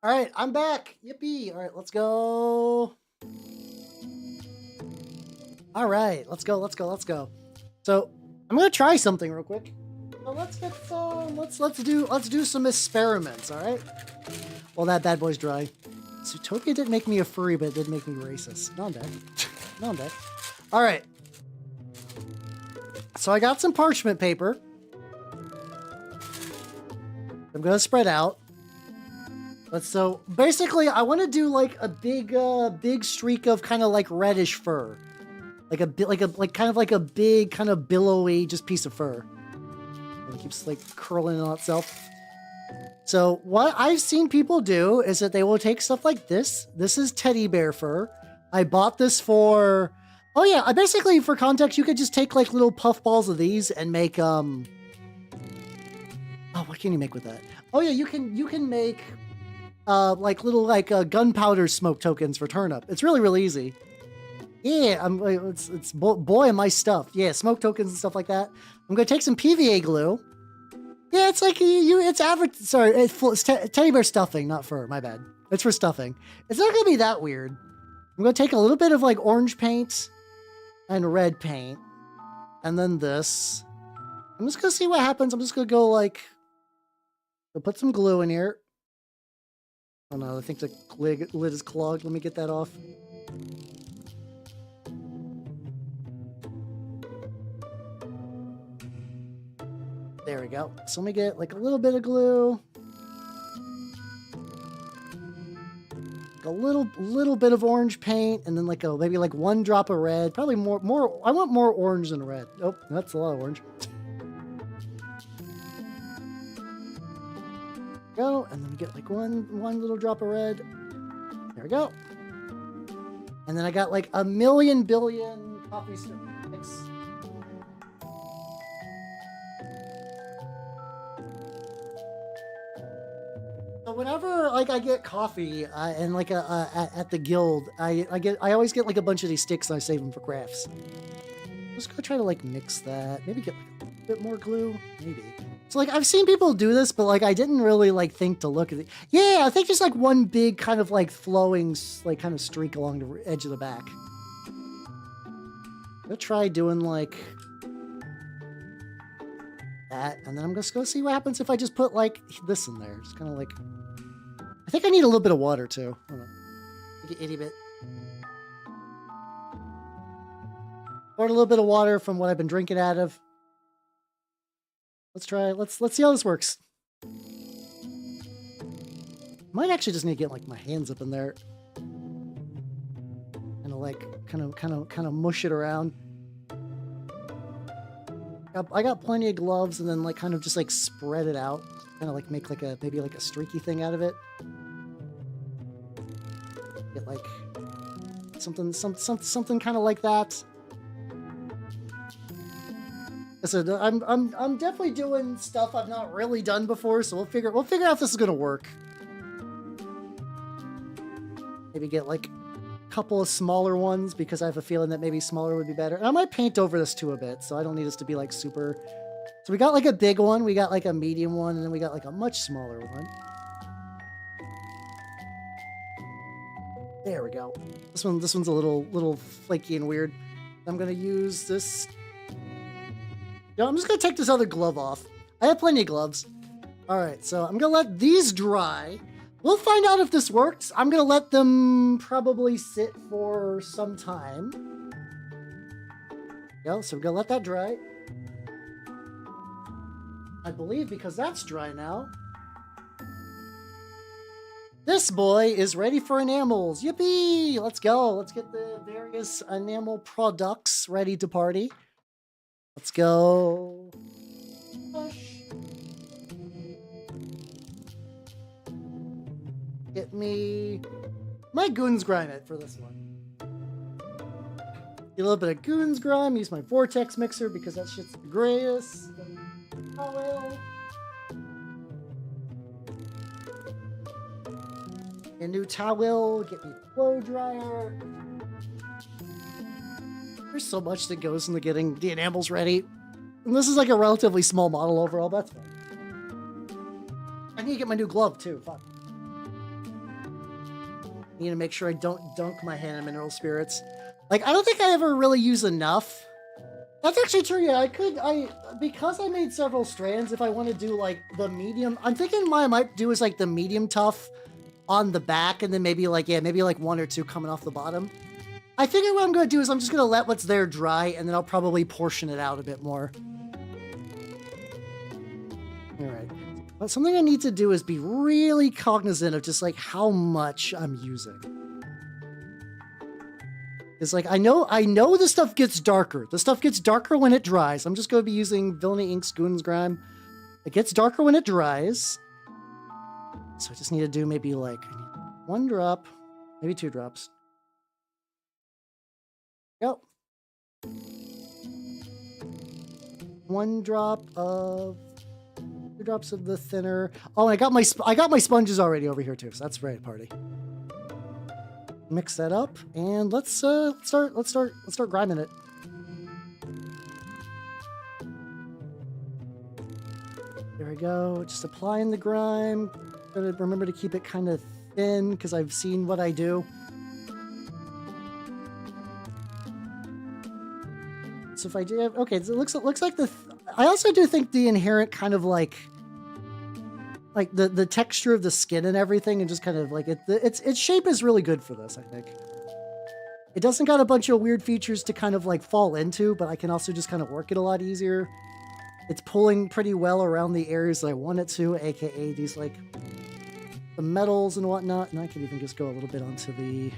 Speaker 1: Alright, I'm back. Yippee! Alright, let's go. Alright, let's go, let's go, let's go. So, I'm gonna try something real quick. So let's get some. Let's do some experiments. All right. Well, that bad boy's dry. Zootopia didn't make me a furry, but it did make me racist. No, I'm dead. No, I'm dead. All right. So I got some parchment paper. I'm gonna spread out. But so basically, I want to do like a big streak of kind of like reddish fur. Like kind of like a big, kind of billowy, just piece of fur. And it keeps like curling on itself. So what I've seen people do is that they will take stuff like this. This is teddy bear fur. I bought this for, oh yeah, I basically, for context, you could just take like little puff balls of these and make, oh, what can you make with that? Oh yeah, you can make, like little like gunpowder smoke tokens for turnip. It's really, really easy. Yeah, it's boy am I stuffed. Yeah, smoke tokens and stuff like that. I'm gonna take some PVA glue. Yeah, it's like it's average. Sorry, it's teddy bear stuffing, not fur. My bad. It's for stuffing. It's not gonna be that weird. I'm gonna take a little bit of like orange paint and red paint, and then this. I'm just gonna see what happens. I'm just gonna go like, I'll put some glue in here. Oh no, I think the lid is clogged. Let me get that off. There we go. So let me get like a little bit of glue. A little bit of orange paint, and then like maybe like one drop of red. Probably more. I want more orange than red. Oh, that's a lot of orange. Go, and then get like one little drop of red. There we go. And then I got like a million billion coffee sticks. So whenever like I get coffee and like at the guild, I always get like a bunch of these sticks and I save them for crafts. just gonna try to like mix that. Maybe get like a bit more glue. Maybe. So like I've seen people do this, but like I didn't really like think to look at it. Yeah, I think just like one big kind of like flowing like kind of streak along the edge of the back. I'll try doing like that, and then I'm just gonna see what happens if I just put like this in there. Just kind of like. I think I need a little bit of water too. Hold on. Like an itty bit. Or a little bit of water from what I've been drinking out of. Let's try. Let's see how this works. Might actually just need to get like my hands up in there, and like kind of mush it around. I got plenty of gloves, and then like kind of just like spread it out, kind of like make like a maybe like a streaky thing out of it. Get like something kind of like that. So I'm definitely doing stuff I've not really done before, so we'll figure out if this is gonna work. Maybe get like a couple of smaller ones because I have a feeling that maybe smaller would be better. And I might paint over this too a bit, so I don't need this to be like super. So we got like a big one, we got like a medium one, and then we got like a much smaller one. There we go. This one's a little flaky and weird. I'm gonna use this. No, I'm just gonna take this other glove off. I have plenty of gloves. All right, so I'm gonna let these dry. We'll find out if this works. I'm gonna let them probably sit for some time. Yeah, so we're gonna let that dry. I believe because that's dry now. This boy is ready for enamels. Yippee! Let's go. Let's get the various enamel products ready to party. Let's go. Push. Get me my Goons Grime it for this one. Get a little bit of Goons Grime. Use my Vortex mixer because that shit's the greatest. Towel. A new towel. Get me a blow dryer. There's so much that goes into getting the enamels ready. And this is like a relatively small model overall, but that's fine. I need to get my new glove too. Fuck. I need to make sure I don't dunk my hand in mineral spirits. Like, I don't think I ever really use enough. That's actually true, yeah. Because I made several strands, if I want to do like the medium, I'm thinking what I might do is like the medium tough on the back, and then maybe like one or two coming off the bottom. I figure what I'm going to do is I'm just going to let what's there dry, and then I'll probably portion it out a bit more. All right. But something I need to do is be really cognizant of just like how much I'm using. It's like, I know this stuff gets darker. The stuff gets darker when it dries. I'm just going to be using Villainy Inc.'s Goons Grime. It gets darker when it dries. So I just need to do maybe like 1 drop, maybe 2 drops. Yep. 1 drop of 2 drops of the thinner. Oh, I got my sponges already over here too, so that's right, party. Mix that up, and let's start grinding it. There we go. Just applying the grime. Gotta remember to keep it kind of thin because I've seen what I do. So if I do, okay, so it looks like I also do think the inherent kind of like the texture of the skin and everything, and just kind of like its shape is really good for this. I think it doesn't got a bunch of weird features to kind of like fall into, but I can also just kind of work it a lot easier. It's pulling pretty well around the areas that I want it to, aka these like the metals and whatnot, and I can even just go a little bit onto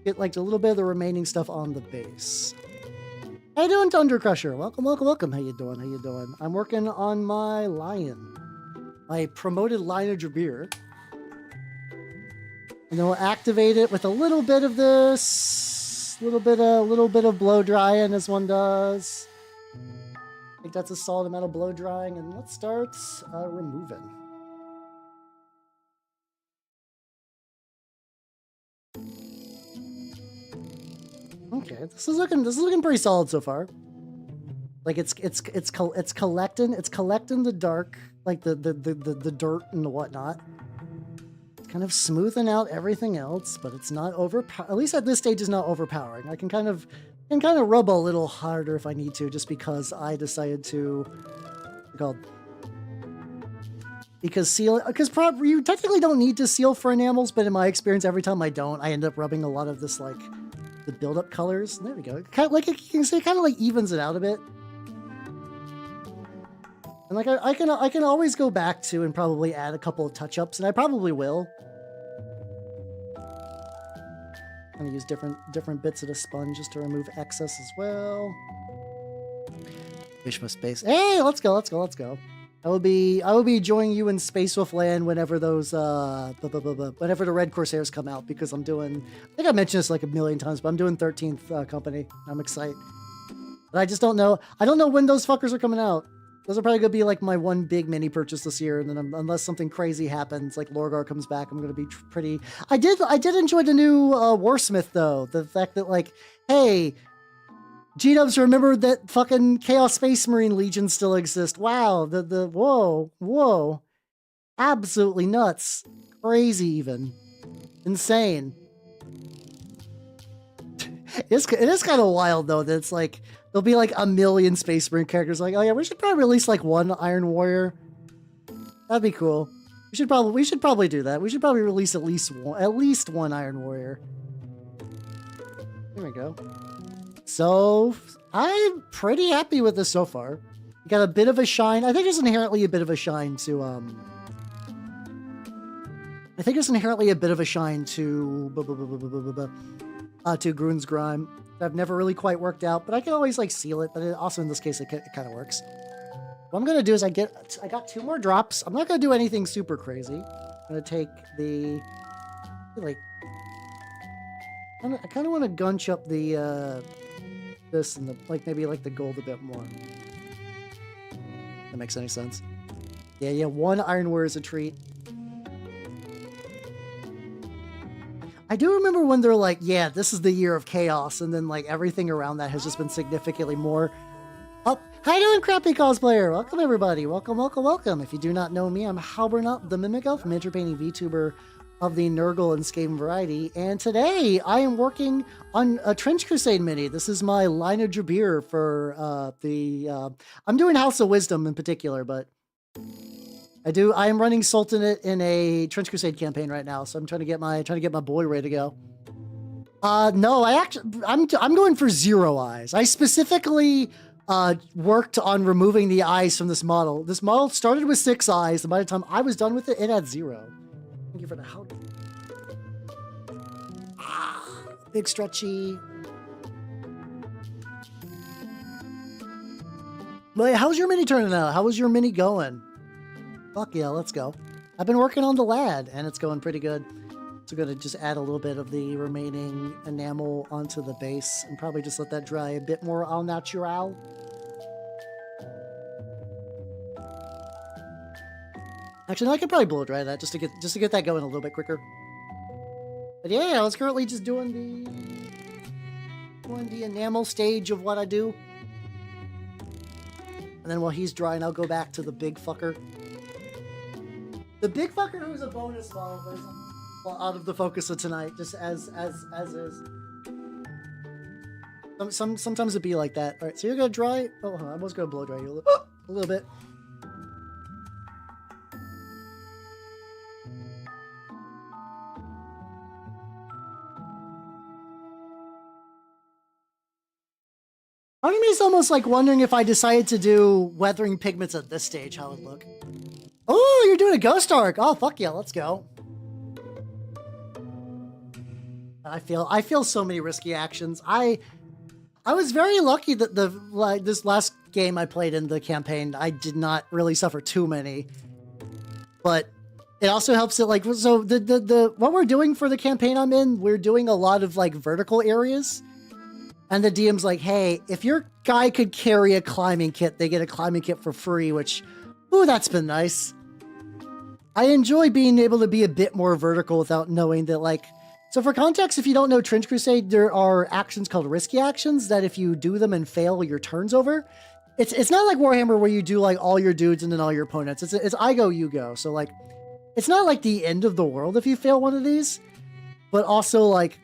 Speaker 1: get like a little bit of the remaining stuff on the base. How you doing, Thunder Crusher? Welcome. How you doing? I'm working on my lion. My promoted line of Jabir. And then we'll activate it with a little bit of this. Little bit of blow drying as one does. I think that's a solid amount of blow drying. And let's start removing. Okay, this is looking pretty solid so far. Like it's collecting the dark, like the dirt and the whatnot. It's kind of smoothing out everything else, but it's not at least at this stage is not overpowering. I can kind of rub a little harder if I need to, just because I decided to because you technically don't need to seal for enamels, but in my experience, every time I don't, I end up rubbing a lot of this, like the build-up colors. There we go. Kind of like you can see, it kind of like evens it out a bit. And like I can always go back to and probably add a couple of touch-ups, and I probably will. I'm gonna use different bits of the sponge just to remove excess as well. Fishma space. Hey, let's go. I will be joining you in Space Wolf Land whenever those whenever the Red Corsairs come out, because I think I mentioned this like a million times, but I'm doing 13th company. I'm excited. But I just don't know. I don't know when those fuckers are coming out. Those are probably gonna be like my one big mini purchase this year, and then unless something crazy happens, like Lorgar comes back, I'm gonna be pretty. I did enjoy the new Warsmith though. The fact that, like, hey, G-dubs, remember that fucking Chaos Space Marine Legion still exists. Wow, whoa. Absolutely nuts. Crazy even. Insane. It is kind of wild though that it's like, there'll be like a million Space Marine characters like, oh yeah, we should probably release like one Iron Warrior. That'd be cool. We should probably do that. We should probably release at least one Iron Warrior. There we go. So, I'm pretty happy with this so far. You got a bit of a shine. I think there's inherently a bit of a shine to, Grune's Grime. I've never really quite worked out, but I can always, like, seal it. But also, in this case, it kind of works. What I'm going to do is I got 2 more drops. I'm not going to do anything super crazy. I'm going to take the, like, I kind of want to gunch up the, this and the, like, maybe like the gold a bit more. That makes any sense. Yeah, 1 Iron Warrior is a treat. I do remember when they're like, yeah, this is the year of chaos, and then like everything around that has just been significantly more up. How you doing, crappy cosplayer? Welcome everybody. Welcome. If you do not know me, I'm Halbernut the Mimic Elf, miniature painting VTuber of the Nurgle and Skaven variety, and today I am working on a Trench Crusade mini. This is my line of Jabir for I'm doing House of Wisdom in particular, but I am running Sultanate in a Trench Crusade campaign right now, so I'm trying to get my boy ready to go. No, I'm going for 0 eyes. I specifically worked on removing the eyes from this model. This model started with 6 eyes, and by the time I was done with it, it had 0. Thank you for the help. Big stretchy. But how's your mini turning out? How was your mini going? Fuck yeah, let's go. I've been working on the lad, and it's going pretty good. So I'm going to just add a little bit of the remaining enamel onto the base, and probably just let that dry a bit more au natural. Actually, no, I could probably blow dry that just to get that going a little bit quicker. But yeah, I was currently just doing the enamel stage of what I do. And then while he's drying, I'll go back to the big fucker. The big fucker who's a bonus model, but is out of the focus of tonight, just as is. Sometimes it'd be like that. All right, so you're gonna dry. Oh, I was gonna blow dry you a little bit. Part of me is almost like wondering if I decided to do weathering pigments at this stage, how it would look. Oh, you're doing a ghost arc. Oh, fuck yeah, let's go. I feel so many risky actions. I was very lucky that this last game I played in the campaign, I did not really suffer too many. But it also helps that, like, so the what we're doing for the campaign I'm in, we're doing a lot of like vertical areas. And the DM's like, hey, if your guy could carry a climbing kit, they get a climbing kit for free, which, ooh, that's been nice. I enjoy being able to be a bit more vertical without knowing that, like, So for context, if you don't know Trench Crusade, there are actions called risky actions that if you do them and fail, your turn's over. It's not like Warhammer where you do like all your dudes and then all your opponents. It's I go, you go. So like, it's not like the end of the world if you fail one of these, but also like,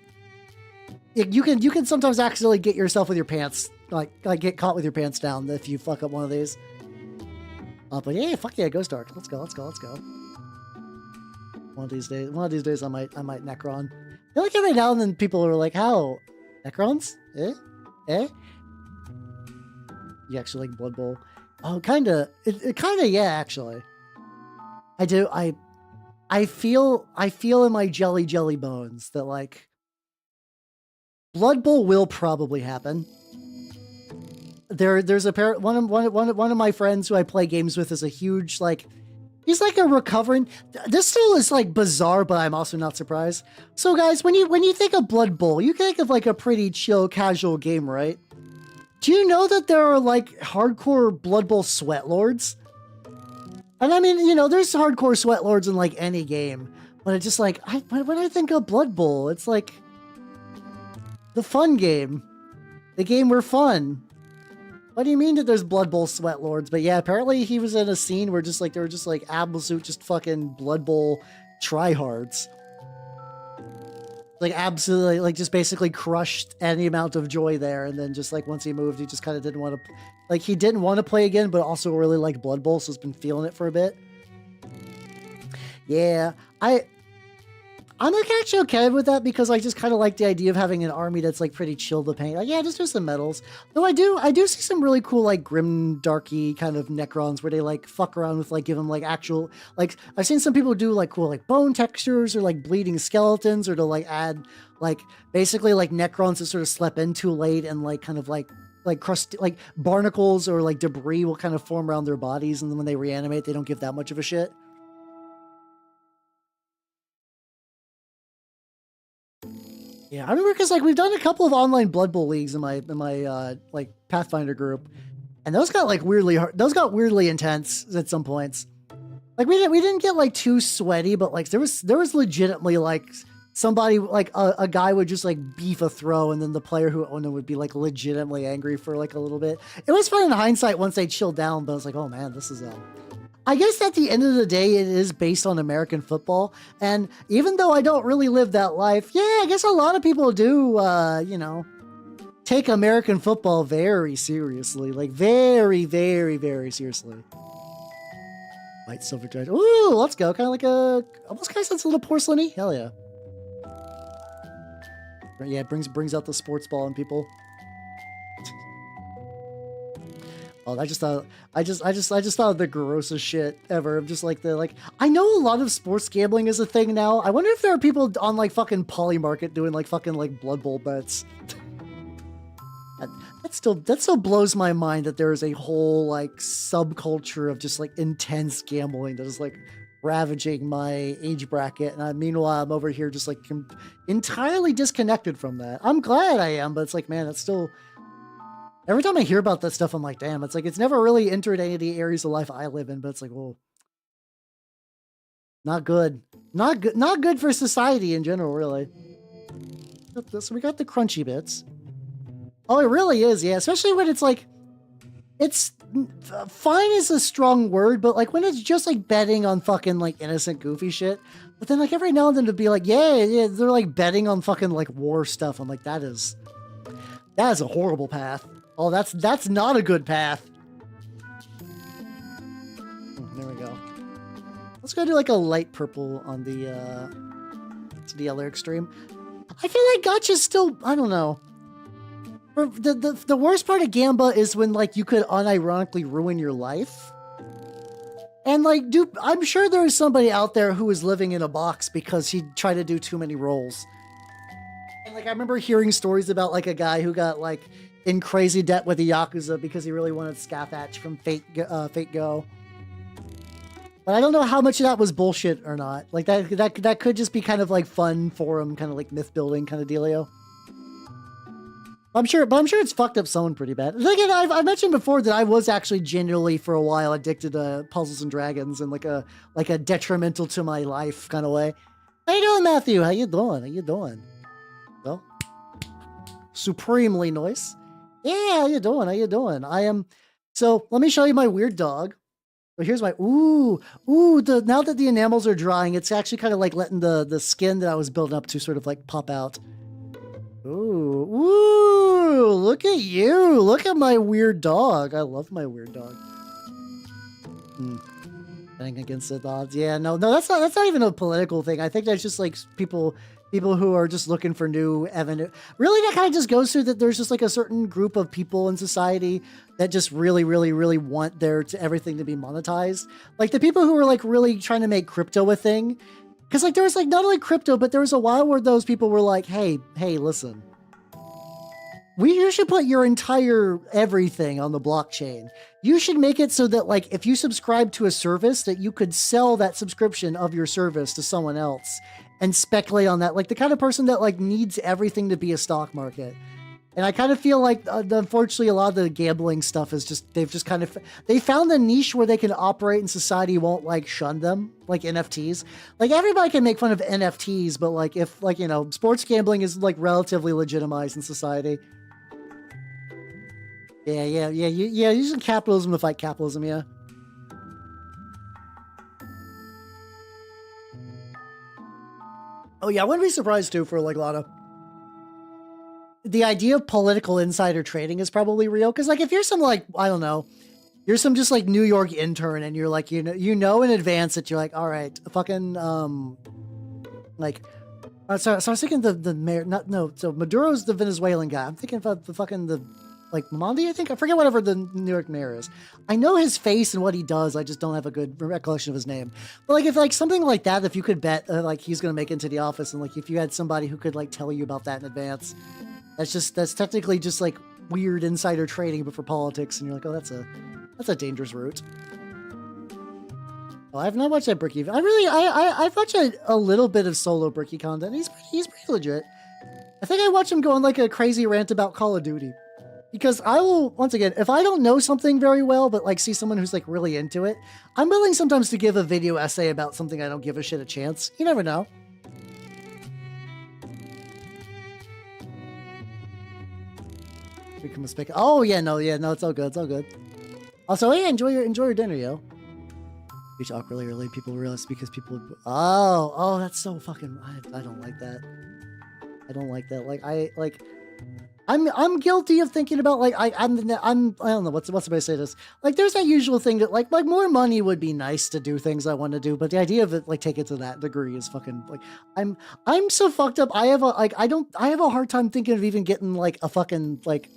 Speaker 1: you can sometimes accidentally get yourself with your pants, like get caught with your pants down if you fuck up one of these. But yeah, fuck yeah, Ghost Ark. Let's go. One of these days, I might Necron. I feel like every now and then people are like, "How Necrons? Eh? You actually like Blood Bowl? Oh, kinda. It kinda, yeah. Actually, I do. I feel in my jelly bones that like Blood Bowl will probably happen. There's a pair. One of my friends who I play games with is a huge like. He's like a recovering. This still is like bizarre, but I'm also not surprised. So guys, when you think of Blood Bowl, you think of like a pretty chill, casual game, right? Do you know that there are like hardcore Blood Bowl sweat lords? And I mean, you know, there's hardcore sweat lords in like any game, but it's just like when I think of Blood Bowl, it's like the fun game, the game where fun. What do you mean that there's Blood Bowl sweat lords? But yeah, apparently he was in a scene where just like there were just like absolute just fucking Blood Bowl tryhards. Like absolutely like just basically crushed any amount of joy there, and then just like once he moved, he just kind of didn't want to like he didn't want to play again, but also really liked Blood Bowl, so he's been feeling it for a bit. Yeah, I'm like actually okay with that because I just kind of like the idea of having an army that's like pretty chill to paint. Like, yeah, just do some medals. Though I do see some really cool like grim darky kind of Necrons where they like fuck around with like give them like actual like I've seen some people do like cool like bone textures or like bleeding skeletons or to like add like basically like Necrons that sort of slept in too late and like kind of like crust like barnacles or like debris will kind of form around their bodies, and then when they reanimate they don't give that much of a shit. Yeah, I remember because like we've done a couple of online Blood Bowl leagues in my like Pathfinder group, and those got like weirdly hard. Those got weirdly intense at some points. Like we didn't get like too sweaty, but like there was legitimately like somebody like a guy would just like beef a throw, and then the player who owned him would be like legitimately angry for like a little bit. It was fun in hindsight once they chilled down, but I was like, oh man, this is I guess at the end of the day, it is based on American football. And even though I don't really live that life, yeah, I guess a lot of people do, you know, take American football very seriously. Like, very, very, very seriously. White silver judge. Ooh, let's go. Kind of like almost kind of sounds a little porcelainy. Hell yeah. Yeah, it brings out the sports ball in people. Oh, I just thought of the grossest shit ever. I'm just like I know a lot of sports gambling is a thing now. I wonder if there are people on like fucking Polymarket doing like fucking like Blood Bowl bets. That still blows my mind that there is a whole like subculture of just like intense gambling that is like ravaging my age bracket, and meanwhile I'm over here just like entirely disconnected from that. I'm glad I am, but it's like, man, that's still. Every time I hear about that stuff, I'm like, damn, it's like, it's never really entered any of the areas of life I live in, but it's like, whoa. Not good. Not good for society in general, really. So we got the crunchy bits. Oh, it really is, yeah. Especially when it's like, it's, fine is a strong word, but like when it's just like betting on fucking like innocent goofy shit. But then like every now and then to be like, yeah, they're like betting on fucking like war stuff. I'm like, that is a horrible path. Oh, that's not a good path. There we go. Let's go do like a light purple on the other extreme. I feel like Gacha's still, I don't know. The worst part of Gamba is when like you could unironically ruin your life. And like, I'm sure there is somebody out there who is living in a box because he tried to do too many rolls. And like I remember hearing stories about like a guy who got like in crazy debt with the Yakuza because he really wanted Scathatch from Fate Go. But I don't know how much of that was bullshit or not. Like that could just be kind of like fun for him, kind of like myth building kind of dealio. I'm sure it's fucked up someone pretty bad. Again, I've mentioned before that I was actually genuinely for a while addicted to Puzzles and Dragons in like a detrimental to my life kind of way. How you doing, Matthew? How you doing? How you doing? Well, supremely nice. Yeah, how you doing? How you doing? I am. So let me show you my weird dog. But here's my now that the enamels are drying, it's actually kind of like letting the skin that I was building up to sort of like pop out. Ooh, look at you. Look at my weird dog. I love my weird dog. Betting against the odds. Yeah, no, that's not even a political thing. I think that's just like people who are just looking for new avenue. Really, that kind of just goes through that there's just like a certain group of people in society that just really, really, really want everything to be monetized. Like the people who are like really trying to make crypto a thing. Because like there was like not only crypto, but there was a while where those people were like, hey, listen. You should put your entire everything on the blockchain. You should make it so that like if you subscribe to a service that you could sell that subscription of your service to someone else and speculate on that. Like the kind of person that like needs everything to be a stock market. And I kind of feel like, unfortunately, a lot of the gambling stuff is just, they found a niche where they can operate and society won't like shun them, like NFTs. Like everybody can make fun of NFTs, but like if like, sports gambling is like relatively legitimized in society. Yeah, using capitalism to fight capitalism, yeah. Oh yeah, I wouldn't be surprised too for like a lot of... The idea of political insider trading is probably real. Because like if you're some like, I don't know, you're some just like New York intern and you're like, you know in advance that you're like, all right, fucking, like... So I was thinking the mayor, so Maduro's the Venezuelan guy. I'm thinking about like Mondi, I think. I forget whatever the New York mayor is. I know his face and what he does. I just don't have a good recollection of his name. But like if like something like that, if you could bet like he's going to make it into the office and like if you had somebody who could like tell you about that in advance, that's technically just like weird insider trading, but for politics. And you're like, oh, that's a dangerous route. Oh, I have not watched that Bricky. I've watched a little bit of solo Bricky content. He's pretty legit. I think I watched him go on like a crazy rant about Call of Duty. Because I will, once again, if I don't know something very well, but like see someone who's like really into it, I'm willing sometimes to give a video essay about something I don't give a shit a chance. You never know. Become a spigot. Oh yeah, no, it's all good, it's all good. Also, hey, enjoy your dinner, yo. Reach awkwardly early, people realize because people. Oh, that's so fucking. I don't like that. I don't like that. Like I'm guilty of thinking about like I don't know what's the way to say this. Like there's that usual thing that like more money would be nice to do things I want to do, but the idea of it like take it to that degree is fucking like I'm so fucked up. I have a hard time thinking of even getting like a fucking like.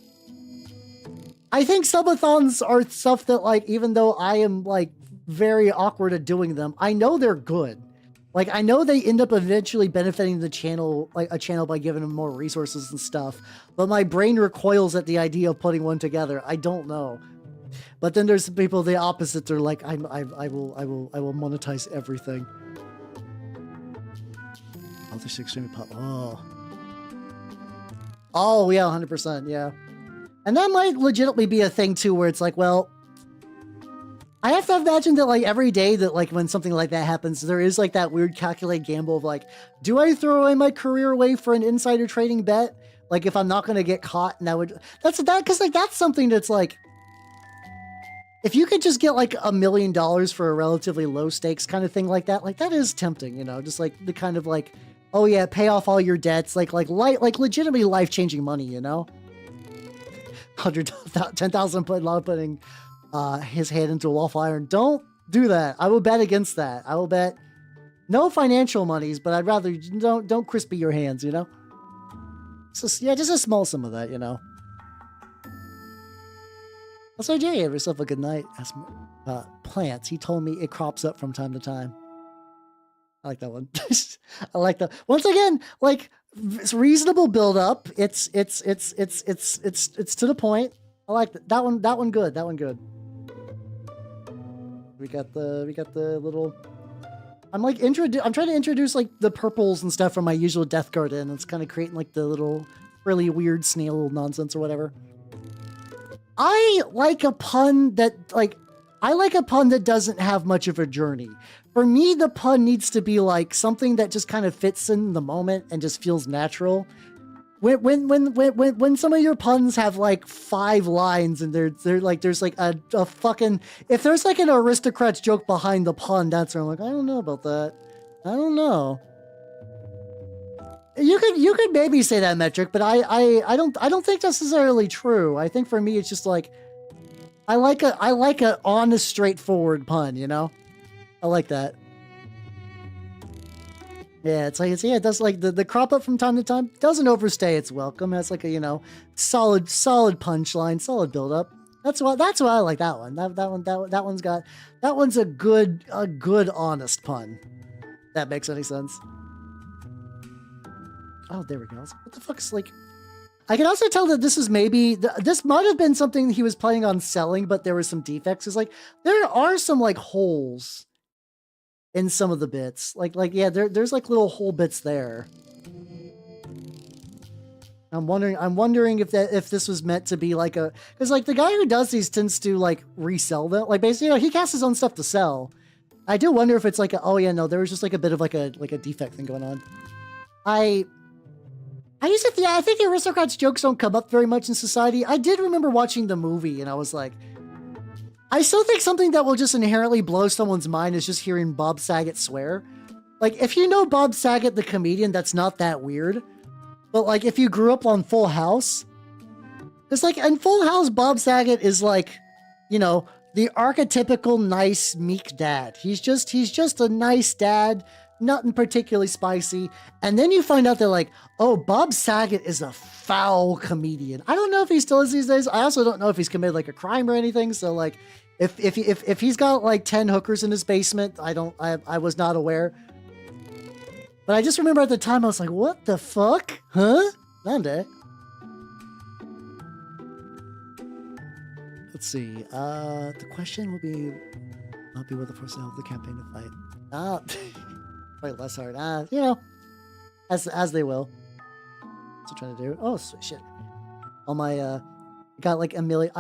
Speaker 1: I think subathons are stuff that like even though I am like very awkward at doing them, I know they're good. Like, I know they end up eventually benefiting the channel, like a channel by giving them more resources and stuff, but my brain recoils at the idea of putting one together. I don't know. But then there's people the opposite. They're like, I will monetize everything. Oh, there's extremely pop. Oh yeah, 100%. Yeah. And that might legitimately be a thing too, where it's like, well, I have to imagine that like every day that like when something like that happens, there is like that weird calculated gamble of like, do I throw away my career away for an insider trading bet? Like if I'm not going to get caught, and because like that's something that's like, if you could just get like $1 million for a relatively low stakes kind of thing like that is tempting, just like the kind of like, oh yeah, pay off all your debts, like legitimately life-changing money, 10,000 putting his head into a wall of iron. Don't do that. I will bet against that. I will bet no financial monies, but I'd rather don't crispy your hands, just a small sum of that, Also, Jay, have yourself a good night. As plants, he told me it crops up from time to time. I like that one. I like that. Once again, like it's reasonable build up. It's to the point. I like that. That one good. That one good. We got the little. I'm trying to introduce like the purples and stuff from my usual Death Garden. It's kind of creating like the little really weird snail nonsense or whatever. I like a pun that doesn't have much of a journey. for me, the pun needs to be like something that just kind of fits in the moment and just feels natural. When some of your puns have like 5 lines and they're like there's like a fucking, if there's like an aristocrat's joke behind the pun, that's where I'm like, I don't know about that. I don't know. You could maybe say that metric, but I don't think that's necessarily true. I think for me it's just like I like a honest, straightforward pun, you know? I like that. Yeah, it's like it does like the crop up from time to time. Doesn't overstay its welcome. Has like a, you know, solid punchline, solid build up. That's why I like that one. That one's a good honest pun. That makes any sense. Oh, there we go. What the fuck is like? I can also tell that this is maybe this might have been something he was planning on selling, but there were some defects. It's like there are some like holes in some of the bits. Yeah, there's like little hole bits there. I'm wondering if this was meant to be like a, because like the guy who does these tends to like resell them. Like basically, you know, he casts his own stuff to sell. I do wonder if it's like a, oh yeah, no, there was just like a bit of like a defect thing going on. I used to, I think the aristocrats' jokes don't come up very much in society. I did remember watching the movie and I was like, I still think something that will just inherently blow someone's mind is just hearing Bob Saget swear. Like, if you know Bob Saget, the comedian, that's not that weird. But like, if you grew up on Full House, it's like, in Full House, Bob Saget is like, you know, the archetypical nice, meek dad. He's just a nice dad. Nothing particularly spicy. And then you find out they're like, oh, Bob Saget is a foul comedian. I don't know if he still is these days. I also don't know if he's committed like a crime or anything. So like, if he's got like 10 hookers in his basement, I was not aware. But I just remember at the time I was like, what the fuck? Huh? Nande. Let's see. The question will be, not be what the force of the campaign to fight. Probably less hard. You know, as they will. What's it trying to do? Oh shit! All my got like a million.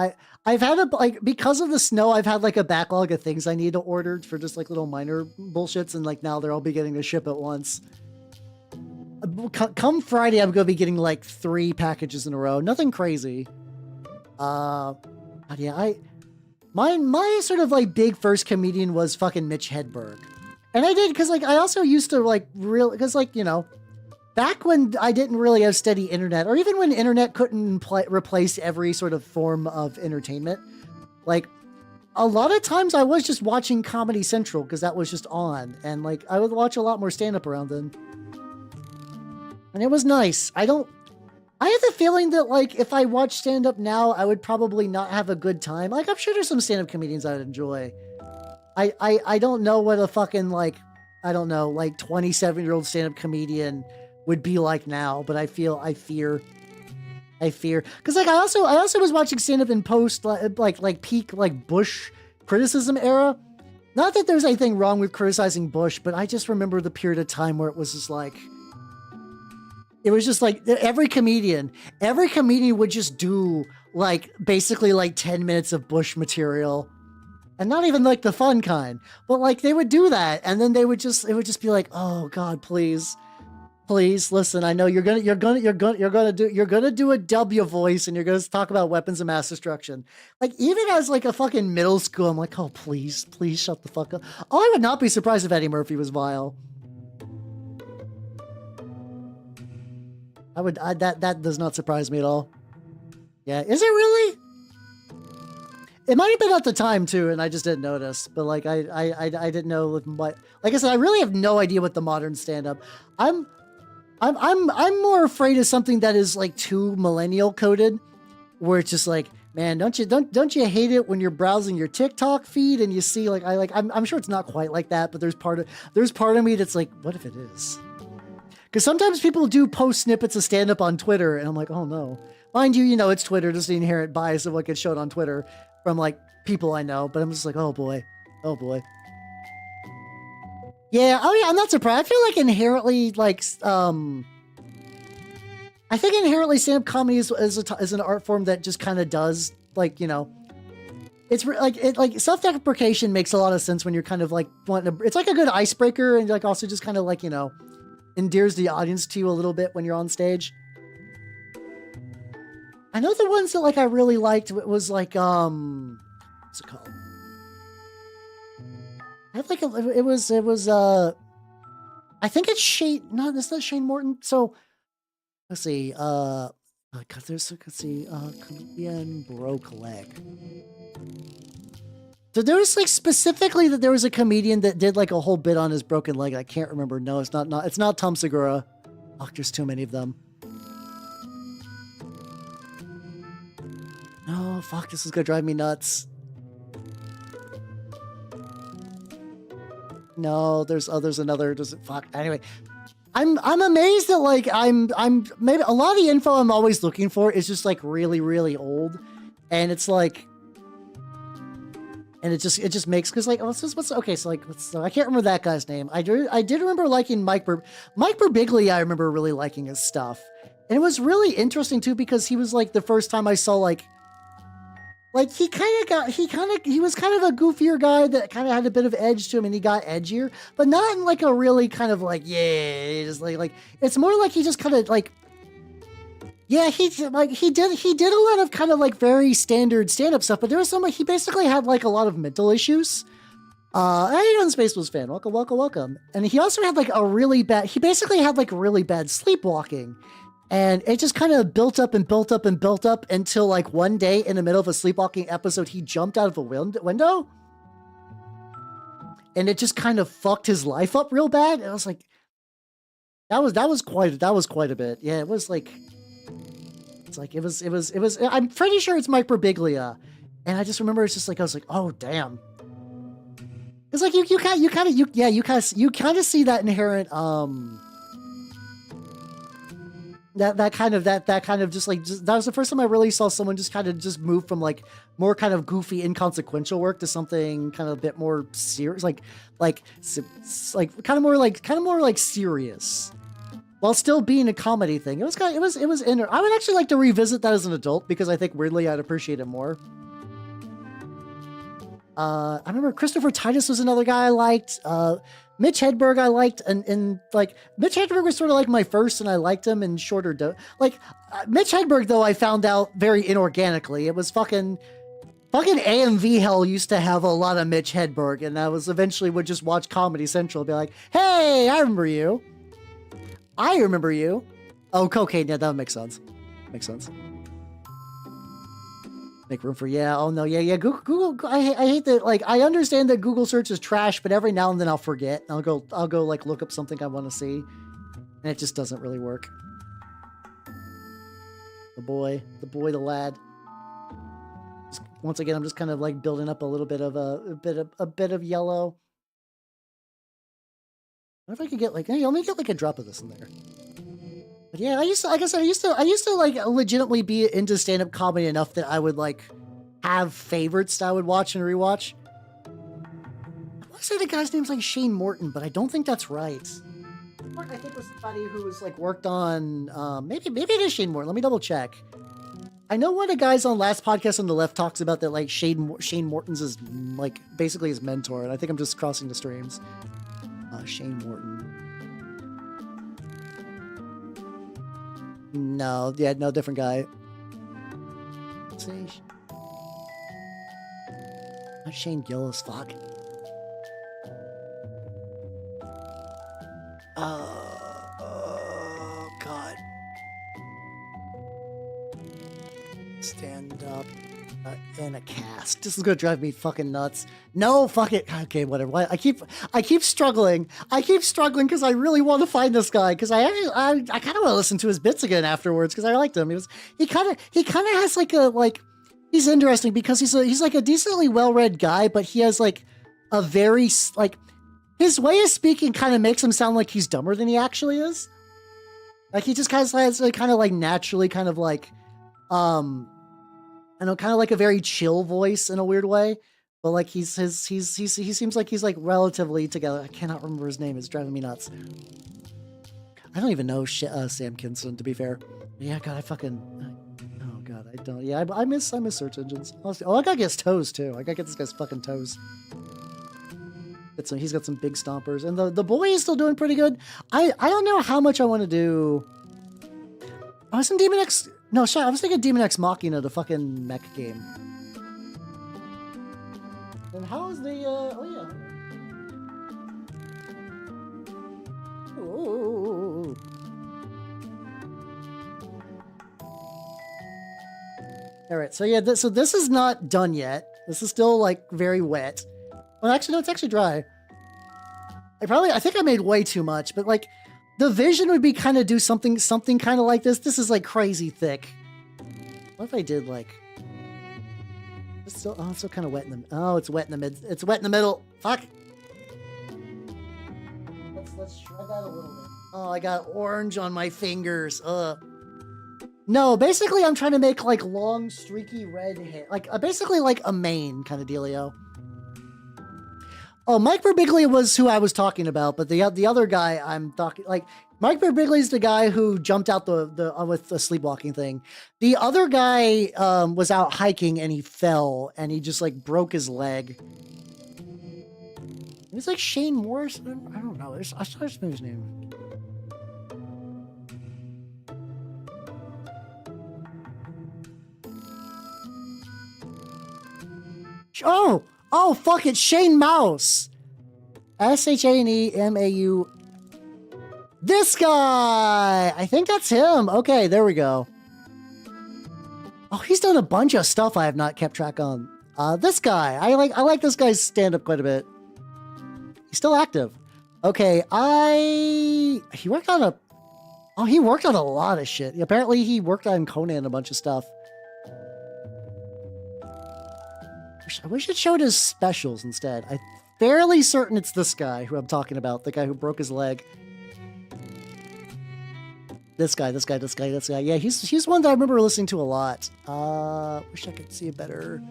Speaker 1: I've had because of the snow, I've had like a backlog of things I need to order for just like little minor bullshits, and like now they're all beginning to ship at once. Come Friday, I'm gonna be getting like 3 packages in a row. Nothing crazy. Yeah, my sort of like big first comedian was fucking Mitch Hedberg. And I did, because, like, I also used to, like, because, like, you know, back when I didn't really have steady internet, or even when internet couldn't replace every sort of form of entertainment, like, a lot of times I was just watching Comedy Central, because that was just on, and, like, I would watch a lot more stand-up around then. And it was nice. I have the feeling that, like, if I watched stand-up now, I would probably not have a good time. Like, I'm sure there's some stand-up comedians I would enjoy. I don't know what a fucking, like, I don't know, like 27-year-old stand-up comedian would be like now, but I fear. Cause like, I also was watching stand-up in post, like peak, like Bush criticism era. Not that there's anything wrong with criticizing Bush, but I just remember the period of time where it was just like, every comedian would just do like, basically like 10 minutes of Bush material. And not even like the fun kind, but like they would do that, and then it would just be like, oh God, please listen. I know you're gonna do a W voice, and you're gonna talk about weapons of mass destruction. Like even as like a fucking middle school, I'm like, oh please shut the fuck up. Oh, I would not be surprised if Eddie Murphy was vile. That does not surprise me at all. Yeah, is it really? It might have been at the time too, and I just didn't notice. But like, I didn't know what. Like I said, I really have no idea what the modern stand-up. I'm more afraid of something that is like too millennial coded, where it's just like, man, don't you hate it when you're browsing your TikTok feed and you see like I'm sure it's not quite like that, but there's part of me that's like, what if it is? Because sometimes people do post snippets of stand-up on Twitter, and I'm like, oh no. Mind you, you know, it's Twitter, just the inherent bias of what gets shown on Twitter from like people I know, but I'm just like, oh boy. Yeah, oh yeah, I'm not surprised. I feel like inherently, like, I think inherently stand-up comedy is an art form that just kind of does, like, you know, like self-deprecation makes a lot of sense when you're kind of like wanting to, it's like a good icebreaker and like also just kind of like, you know, endears the audience to you a little bit when you're on stage. I know the ones that like I really liked was like what's it called? I have like it was I think it's Shane. No, that's not Shane Morton. So let's see. Let's see. Comedian broke leg. So there was like specifically that there was a comedian that did like a whole bit on his broken leg. I can't remember. No, it's not. It's not Tom Segura. Oh, there's too many of them. Oh fuck! This is gonna drive me nuts. No, there's another. Does it fuck? Anyway, I'm amazed that like I'm maybe a lot of the info I'm always looking for is just like really really old, and it's like, and it just makes because like what's okay so like so I can't remember that guy's name. I did remember liking Mike Birbiglia. I remember really liking his stuff, and it was really interesting too because he was like the first time I saw like he was kind of a goofier guy that kind of had a bit of edge to him, and he got edgier, but not in like a really kind of like, yeah, just like it's more like he just kind of like, yeah, he did a lot of kind of like very standard stand-up stuff, but there was some like he basically had like a lot of mental issues. Hey, on Space Blues fan, welcome. And he also had like he basically had like really bad sleepwalking. And it just kind of built up until like one day in the middle of a sleepwalking episode, he jumped out of a window. And it just kind of fucked his life up real bad. And I was like, that was quite a bit. Yeah, it was like, it was, I'm pretty sure it's Mike Birbiglia. And I just remember it's just like, I was like, oh, damn. It's like, you kind of see that inherent, that kind of just like that was the first time I really saw someone just kind of just move from like more kind of goofy inconsequential work to something kind of a bit more serious, like kind of more like serious while still being a comedy thing. It was I would actually like to revisit that as an adult because I think weirdly I'd appreciate it more. I remember Christopher Titus was another guy I liked. Mitch Hedberg I liked, and like Mitch Hedberg was sort of like my first, and I liked him in shorter Mitch Hedberg though I found out very inorganically. It was fucking AMV Hell used to have a lot of Mitch Hedberg, and I was eventually would just watch Comedy Central and be like, hey, I remember you. Oh, cocaine, yeah, that would make sense. Make room for, yeah, oh no, yeah, Google, I hate that, like, I understand that Google search is trash, but every now and then I'll forget, and I'll go, like, look up something I want to see, and it just doesn't really work. The lad. Just, once again, I'm just kind of, like, building up a little bit of a bit of yellow. What if I could get, like, hey, let me get, like, a drop of this in there. But yeah, I used to like legitimately be into stand-up comedy enough that I would like have favorites that I would watch and rewatch. I want to say the guy's name's like Shane Morton, but I don't think that's right. I think it was somebody who was like worked on, maybe it is Shane Morton. Let me double check. I know one of the guys on last podcast on the left talks about that like Shane Morton's his like basically his mentor, and I think I'm just crossing the streams. Shane Morton. No, yeah, no, different guy. Let's see. Not Shane Gillis, fuck. Oh, God. Stand up in a cast. This is gonna drive me fucking nuts. No, fuck it. Okay, whatever. I keep struggling. Because I really want to find this guy. Because I kind of want to listen to his bits again afterwards. Because I liked him. He kind of has he's interesting because he's like a decently well-read guy, but he has like a very like his way of speaking kind of makes him sound like he's dumber than he actually is. Like he just kind of has like kind of like naturally kind of like I know, kind of like a very chill voice in a weird way, but like he seems like he's like relatively together. I cannot remember his name. It's driving me nuts. I don't even know Sam Kinson, to be fair. Yeah, God, oh god, I don't. Yeah, I miss search engines. Honestly. Oh, I gotta get his toes too. I gotta get this guy's fucking toes. He's got some big stompers, and the boy is still doing pretty good. I don't know how much I want to do. I was in Demon X. No, sorry, I was thinking Demon X Machina, the fucking mech game. And how is the? Oh yeah. Ooh. All right, so yeah, so this is not done yet. This is still like very wet. Well, actually, no, it's actually dry. I think I made way too much, but like, the vision would be kind of do something kind of like this. This is like crazy thick. What if I did like? It's still kind of wet in the. Oh, it's wet in the mid. It's wet in the middle. Fuck. Let's try that a little bit. Oh, I got orange on my fingers. No, basically I'm trying to make like long streaky red hair, like basically like a mane kind of dealio. Oh, Mike Birbiglia was who I was talking about, but the other guy I'm talking like Mike Birbiglia's the guy who jumped out the with the sleepwalking thing. The other guy was out hiking and he fell and he just like broke his leg. It's like Shane Morris. I don't know. I just knew his name. Oh, fuck it. Shane Mouse. SHANEMAU. This guy. I think that's him. Okay, there we go. Oh, he's done a bunch of stuff I have not kept track on. This guy. I like this guy's stand-up quite a bit. He's still active. Okay, he worked on a lot of shit. Apparently he worked on Conan a bunch of stuff. I wish it showed his specials instead. I'm fairly certain it's this guy who I'm talking about, the guy who broke his leg. This guy. Yeah, he's one that I remember listening to a lot. Wish I could see a better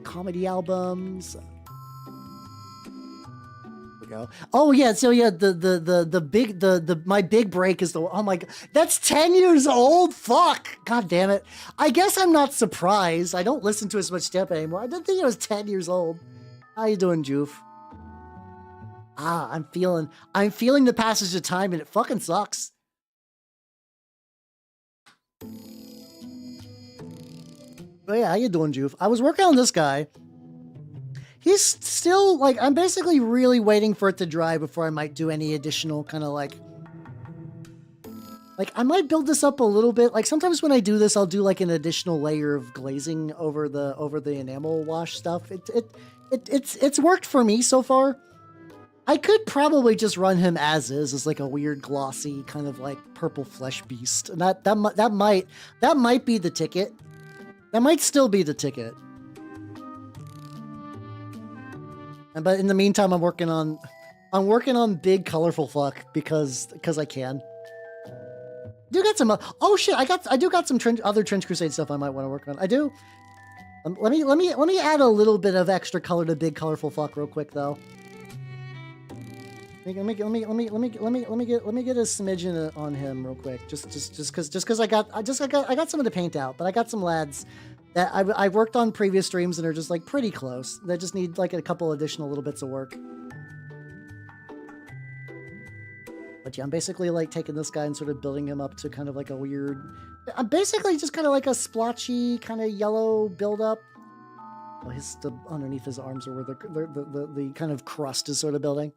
Speaker 1: comedy albums. Go. Oh yeah, so yeah, my big break is oh my god, that's 10 years old. Fuck, god damn it. I guess I'm not surprised. I don't listen to as much step anymore. I didn't think it was 10 years old. How you doing, Joof? I'm feeling the passage of time, and it fucking sucks. But yeah, how you doing, Joof? I was working on this guy. He's still, like, I'm basically really waiting for it to dry before I might do any additional kind of, like, I might build this up a little bit. Like, sometimes when I do this, I'll do, like, an additional layer of glazing over the enamel wash stuff. It's worked for me so far. I could probably just run him as like, a weird, glossy, kind of, like, purple flesh beast. And that might be the ticket. That might still be the ticket. But in the meantime, I'm working on big colorful fuck because I can. Do got some oh shit, I do got some other Trench Crusade stuff I might want to work on. I do. Let me add a little bit of extra color to big colorful fuck real quick though. Let me get a smidgen on him real quick. Just cause I got some of the paint out, but I got some lads that I worked on previous streams and are just like pretty close. They just need like a couple additional little bits of work. But yeah, I'm basically like taking this guy and sort of building him up to kind of like a weird. I'm basically just kind of like a splotchy kind of yellow buildup. Well, underneath his arms are where the kind of crust is sort of building.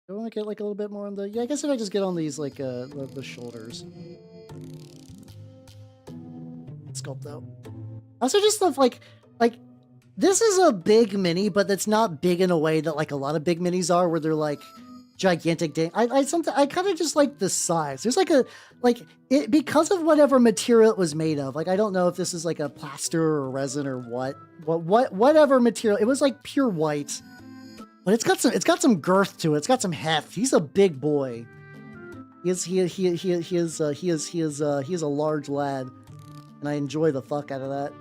Speaker 1: I want to get like a little bit more on the. Yeah, I guess if I just get on these like the shoulders. Sculpt though. Also just love like this is a big mini, but it's not big in a way that like a lot of big minis are, where they're like gigantic. I kind of just like the size. There's like it because of whatever material it was made of. Like I don't know if this is like a plaster or resin or whatever material. It was like pure white, but it's got some girth to it. It's got some heft. He's a big boy. He is a large lad. And I enjoy the fuck out of that.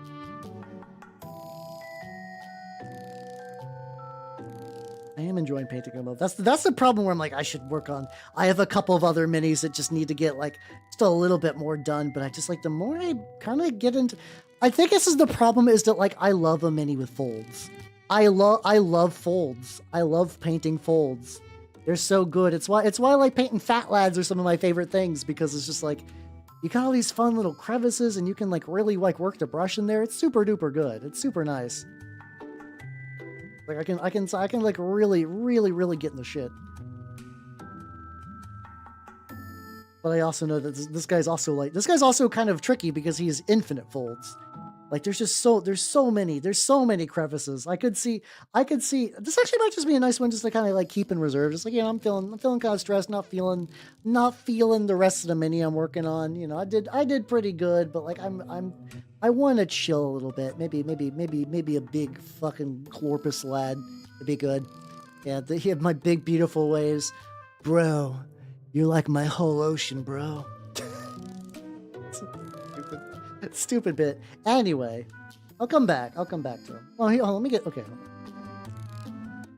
Speaker 1: I am enjoying painting them up. That's the problem where I'm like, I should work on. I have a couple of other minis that just need to get like just a little bit more done. But I just like the more I kind of get into, I think this is the problem is that like I love a mini with folds. I love folds. I love painting folds. They're so good. It's why I like painting fat lads are some of my favorite things, because it's just like you got all these fun little crevices and you can like really like work the brush in there. It's super duper good. It's super nice. Like I can like really get in the shit. But I also know that this guy's also kind of tricky because he has infinite folds. Like there's so many crevices. I could see this actually might just be a nice one just to kind of like keep in reserve. Just like, I'm feeling kind of stressed, not feeling the rest of the mini I'm working on. I did pretty good, but like I want to chill a little bit. Maybe a big fucking Clorpus lad would be good. Yeah, he had my big beautiful waves, bro. You're like my whole ocean, bro. Stupid bit. Anyway, I'll come back to him. Let me get okay.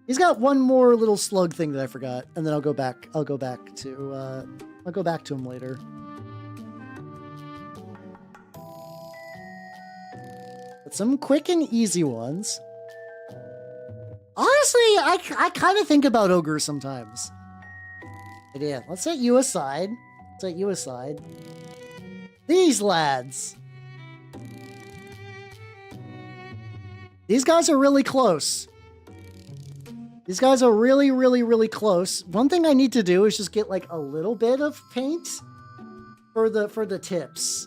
Speaker 1: He's got one more little slug thing that I forgot, and then I'll go back to him later. But some quick and easy ones. Honestly, I kind of think about ogres sometimes. But yeah, let's set you aside. These lads. These guys are really close. These guys are really close. One thing I need to do is just get like a little bit of paint for the tips.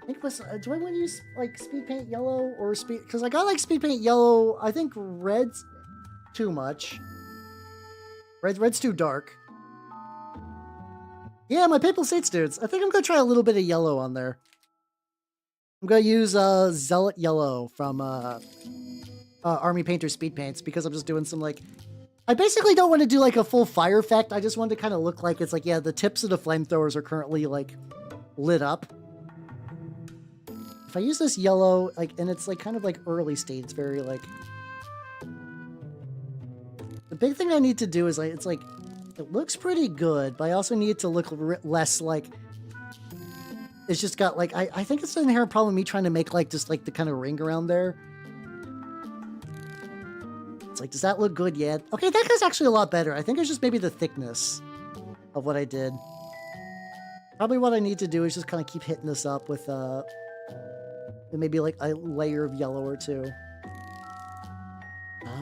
Speaker 1: I think do I want to use like speed paint yellow or speed? Because I got like speed paint yellow. I think red's too much. Red's too dark. Yeah, my Papal States dudes. I think I'm gonna try a little bit of yellow on there. I'm gonna use Zealot Yellow from Army Painter Speed Paints, because I'm just doing some like... I basically don't want to do like a full fire effect. I just want to kind of look like it's like, yeah, the tips of the flamethrowers are currently like lit up. If I use this yellow, like, and it's like kind of like early state, it's very like... The big thing I need to do is like, it's like, it looks pretty good, but I also need it to look less like... It's just got like, I think it's an inherent problem me trying to make like just like the kind of ring around there. It's like, does that look good yet? Okay, that guy's actually a lot better. I think it's just maybe the thickness of what I did. Probably what I need to do is just kind of keep hitting this up with maybe like a layer of yellow or two.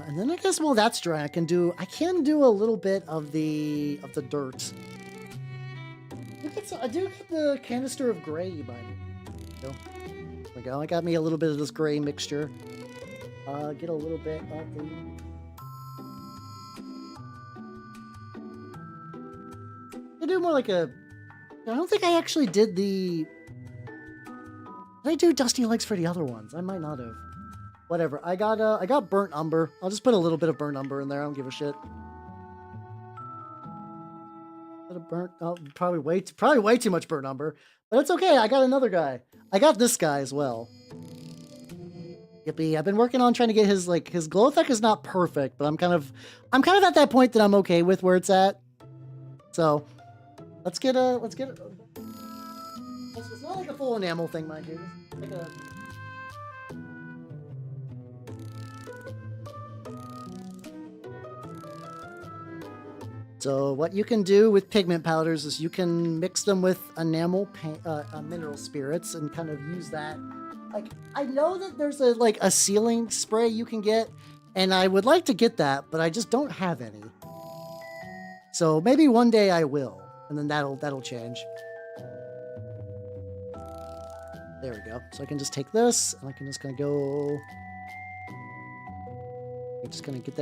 Speaker 1: And then I guess while that's dry, I can do a little bit of the dirt. I do get the canister of gray by me. There we go. I got me a little bit of this gray mixture. Get a little bit of the... I do more like a... I don't think I actually did the... Did I do Dusty Legs for the other ones? I might not have. Whatever. I got Burnt Umber. I'll just put a little bit of Burnt Umber in there. I don't give a shit. Probably way too much Burnt Umber, but it's okay. I got another guy. I got this guy as well. Yippee! I've been working on trying to get his glow effect is not perfect, but I'm kind of at that point that I'm okay with where it's at. So let's get it's not like a full enamel thing, mind you. It's like a... So what you can do with pigment powders is you can mix them with enamel mineral spirits and kind of use that. Like, I know that there's a sealing spray you can get, and I would like to get that, but I just don't have any. So maybe one day I will, and then that'll change. There we go. So I can just take this, and I can just kind of go. Just kind of get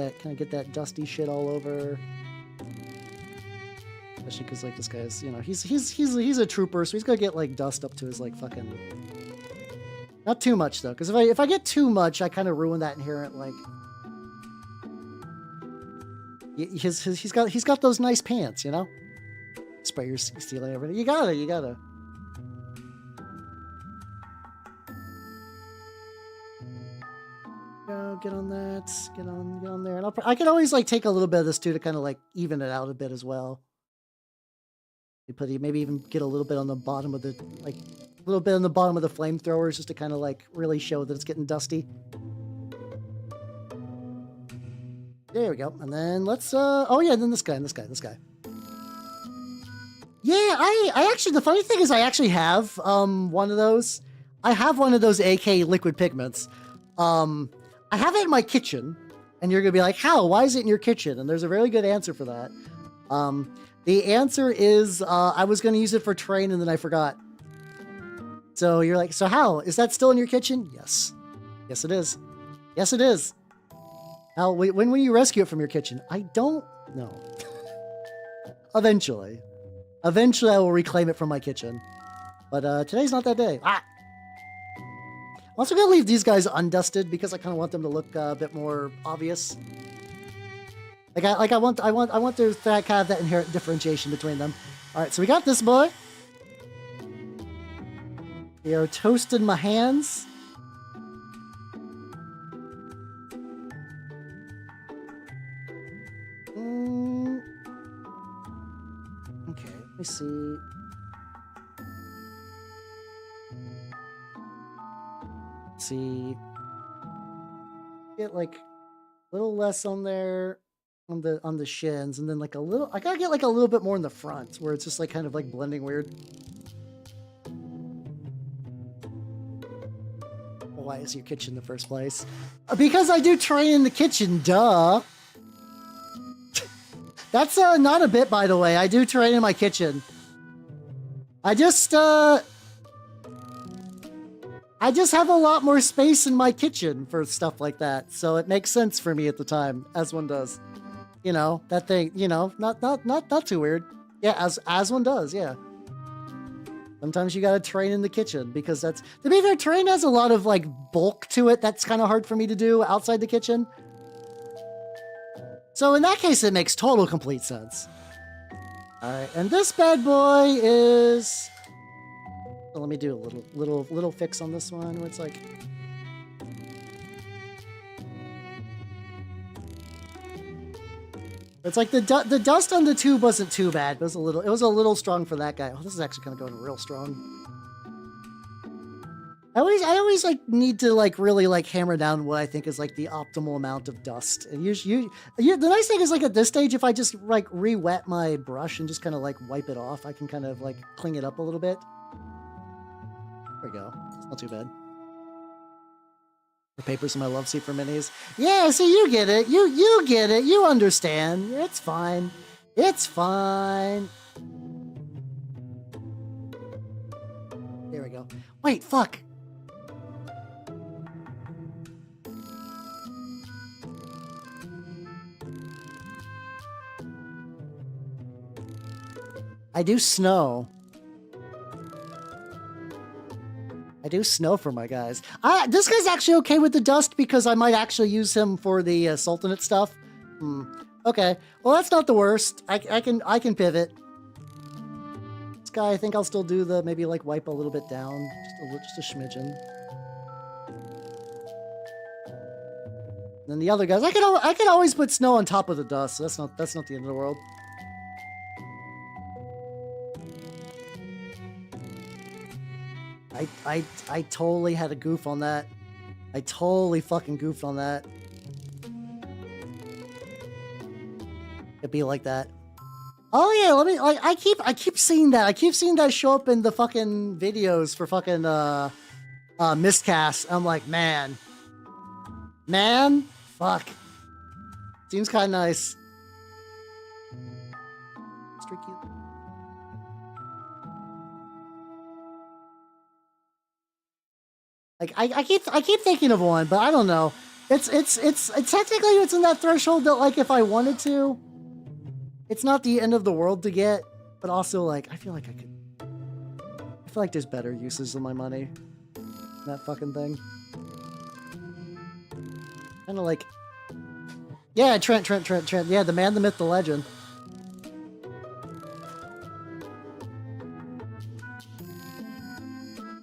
Speaker 1: that dusty shit all over. Especially because like this guy's, he's a trooper, so he's gonna get like dust up to his like fucking. Not too much though, because if I get too much, I kind of ruin that inherent like. He's got those nice pants, you know. Spray your stealing everything. You gotta. get on that. Get on there. And I can always like take a little bit of this too to kind of like even it out a bit as well. Maybe even get a little bit on the bottom of the flamethrowers just to kind of like really show that it's getting dusty. There we go. And then let's oh yeah, then this guy. Yeah, I actually, the funny thing is I actually have one of those. I have one of those AK liquid pigments. I have it in my kitchen, and you're gonna be like, how? Why is it in your kitchen? And there's a very good answer for that. The answer is I was gonna use it for terrain and then I forgot. So you're like, so how? Is that still in your kitchen? Yes. Yes, it is. Yes, it is. Now, when will you rescue it from your kitchen? I don't know. Eventually. Eventually, I will reclaim it from my kitchen. But today's not that day. Ah! I'm also going to leave these guys undusted because I kind of want them to look a bit more obvious. I want there to kind of have that inherent differentiation between them. All right, so we got this boy. They are toasting my hands. Okay, let me see. Let's see. Get like a little less on there on the shins, and then like a little. I gotta get like a little bit more in the front, where it's just like kind of like blending weird. Why is your kitchen in the first place? Because I do train in the kitchen, duh. That's not a bit, by the way. I do terrain in my kitchen. I just have a lot more space in my kitchen for stuff like that, so it makes sense for me at the time, as one does. You know, that thing, you know, not too weird. Yeah, as one does, yeah. Sometimes you gotta train in the kitchen, because that's... To be fair, terrain has a lot of, like, bulk to it that's kind of hard for me to do outside the kitchen. So in that case, it makes total complete sense. Alright, and this bad boy is... Well, let me do a little fix on this one, where it's like... It's like the dust on the tube wasn't too bad. It was a little strong for that guy. Oh, this is actually kind of going real strong. I always like need to like really like hammer down what I think is like the optimal amount of dust. And the nice thing is like at this stage, if I just like re-wet my brush and just kind of like wipe it off, I can kind of like clean it up a little bit. There we go. It's not too bad. The papers in my love seat for minis. Yeah, so you get it. You get it. You understand. It's fine. It's fine. There we go. Wait, fuck. I do snow. I do snow for my guys. This guy's actually okay with the dust because I might actually use him for the Sultanate stuff. Okay. Well, that's not the worst. I can pivot. This guy, I think I'll still do the maybe like wipe a little bit down, just a smidgen. And then the other guys, I can always put snow on top of the dust. So that's not the end of the world. I totally had a goof on that. I totally fucking goofed on that. It'd be like that. Oh yeah, let me like I keep seeing that. I keep seeing that show up in the fucking videos for fucking miscast. I'm like, man, fuck. Seems kind of nice. Streaky. Like I keep thinking of one, but I don't know. It's technically it's in that threshold that like if I wanted to, it's not the end of the world to get, but also like I feel like there's better uses of my money. That fucking thing. Kind of like, yeah, Trent. Yeah, the man, the myth, the legend.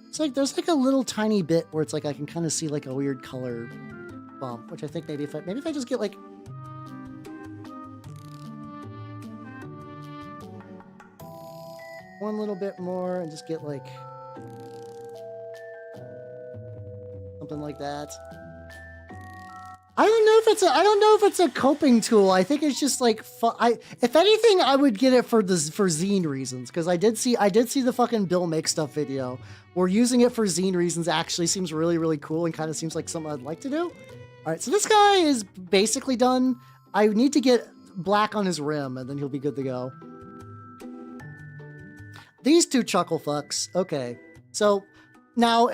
Speaker 1: It's like there's like a little tiny bit where it's like I can kind of see like a weird color bump, which I think maybe if I just get like one little bit more and just get like something like that. I don't know if it's a coping tool. I think it's just like if anything, I would get it for zine reasons, because I did see the fucking Bill Make Stuff video where using it for zine reasons actually seems really, really cool and kind of seems like something I'd like to do. All right, so this guy is basically done. I need to get black on his rim and then he'll be good to go. These two chuckle fucks. Okay, so now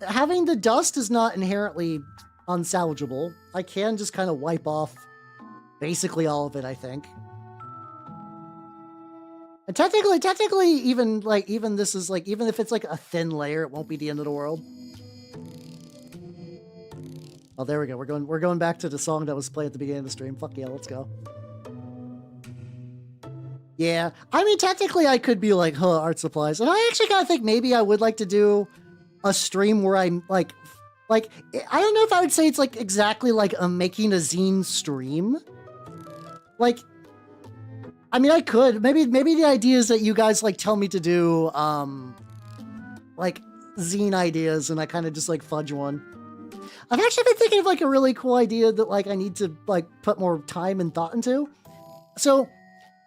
Speaker 1: having the dust is not inherently unsalvageable. I can just kind of wipe off basically all of it, I think. And technically, even this is like, even if it's like a thin layer, it won't be the end of the world. Oh, there we go. We're going back to the song that was played at the beginning of the stream. Fuck yeah, let's go. Yeah, I mean, technically, I could be like, art supplies, and I actually kind of think maybe I would like to do a stream where I'm like, I don't know if I would say it's like exactly like a making a zine stream. Like, I mean, I could. Maybe the idea is that you guys like tell me to do like zine ideas and I kind of just like fudge one. I've actually been thinking of like a really cool idea that like I need to like put more time and thought into. So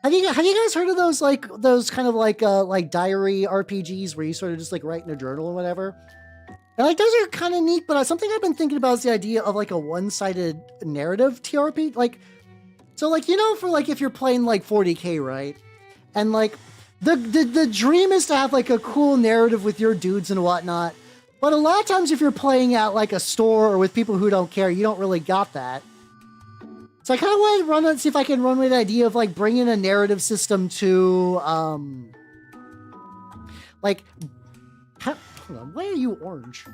Speaker 1: have you guys heard of those kind of like diary RPGs where you sort of just like write in a journal or whatever? And like those are kind of neat, but something I've been thinking about is the idea of like a one-sided narrative TRP. Like, so like, you know, for like if you're playing like 40K, right? And like the dream is to have like a cool narrative with your dudes and whatnot. But a lot of times if you're playing at like a store or with people who don't care, you don't really got that. So I kind of want to see if I can run with the idea of like bringing a narrative system to like. Hold on, why are you orange?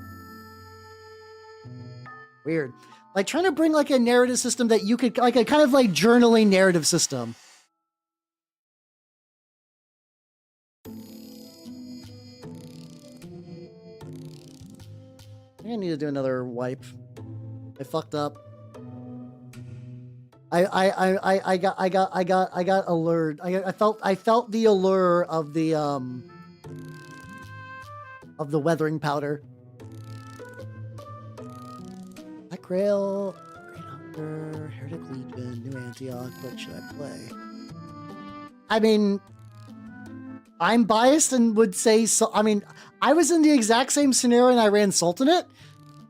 Speaker 1: Weird. Like trying to bring like a narrative system that you could, like a kind of like journaling narrative system. I think I need to do another wipe. I fucked up. I got allured. I felt the allure of the weathering powder. Black Grail, Great Hunter, Heretic Legion, New Antioch. What should I play? I mean, I'm biased and would say so. I mean, I was in the exact same scenario and I ran Sultanate.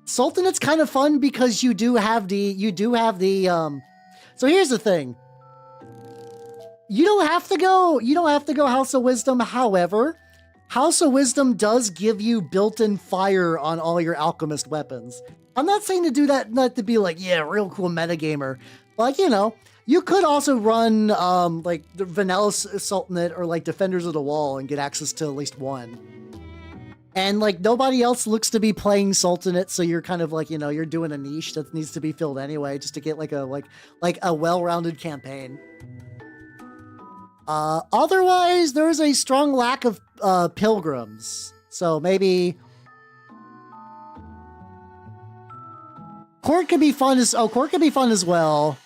Speaker 1: Sultanate's kind of fun because you do have the so here's the thing. You don't have to go House of Wisdom. However, House of Wisdom does give you built-in fire on all your alchemist weapons. I'm not saying to do that, not to be like, yeah, real cool metagamer. Like, you know, you could also run like the Vanilla Sultanate or like Defenders of the Wall and get access to at least one. And like nobody else looks to be playing Sultanate, so you're kind of like, you know, you're doing a niche that needs to be filled anyway, just to get like a well-rounded campaign. Otherwise, there is a strong lack of pilgrims, so maybe Court could be fun as well.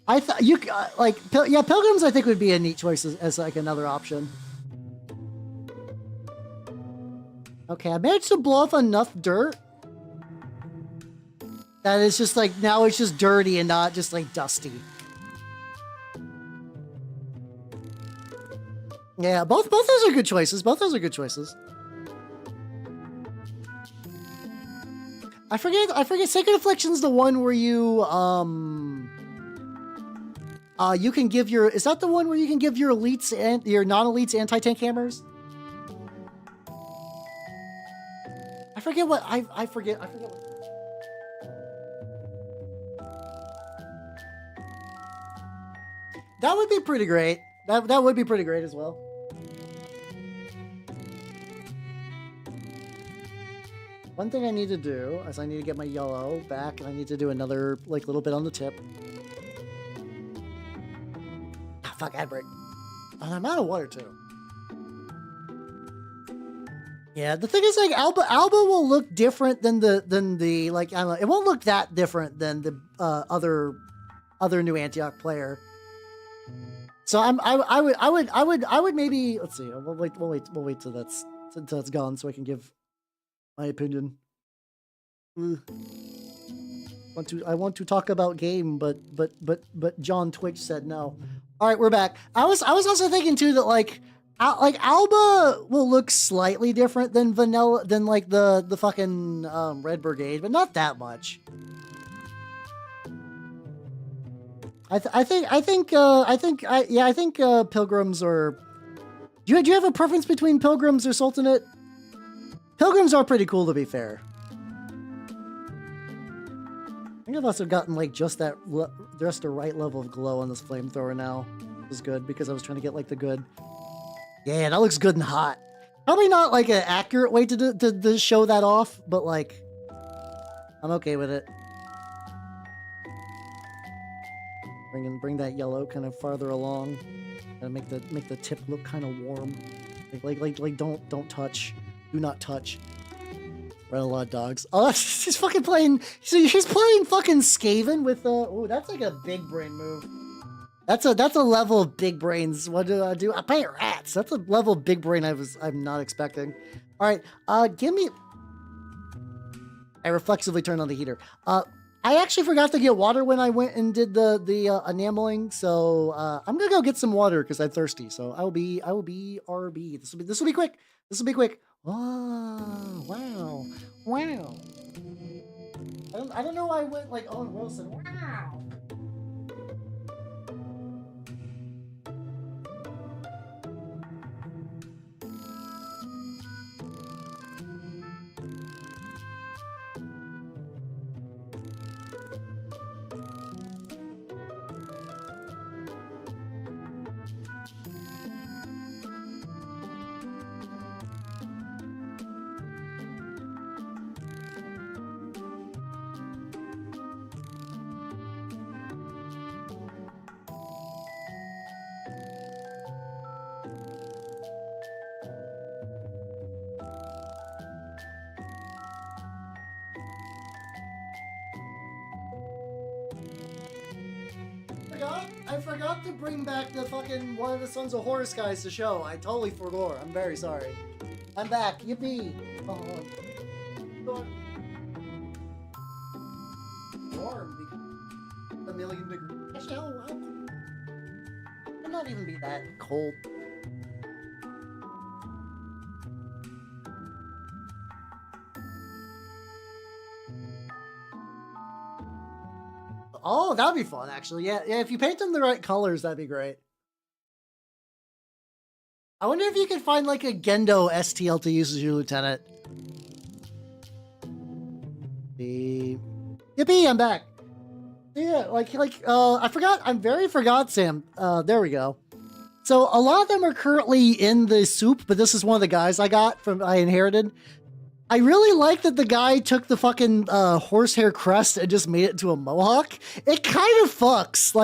Speaker 1: I thought you like pilgrims. I think would be a neat choice as like another option. Okay, I managed to blow off enough dirt that it's just like now it's just dirty and not just like dusty. Yeah, both those are good choices. Both those are good choices. I forget. Sacred Affliction's the one where you you can give your, is that the one where you can give your elites and your non-elites anti-tank hammers? I forget what I forget what. That would be pretty great. That would be pretty great as well. One thing I need to do is I need to get my yellow back, and I need to do another like little bit on the tip. Ah, fuck, ad break. And I'm out of water too. Yeah, the thing is, like, Alba will look different than the like, I don't know, it won't look that different than the other new Antioch player. So I would maybe, let's see, we'll wait till it's gone so I can give my opinion. I want to talk about game, but John Twitch said no. All right, we're back. I was also thinking too that like Alba will look slightly different than vanilla than like the fucking Red Brigade, but not that much. I think Pilgrims are. Do you have a preference between Pilgrims or Sultanate? Pilgrims are pretty cool, to be fair. I think I've also gotten like just the right level of glow on this flamethrower now. It was good because I was trying to get like the good. Yeah, that looks good and hot. Probably not like an accurate way to show that off, but like I'm okay with it. Bring that yellow kind of farther along, and make the tip look kind of warm. Like don't touch, do not touch. Read a lot of dogs. Oh, she's fucking playing. She's playing fucking Skaven with oh, that's like a big brain move. That's a level of big brains. What do I do? I play rats. That's a level of big brain I'm not expecting. All right, give me. I reflexively turned on the heater. I actually forgot to get water when I went and did the enameling, so I'm gonna go get some water because I'm thirsty. So I will be RB. This will be quick. This will be quick. Oh, wow. I don't know why I went like Owen Wilson. Wow. I forgot to bring back the fucking one of the Sons of Horus guys to show. I totally forgot. I'm very sorry. I'm back. Yippee. Oh. Warm because a million degrees. Actually, I'll not even be that cold. Oh, that'd be fun, actually. Yeah, if you paint them the right colors, that'd be great. I wonder if you could find like a Gendo STL to use as your lieutenant. Yippee, I'm back. Yeah, I forgot, Sam. There we go. So a lot of them are currently in the soup, but this is one of the guys I inherited. I really like that the guy took the fucking horsehair crest and just made it into a mohawk. It kind of fucks.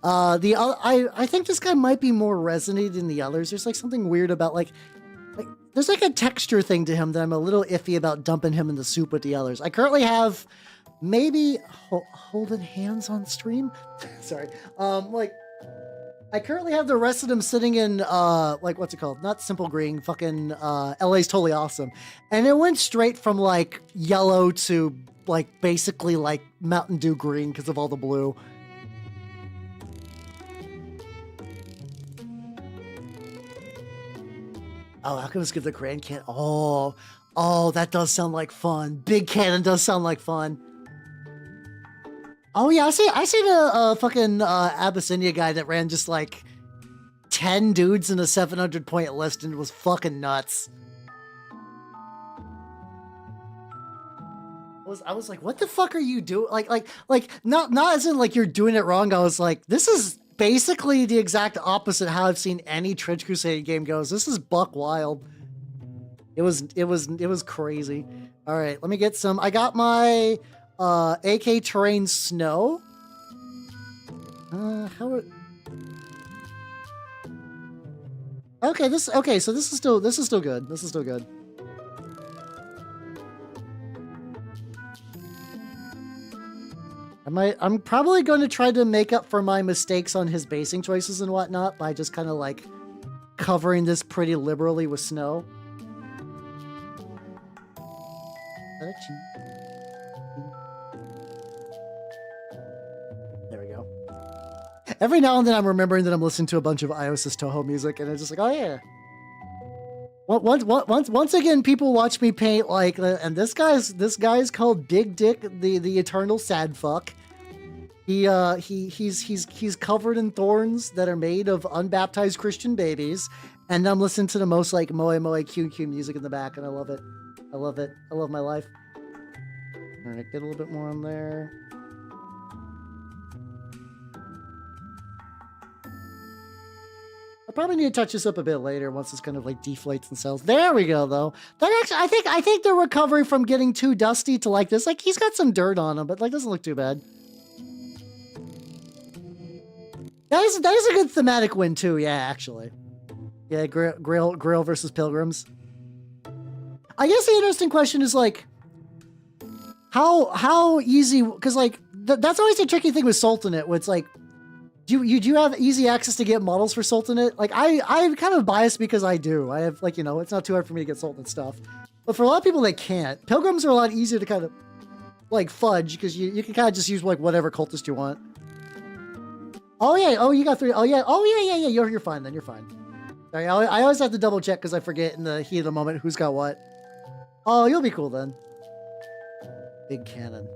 Speaker 1: I think this guy might be more resonated than the others. There's like something weird about like there's like a texture thing to him that I'm a little iffy about dumping him in the soup with the others. I currently have maybe holding hands on stream. Sorry. I currently have the rest of them sitting in, what's it called? Not Simple Green, fucking, LA's Totally Awesome. And it went straight from, like, yellow to, like, basically, like, Mountain Dew green because of all the blue. Oh, how can we skip the Grand Cannon? Oh, that does sound like fun. Big Cannon does sound like fun. Oh yeah, I seen a fucking Abyssinia guy that ran just like 10 dudes in a 700 point list and it was fucking nuts. I was like, what the fuck are you doing? Like not as in like you're doing it wrong. I was like, this is basically the exact opposite how I've seen any Trench Crusade game goes. This is buck wild. It was crazy. All right, let me get some. I got my AK Terrain Snow. Okay, so this is still good. This is still good. I'm probably going to try to make up for my mistakes on his basing choices and whatnot by just kind of like covering this pretty liberally with snow. There we go. Every now and then I'm remembering that I'm listening to a bunch of Ios's Toho music, and it's just like, oh yeah. Once again, people watch me paint like, and this guy's called Big Dick, the eternal sad fuck. He's covered in thorns that are made of unbaptized Christian babies, and I'm listening to the most like moe moe QQ music in the back, and I love it. I love it. I love my life. All right, get a little bit more on there. I probably need to touch this up a bit later once this kind of like deflates and sells. There we go, though. That actually, I think the recovery from getting too dusty to like this, like he's got some dirt on him, but like doesn't look too bad. That is a good thematic win too. Yeah, actually. Yeah, Grail versus Pilgrims. I guess the interesting question is like, how easy? Because like that's always the tricky thing with Sultanate, where it's like. Do you have easy access to get models for Sultanate? Like I'm kind of biased because I do. I have like, you know, it's not too hard for me to get Sultanate stuff. But for a lot of people that can't, Pilgrims are a lot easier to kind of like fudge because you can kind of just use like whatever cultist you want. Oh yeah, oh you got 3. Oh yeah, yeah. You're fine then. You're fine. Sorry, I always have to double check because I forget in the heat of the moment who's got what. Oh, you'll be cool then. Big cannon.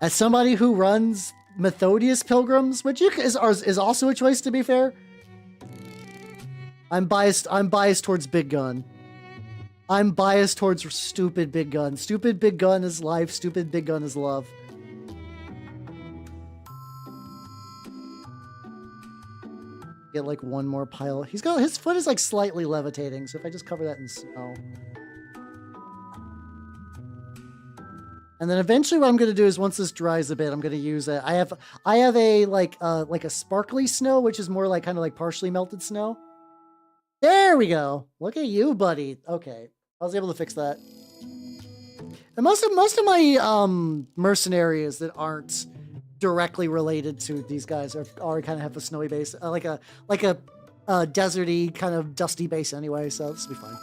Speaker 1: As somebody who runs Methodius Pilgrims, which is also a choice to be fair. I'm biased towards Big Gun. I'm biased towards stupid Big Gun. Stupid Big Gun is life, stupid Big Gun is love. Get like one more pile. His foot is like slightly levitating, so if I just cover that in snow. And then eventually what I'm going to do is once this dries a bit, I'm going to use it. I have a like a sparkly snow, which is more like kind of like partially melted snow. There we go. Look at you, buddy. Okay. I was able to fix that. And most of my mercenaries that aren't directly related to these guys are kind of have a snowy base, like a deserty kind of dusty base anyway, so this will be fine.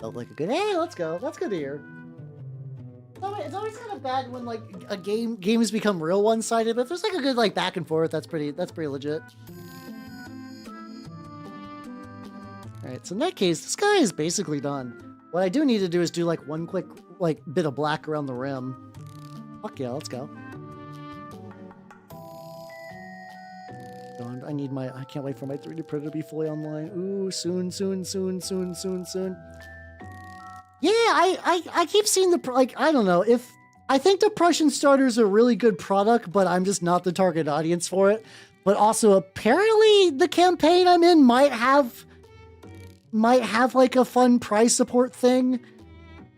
Speaker 1: Felt like a good, hey, let's go. That's good to hear. It's always kind of bad when like a games become real one-sided, but if there's like a good like back and forth, that's pretty legit. All right, so in that case, this guy is basically done. What I do need to do is do like one quick like bit of black around the rim. Fuck yeah, let's go. I can't wait for my 3D printer to be fully online. Ooh, soon. Yeah, I keep seeing I don't know, I think the Prussian starter is a really good product, but I'm just not the target audience for it. But also, apparently, the campaign I'm in might have like a fun prize support thing.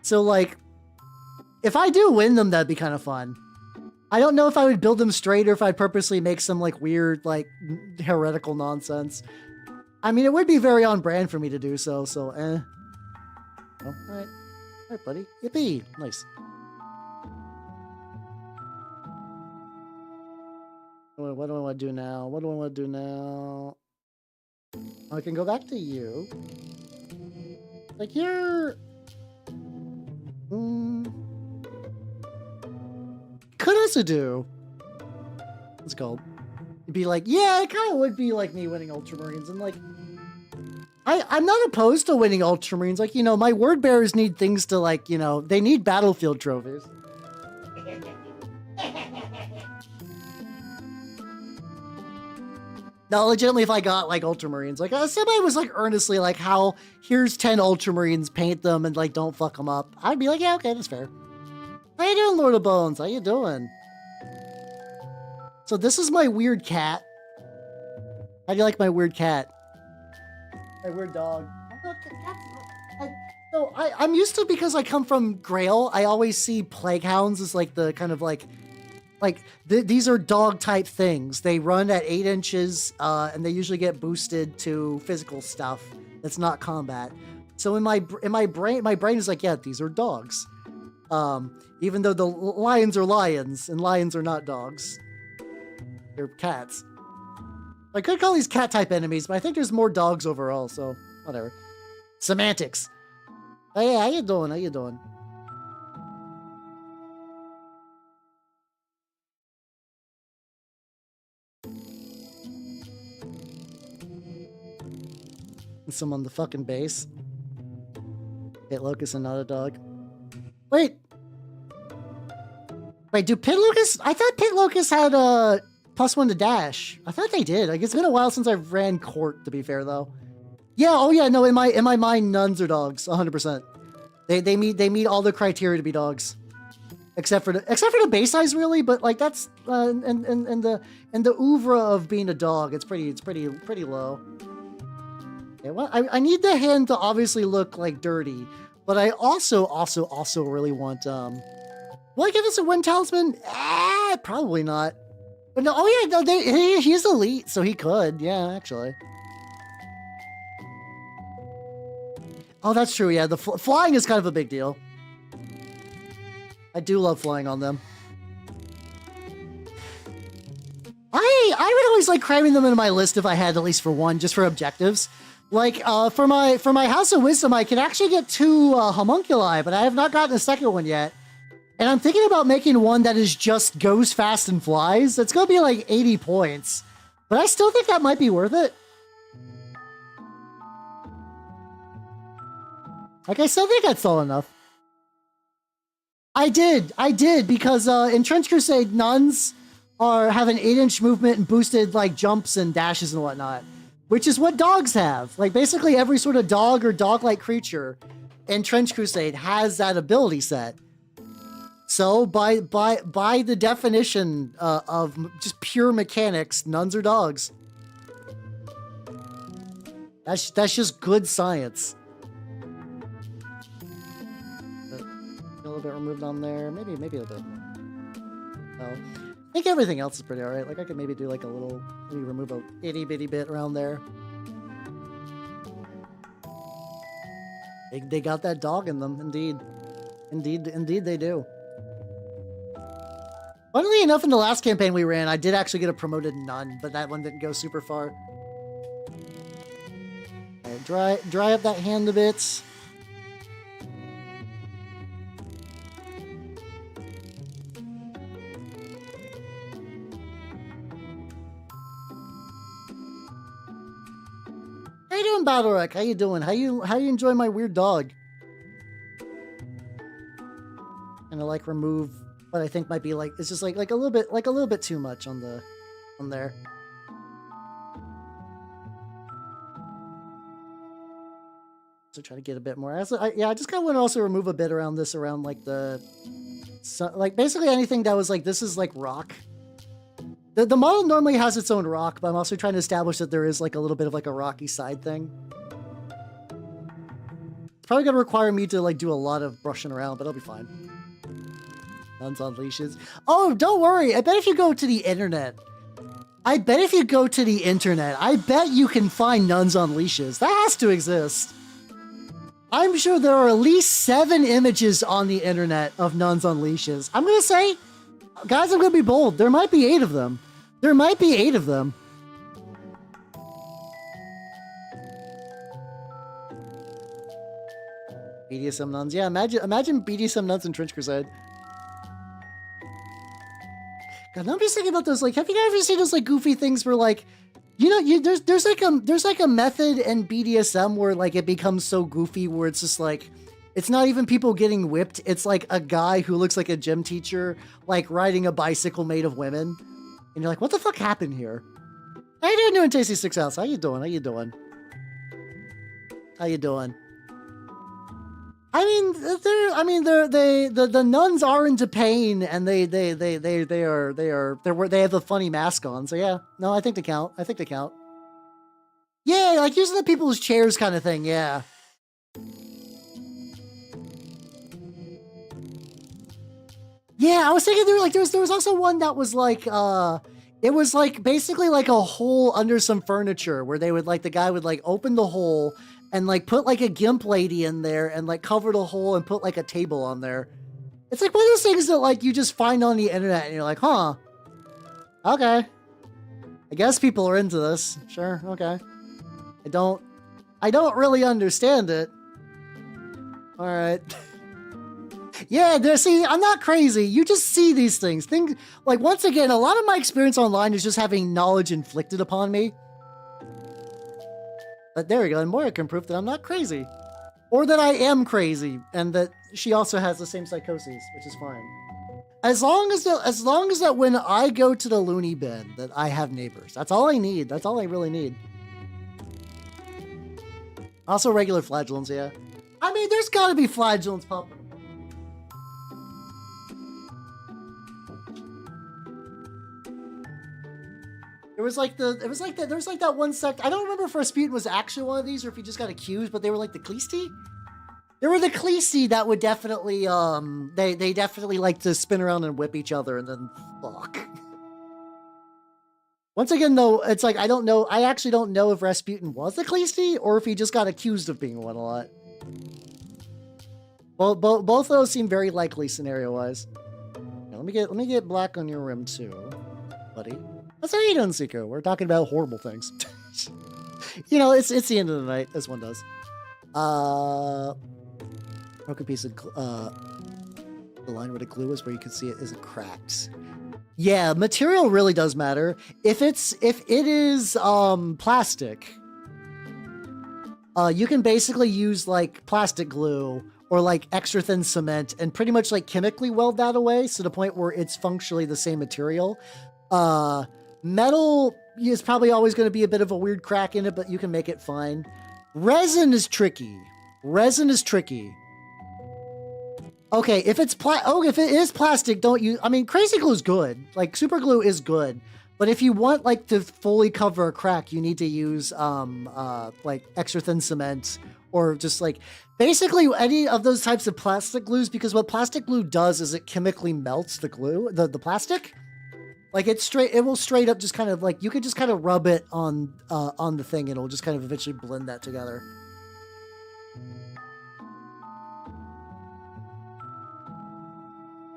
Speaker 1: So like, if I do win them, that'd be kind of fun. I don't know if I would build them straight or if I'd purposely make some like weird, like heretical nonsense. I mean, it would be very on brand for me to do so, eh. Oh, all right, buddy. Yippee! Nice. What do I want to do now? I can go back to you. Like you're. Could also do. What's it called? It'd be like, yeah, it kind of would be like me winning Ultramarines, and like. I'm not opposed to winning Ultramarines. Like, you know, my word bearers need things to, like, you know, they need battlefield trophies. No, legitimately, if I got, like, Ultramarines, like, somebody was, like, earnestly, like, here's 10 Ultramarines, paint them, and, like, don't fuck them up. I'd be like, yeah, okay, that's fair. How you doing, Lord of Bones? How you doing? So this is my weird cat. How do you like my weird cat? My weird dog. I'm used to, because I come from Grail, I always see Plague Hounds as like the kind of like like these are dog type things. They run at 8 inches, and they usually get boosted to physical stuff that's not combat. So in my brain is like, yeah, these are dogs. Even though the lions are lions and lions are not dogs, they're cats. I could call these cat type enemies, but I think there's more dogs overall. So whatever. Semantics. Hey, how you doing? How you doing? Some on the fucking base. Pit Locust and not a dog. Wait, do Pit Locust? I thought Pit Locust had a +1 to dash. I thought they did. Like, it's been a while since I've ran Court, to be fair, though. Yeah. Oh yeah. No. In my mind, nuns are dogs. 100%. They meet all the criteria to be dogs, except for the base size, really. But like that's and the oeuvre of being a dog, it's pretty low. Yeah, well, I need the hand to obviously look like dirty, but I also really want will I give this a win talisman? Probably not. But no, oh yeah, no, he's elite, so he could. Yeah, actually. Oh, that's true. Yeah, the flying is kind of a big deal. I do love flying on them. I would always like cramming them into my list if I had at least for one, just for objectives. Like for my House of Wisdom, I can actually get 2 homunculi, but I have not gotten a second one yet. And I'm thinking about making one that is just goes fast and flies. It's gonna be like 80 points, but I still think that might be worth it. Like, I still think that's all enough. I did, because in Trench Crusade, nuns have an 8-inch movement and boosted, like, jumps and dashes and whatnot. Which is what dogs have. Like, basically every sort of dog or dog-like creature in Trench Crusade has that ability set. So, by the definition of just pure mechanics, nuns are dogs. That's just good science. A little bit removed on there. Maybe a bit more. Oh. I think everything else is pretty alright. Like, I could maybe do like a little, maybe remove a itty bitty bit around there. They got that dog in them, indeed. Indeed they do. Funnily enough, in the last campaign we ran, I did actually get a promoted nun, but that one didn't go super far. Right, dry up that hand a bit. How you doing, Battlerek? How you doing? How you enjoying my weird dog? And I like remove what I think might be like, it's just like a little bit too much on there. So try to get a bit more. I just kind of want to also remove a bit around this, around like like basically anything that was like, this is like rock. The model normally has its own rock, but I'm also trying to establish that there is like a little bit of like a rocky side thing. It's probably gonna require me to like do a lot of brushing around, but I'll be fine. Nuns on leashes. Oh, don't worry. I bet if you go to the internet, I bet you can find nuns on leashes. That has to exist. I'm sure there are at least 7 images on the internet of nuns on leashes. I'm gonna say, guys, I'm gonna be bold. There might be 8 of them. BDSM nuns. Yeah, imagine BDSM nuns in Trench Crusade. God, I'm just thinking about those. Like, have you ever seen those like goofy things where like, you know, there's like a method in BDSM where like it becomes so goofy where it's just like, it's not even people getting whipped. It's like a guy who looks like a gym teacher, like riding a bicycle made of women, and you're like, what the fuck happened here? How you doing, Tasty 6 House? How you doing? The nuns are into pain, and they have a funny mask on. So yeah, no, I think they count. Yeah, like using the people's chairs kind of thing. Yeah. Yeah, I was thinking there was also one that was like it was like basically like a hole under some furniture where they would like the guy would like open the hole and like put like a gimp lady in there and like cover the hole and put like a table on there. It's like one of those things that like you just find on the internet and you're like, huh, okay. I guess people are into this. Sure, okay. I don't really understand it. All right. Yeah, see, I'm not crazy. You just see these things. Like, once again, a lot of my experience online is just having knowledge inflicted upon me. But there we go, and Moira can prove that I'm not crazy. Or that I am crazy, and that she also has the same psychoses, which is fine. As long as that when I go to the loony bin, that I have neighbors. That's all I need. That's all I really need. Also regular flagellants, yeah. I mean, there's gotta be flagellants popping. There was like that one sect. I don't remember if Rasputin was actually one of these or if he just got accused, but they were like the Khlisti. There were the Khlisti that would definitely they definitely like to spin around and whip each other and then fuck. Once again though, it's like I actually don't know if Rasputin was the Khlisti or if he just got accused of being one a lot. Well, both of those seem very likely scenario wise. Now, let me get black on your rim too, buddy. That's how you doing, Seiko. We're talking about horrible things. You know, it's the end of the night, as one does. Broken piece of the line where the glue is, where you can see it isn't cracked. Yeah, material really does matter. If it is plastic, you can basically use like plastic glue or like extra thin cement and pretty much like chemically weld that away to the point where it's functionally the same material. Metal is probably always going to be a bit of a weird crack in it, but you can make it fine. Resin is tricky. Okay, if it is plastic, don't use. I mean, crazy glue is good. Like super glue is good, but if you want like to fully cover a crack, you need to use like extra thin cement or just like basically any of those types of plastic glues. Because what plastic glue does is it chemically melts the glue, the plastic. Like it will straight up just kind of like, you could just kind of rub it on the thing and it'll just kind of eventually blend that together.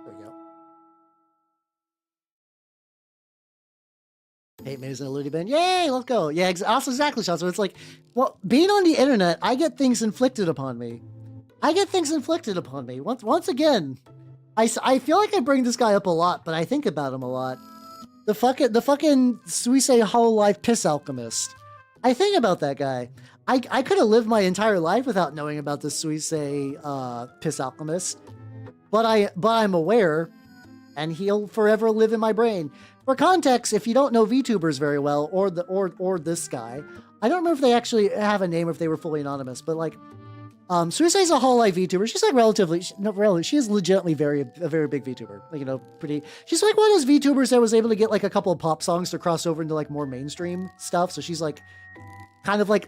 Speaker 1: There we go. Hate Maze and a Looney Bin. Yay, let's go. Yeah, also exactly, Sean. So it's like, well, being on the internet, I get things inflicted upon me. Once again, I feel like I bring this guy up a lot, but I think about him a lot. The fucking Suisei Hololive Piss Alchemist. I think about that guy. I could have lived my entire life without knowing about the Suisei Piss Alchemist, but I'm aware, and he'll forever live in my brain. For context, if you don't know VTubers very well, or this guy, I don't remember if they actually have a name or if they were fully anonymous, but like. Suisei's a Hololive VTuber. She's like she is legitimately a very big VTuber. Like, you know, she's like one of those VTubers that was able to get like a couple of pop songs to cross over into like more mainstream stuff. So she's like, kind of like,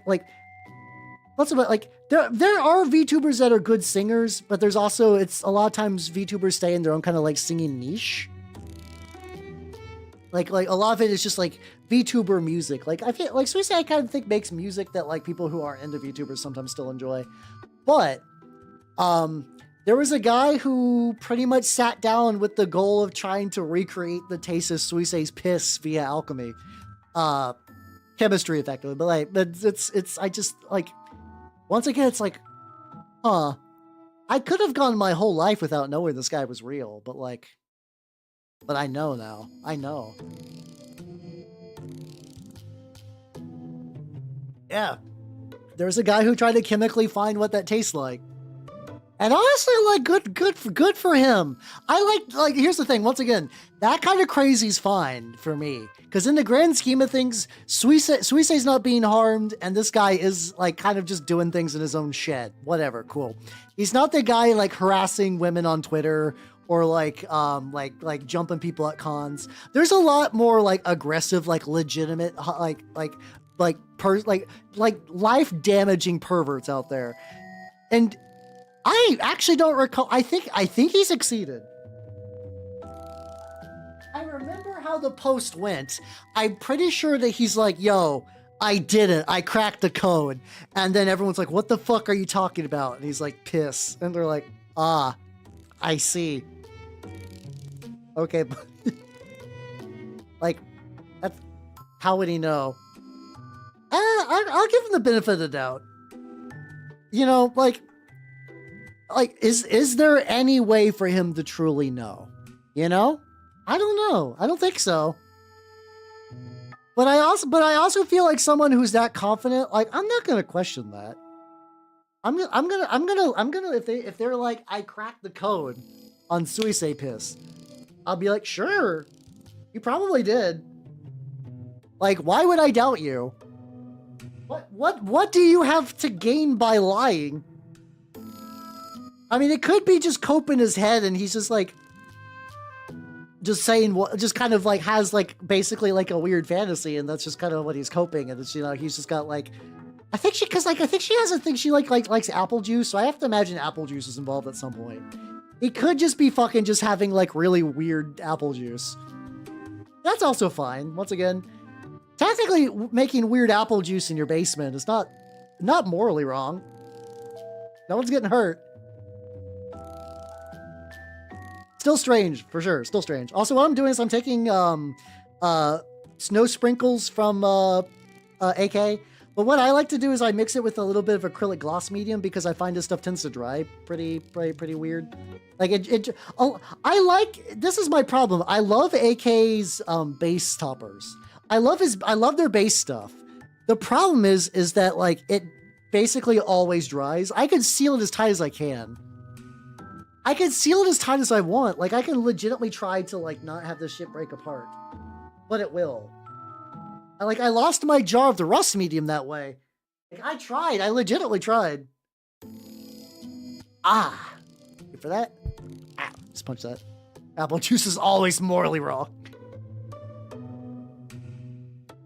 Speaker 1: what's about like, there are VTubers that are good singers, but there's also, it's a lot of times VTubers stay in their own kind of like singing niche. Like a lot of it is just like VTuber music. Like I feel like Suisei, I kind of think makes music that like people who aren't into VTubers sometimes still enjoy. But there was a guy who pretty much sat down with the goal of trying to recreate the taste of Suisei's piss via alchemy, chemistry, effectively. But like, it's I just like, once again, it's like, huh? I could have gone my whole life without knowing this guy was real, but like, but I know now. I know. Yeah. There's a guy who tried to chemically find what that tastes like. And honestly, like, good for him. I like, here's the thing. Once again, that kind of crazy's fine for me. Because in the grand scheme of things, Suisei's not being harmed, and this guy is, like, kind of just doing things in his own shed. Whatever, cool. He's not the guy, like, harassing women on Twitter or, like jumping people at cons. There's a lot more, like, aggressive, like, legitimate, life-damaging perverts out there. And I actually don't recall. I think he succeeded. how the post went, I'm pretty sure that he's like, yo, I did it. I cracked the code. And then everyone's like, what the fuck are you talking about? And he's like, piss. And they're like, ah, I see. Okay. Like, that's, how would he know? I'll give him the benefit of the doubt. You know, like, is there any way for him to truly know? You know? I don't know. I don't think so. But I also feel like someone who's that confident, like, I'm not gonna question that. I'm gonna if they're like, I cracked the code on Suisei Piss, I'll be like, sure, you probably did. Like, why would I doubt you? What do you have to gain by lying? I mean, it could be just cope in his head, and he's just like, just saying what, just kind of like has like basically like a weird fantasy, and that's just kind of what he's coping. And it's, you know, he's just got like, I think she has a thing, she likes apple juice, so I have to imagine apple juice is involved at some point. He could just be fucking just having like really weird apple juice. That's also fine. Once again, technically making weird apple juice in your basement is not morally wrong. No one's getting hurt. Still strange, for sure. Still strange. Also, what I'm doing is I'm taking snow sprinkles from AK. But what I like to do is I mix it with a little bit of acrylic gloss medium, because I find this stuff tends to dry pretty weird. Like I like, this is my problem. I love AK's base toppers. I love their base stuff. The problem is that like it basically always dries. I can seal it as tight as I can. I can seal it as tight as I want. Like, I can legitimately try to, like, not have this shit break apart. But it will. I lost my jar of the rust medium that way. Like, I tried. I legitimately tried. Ah. Good for that. Ah, just punch that. Apple juice is always morally wrong.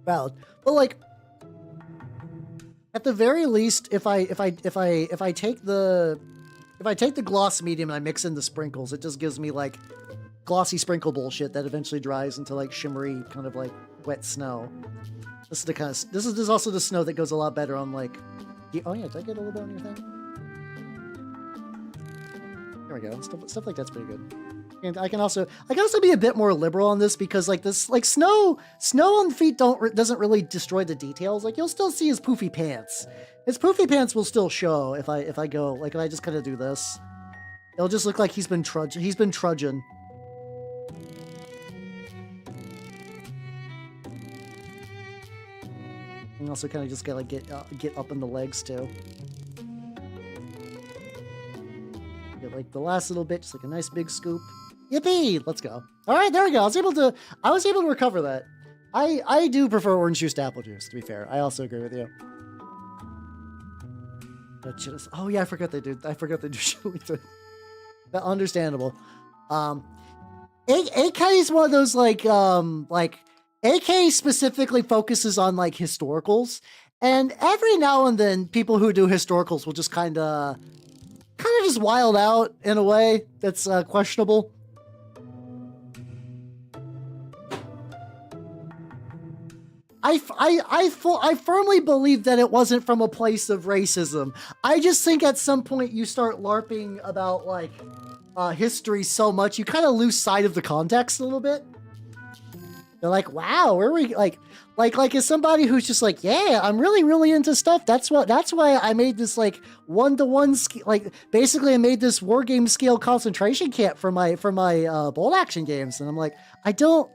Speaker 1: Valid. But, like, at the very least, if I take the gloss medium and I mix in the sprinkles, it just gives me like glossy sprinkle bullshit that eventually dries into like shimmery kind of like wet snow. This is also the snow that goes a lot better on like, oh yeah, did I get a little bit on your thing? There we go. Stuff like that's pretty good. And I can also be a bit more liberal on this, because like this, like snow on feet doesn't really destroy the details. Like, you'll still see his poofy pants. His poofy pants will still show if I go, like, if I just kind of do this. It'll just look like he's been trudging. And also kind of just gotta get up in the legs too. Get like the last little bit, just like a nice big scoop. Yippee! Let's go. All right, there we go. I was able to recover that. I do prefer orange juice to apple juice, to be fair. I also agree with you. Oh yeah, I forgot they do chili too. Understandable. AK is one of those like AK specifically focuses on like historicals, and every now and then people who do historicals will just kind of just wild out in a way that's questionable. I firmly believe that it wasn't from a place of racism. I just think at some point you start LARPing about like history so much, you kind of lose sight of the context a little bit. They're like, wow, where are we like as somebody who's just like, yeah, I'm really into stuff. That's why I made this like 1-to-1 like basically I made this war game scale concentration camp for my bolt action games, and I'm like, I don't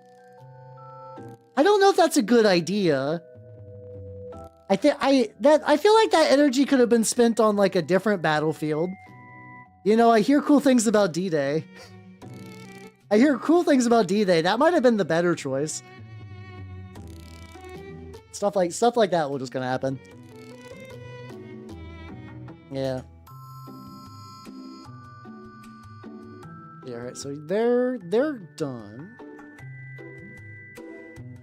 Speaker 1: know if that's a good idea. I feel like that energy could have been spent on like a different battlefield. You know, I hear cool things about D-Day. That might have been the better choice. Stuff like that will just gonna happen. Yeah. Yeah, alright, so they're done.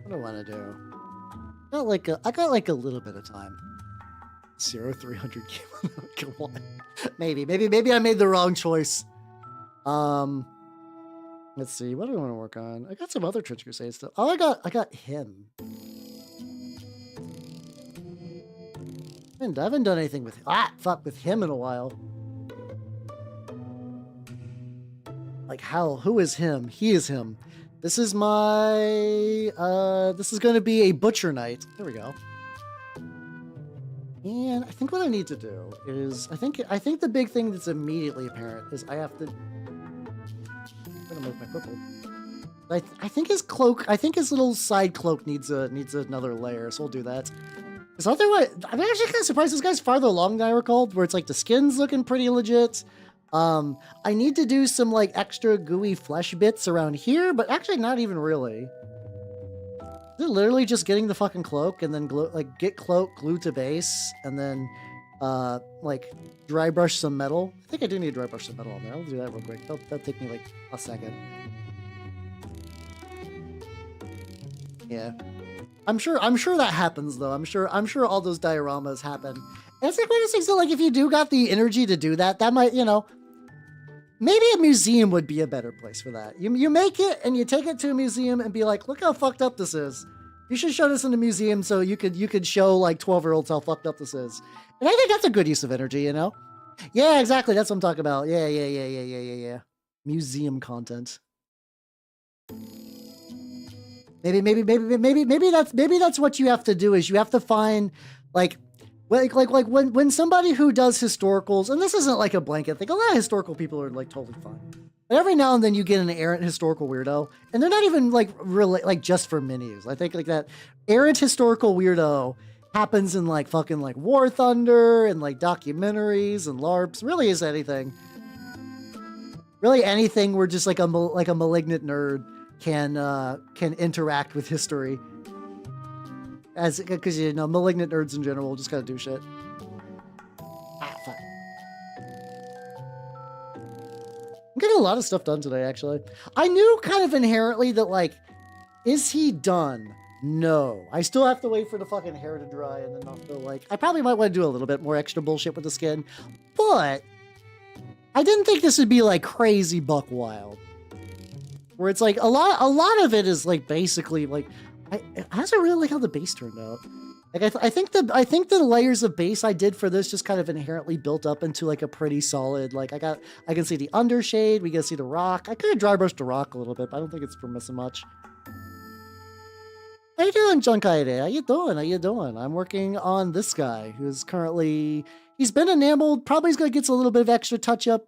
Speaker 1: What do I want to do? I got like a little bit of time. 0-300 Come on. Maybe I made the wrong choice. Let's see. What do I want to work on? I got some other Trench Crusade stuff. Oh, I got him. I haven't done anything with with him in a while. Like who is him? He is him. This is my this is gonna be a butcher knight. There we go. And I think what I need to do is I think the big thing that's immediately apparent is I have to I'm gonna move my purple. I think his cloak, I think his little side cloak needs another layer, so we'll do that. Because otherwise, I'm actually kind of surprised this guy's farther along than I recalled, where it's like the skin's looking pretty legit. I need to do some like extra gooey flesh bits around here, but actually not even really. They're literally just getting the fucking cloak and then get cloak, glue to base, and then like dry brush some metal. I think I do need to dry brush some metal on there. I'll do that real quick. That'll take me like a second. Yeah. I'm sure that happens though. I'm sure all those dioramas happen. And it's like one of those things that like if you do got the energy to do that, that might, you know, maybe a museum would be a better place for that. You make it and you take it to a museum and be like, look how fucked up this is. You should show this in a museum so you could show like 12-year-olds how fucked up this is. And I think that's a good use of energy, you know? Yeah, exactly. That's what I'm talking about. Yeah. Museum content. Maybe that's what you have to do is you have to find like when somebody who does historicals, and this isn't like a blanket thing, a lot of historical people are like totally fine. But every now and then you get an errant historical weirdo, and they're not even like really like just for minis. I think like that errant historical weirdo happens in like fucking like War Thunder and like documentaries and LARPs. Really is anything. Really anything where just like a malignant nerd can interact with history, because you know malignant nerds in general just gotta do shit. Fuck. I'm getting a lot of stuff done today, actually. I knew kind of inherently that like, is he done? No, I still have to wait for the fucking hair to dry, and then I'll feel like I probably might want to do a little bit more extra bullshit with the skin, but I didn't think this would be like crazy buck wild. Where it's like a lot of it is like basically like I also really like how the base turned out. Like I think the layers of base I did for this just kind of inherently built up into like a pretty solid, like I can see the undershade, we can see the rock. I could have dry brushed the rock a little bit, but I don't think it's missing much. How you doing, Junkaide? How you doing? I'm working on this guy who's currently, he's been enameled, probably he's gonna get a little bit of extra touch up.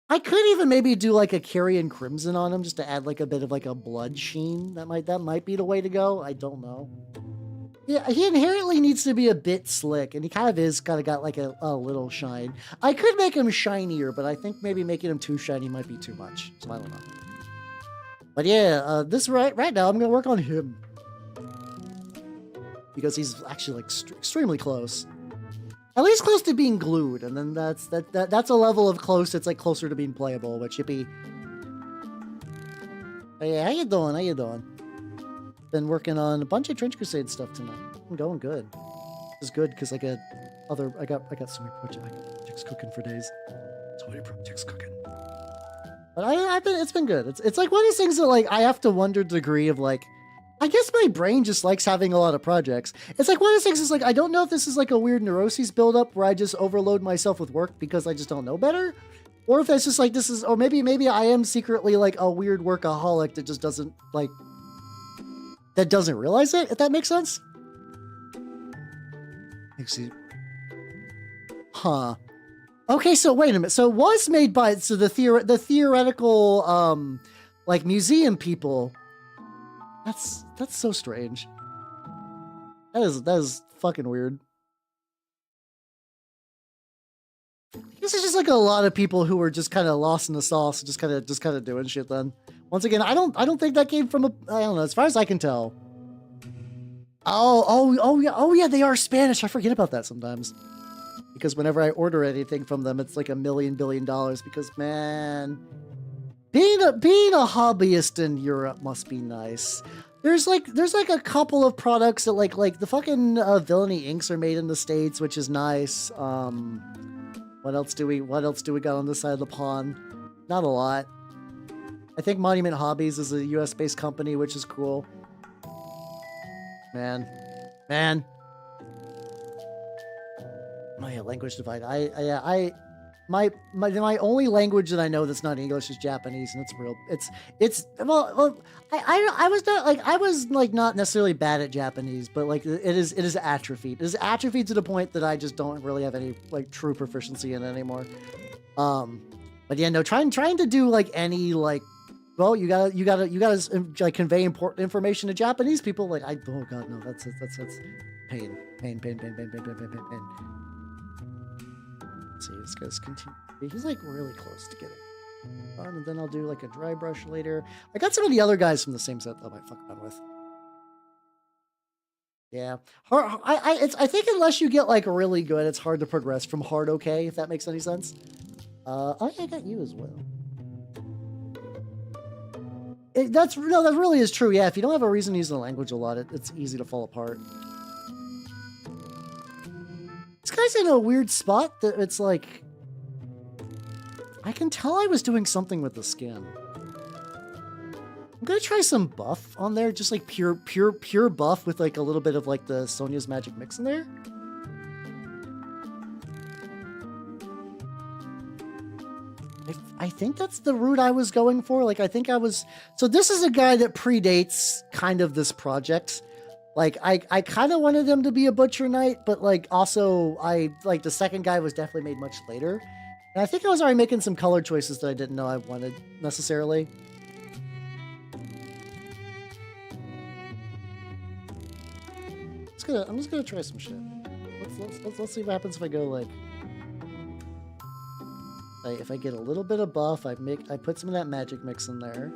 Speaker 1: I could even maybe do like a Carrion Crimson on him just to add like a bit of like a blood sheen. That might be the way to go. I don't know. Yeah, he inherently needs to be a bit slick, and he kind of got like a little shine. I could make him shinier, but I think maybe making him too shiny might be too much. So I don't know. But yeah, this right now I'm gonna work on him because he's actually like extremely close. At least close to being glued, and then that's a level of close that's like closer to being playable, which should be. Hey, how you doing? Been working on a bunch of Trench Crusade stuff tonight. I'm going good. It's good because I got so many projects cooking for days. So many projects cooking. But it's been good. It's like one of those things that like I have to wonder the degree of like. I guess my brain just likes having a lot of projects. It's like one of those things is like, I don't know if this is like a weird neuroses buildup where I just overload myself with work because I just don't know better. Or if that's just like, or maybe I am secretly like a weird workaholic that just doesn't like, that doesn't realize it, if that makes sense. Huh. Okay, so wait a minute. So it was made by, so the theoretical, like museum people. That's so strange. That is fucking weird. This is just like a lot of people who were just kind of lost in the sauce, just kind of doing shit. Then once again, I don't think that came from I don't know. As far as I can tell. Oh yeah, they are Spanish. I forget about that sometimes. Because whenever I order anything from them, it's like $1 billion because man. Being a hobbyist in Europe must be nice. There's like a couple of products that like the fucking Villainy inks are made in the States, which is nice. What else do we got on this side of the pond? Not a lot. I think Monument Hobbies is a US-based company, which is cool. Man. My language divide. My only language that I know that's not English is Japanese, and I was not necessarily bad at Japanese, but like it is atrophied. It is atrophied to the point that I just don't really have any like true proficiency in it anymore. But yeah, no, trying to do like any like, well, you gotta like convey important information to Japanese people. Like oh god, no, that's pain. Let's see, this guy's continue. He's like really close to getting done, and then I'll do like a dry brush later. I got some of the other guys from the same set that I fucked around with. Yeah, I think unless you get like really good, it's hard to progress from hard okay, if that makes any sense. Oh yeah, I got you as well. That really is true. Yeah, if you don't have a reason to use the language a lot, it's easy to fall apart. This guy's in a weird spot that it's like, I can tell I was doing something with the skin. I'm gonna try some buff on there, just like pure buff with like a little bit of like the Sonya's Magic mix in there. I think that's the route I was going for. Like, so this is a guy that predates kind of this project. Like, I kind of wanted him to be a Butcher Knight, but like also the second guy was definitely made much later. And I think I was already making some color choices that I didn't know I wanted necessarily. I'm just gonna try some shit. Let's see what happens if I go like, if I get a little bit of buff, I put some of that magic mix in there.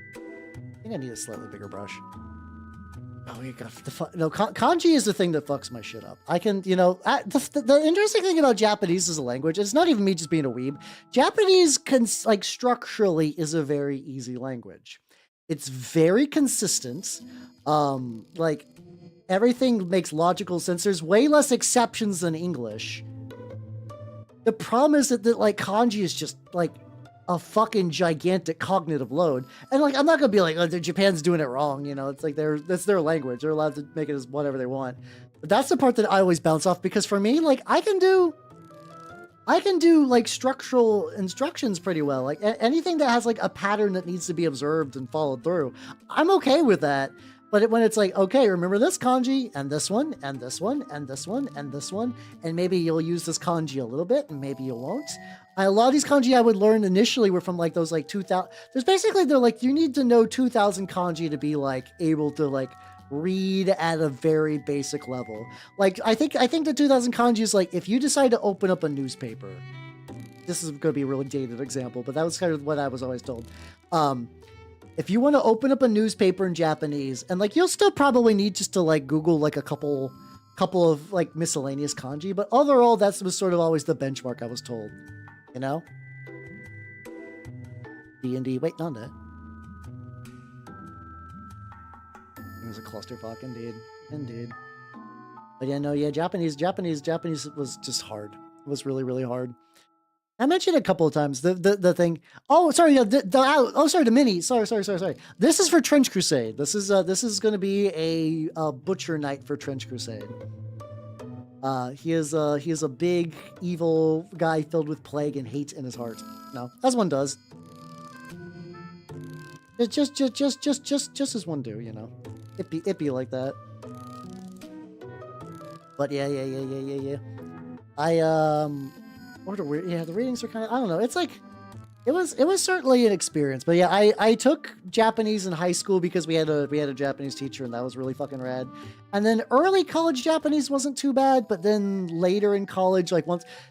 Speaker 1: I think I need a slightly bigger brush. Oh, you got kanji is the thing that fucks my shit up. I can, the interesting thing about Japanese as a language, it's not even me just being a weeb. Japanese structurally is a very easy language. It's very consistent. Like everything makes logical sense. There's way less exceptions than English. The problem is that like kanji is just like a fucking gigantic cognitive load. And like, I'm not gonna be like, oh, Japan's doing it wrong. It's like that's their language. They're allowed to make it as whatever they want. But that's the part that I always bounce off, because for me, like I can do like structural instructions pretty well. Like anything that has like a pattern that needs to be observed and followed through, I'm okay with that. But when it's like, okay, remember this kanji, and this one, and this one, and this one, and this one, and maybe you'll use this kanji a little bit, and maybe you won't. A lot of these kanji I would learn initially were from like those like 2000. They're like, you need to know 2000 kanji to be like able to like read at a very basic level. Like I think the 2000 kanji is like, if you decide to open up a newspaper, this is going to be a really dated example, but that was kind of what I was always told. If you want to open up a newspaper in Japanese, and like you'll still probably need just to like Google like a couple of like miscellaneous kanji, but overall that was sort of always the benchmark I was told, D&D, wait, not that. It was a clusterfuck, indeed. But yeah, no, yeah, Japanese was just hard. It was really, really hard. I mentioned a couple of times the thing. Oh, sorry, yeah, the mini. Sorry. This is for Trench Crusade. This is going to be a Butcher Knight for Trench Crusade. He is a big evil guy filled with plague and hate in his heart. No, as one does. Just as one do, It be like that. But yeah. The readings are kind of, I don't know. It's like, it was certainly an experience. But yeah, I took Japanese in high school because we had a Japanese teacher, and that was really fucking rad. And then early college Japanese wasn't too bad, but then later in college, like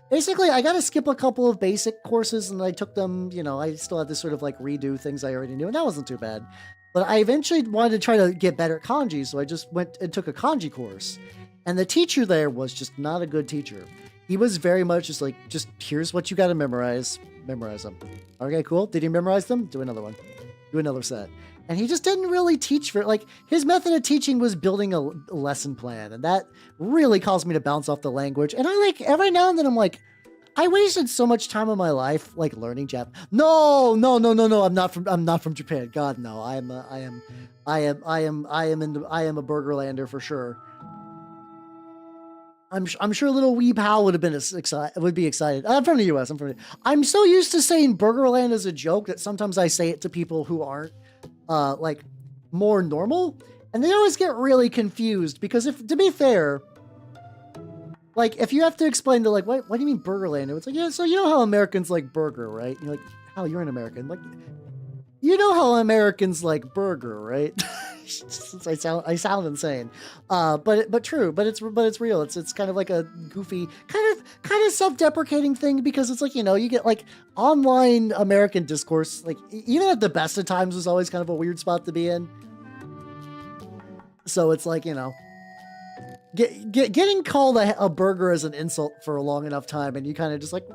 Speaker 1: basically I got to skip a couple of basic courses, and I took them, I still had to sort of like redo things I already knew, and that wasn't too bad. But I eventually wanted to try to get better at kanji, so I just went and took a kanji course. And the teacher there was just not a good teacher. He was very much just like, here's what you got to memorize. Memorize them. Okay, cool. Did he memorize them? Do another one. Do another set. And he just didn't really teach his method of teaching was building a lesson plan. And that really caused me to bounce off the language. And I every now and then I'm like, I wasted so much time of my life like learning Jap. No. I'm not from Japan. God no. I am a Burgerlander for sure. I'm sure little Weeb Hal would have been excited. I'm from the U.S. I'm so used to saying Burgerland as a joke that sometimes I say it to people who aren't like more normal, and they always get really confused because to be fair, like if you have to explain to like what do you mean Burgerland? It's like, yeah, so you know how Americans like burger, right? And you're like, how you're an American? Like, you know how Americans like burger, right? I sound insane, but true. But it's real. It's kind of like a goofy, kind of self-deprecating thing because it's like, you know, you get like online American discourse, like even at the best of times was always kind of a weird spot to be in. So it's like, you know, getting called a burger as an insult for a long enough time, and you kind of just like,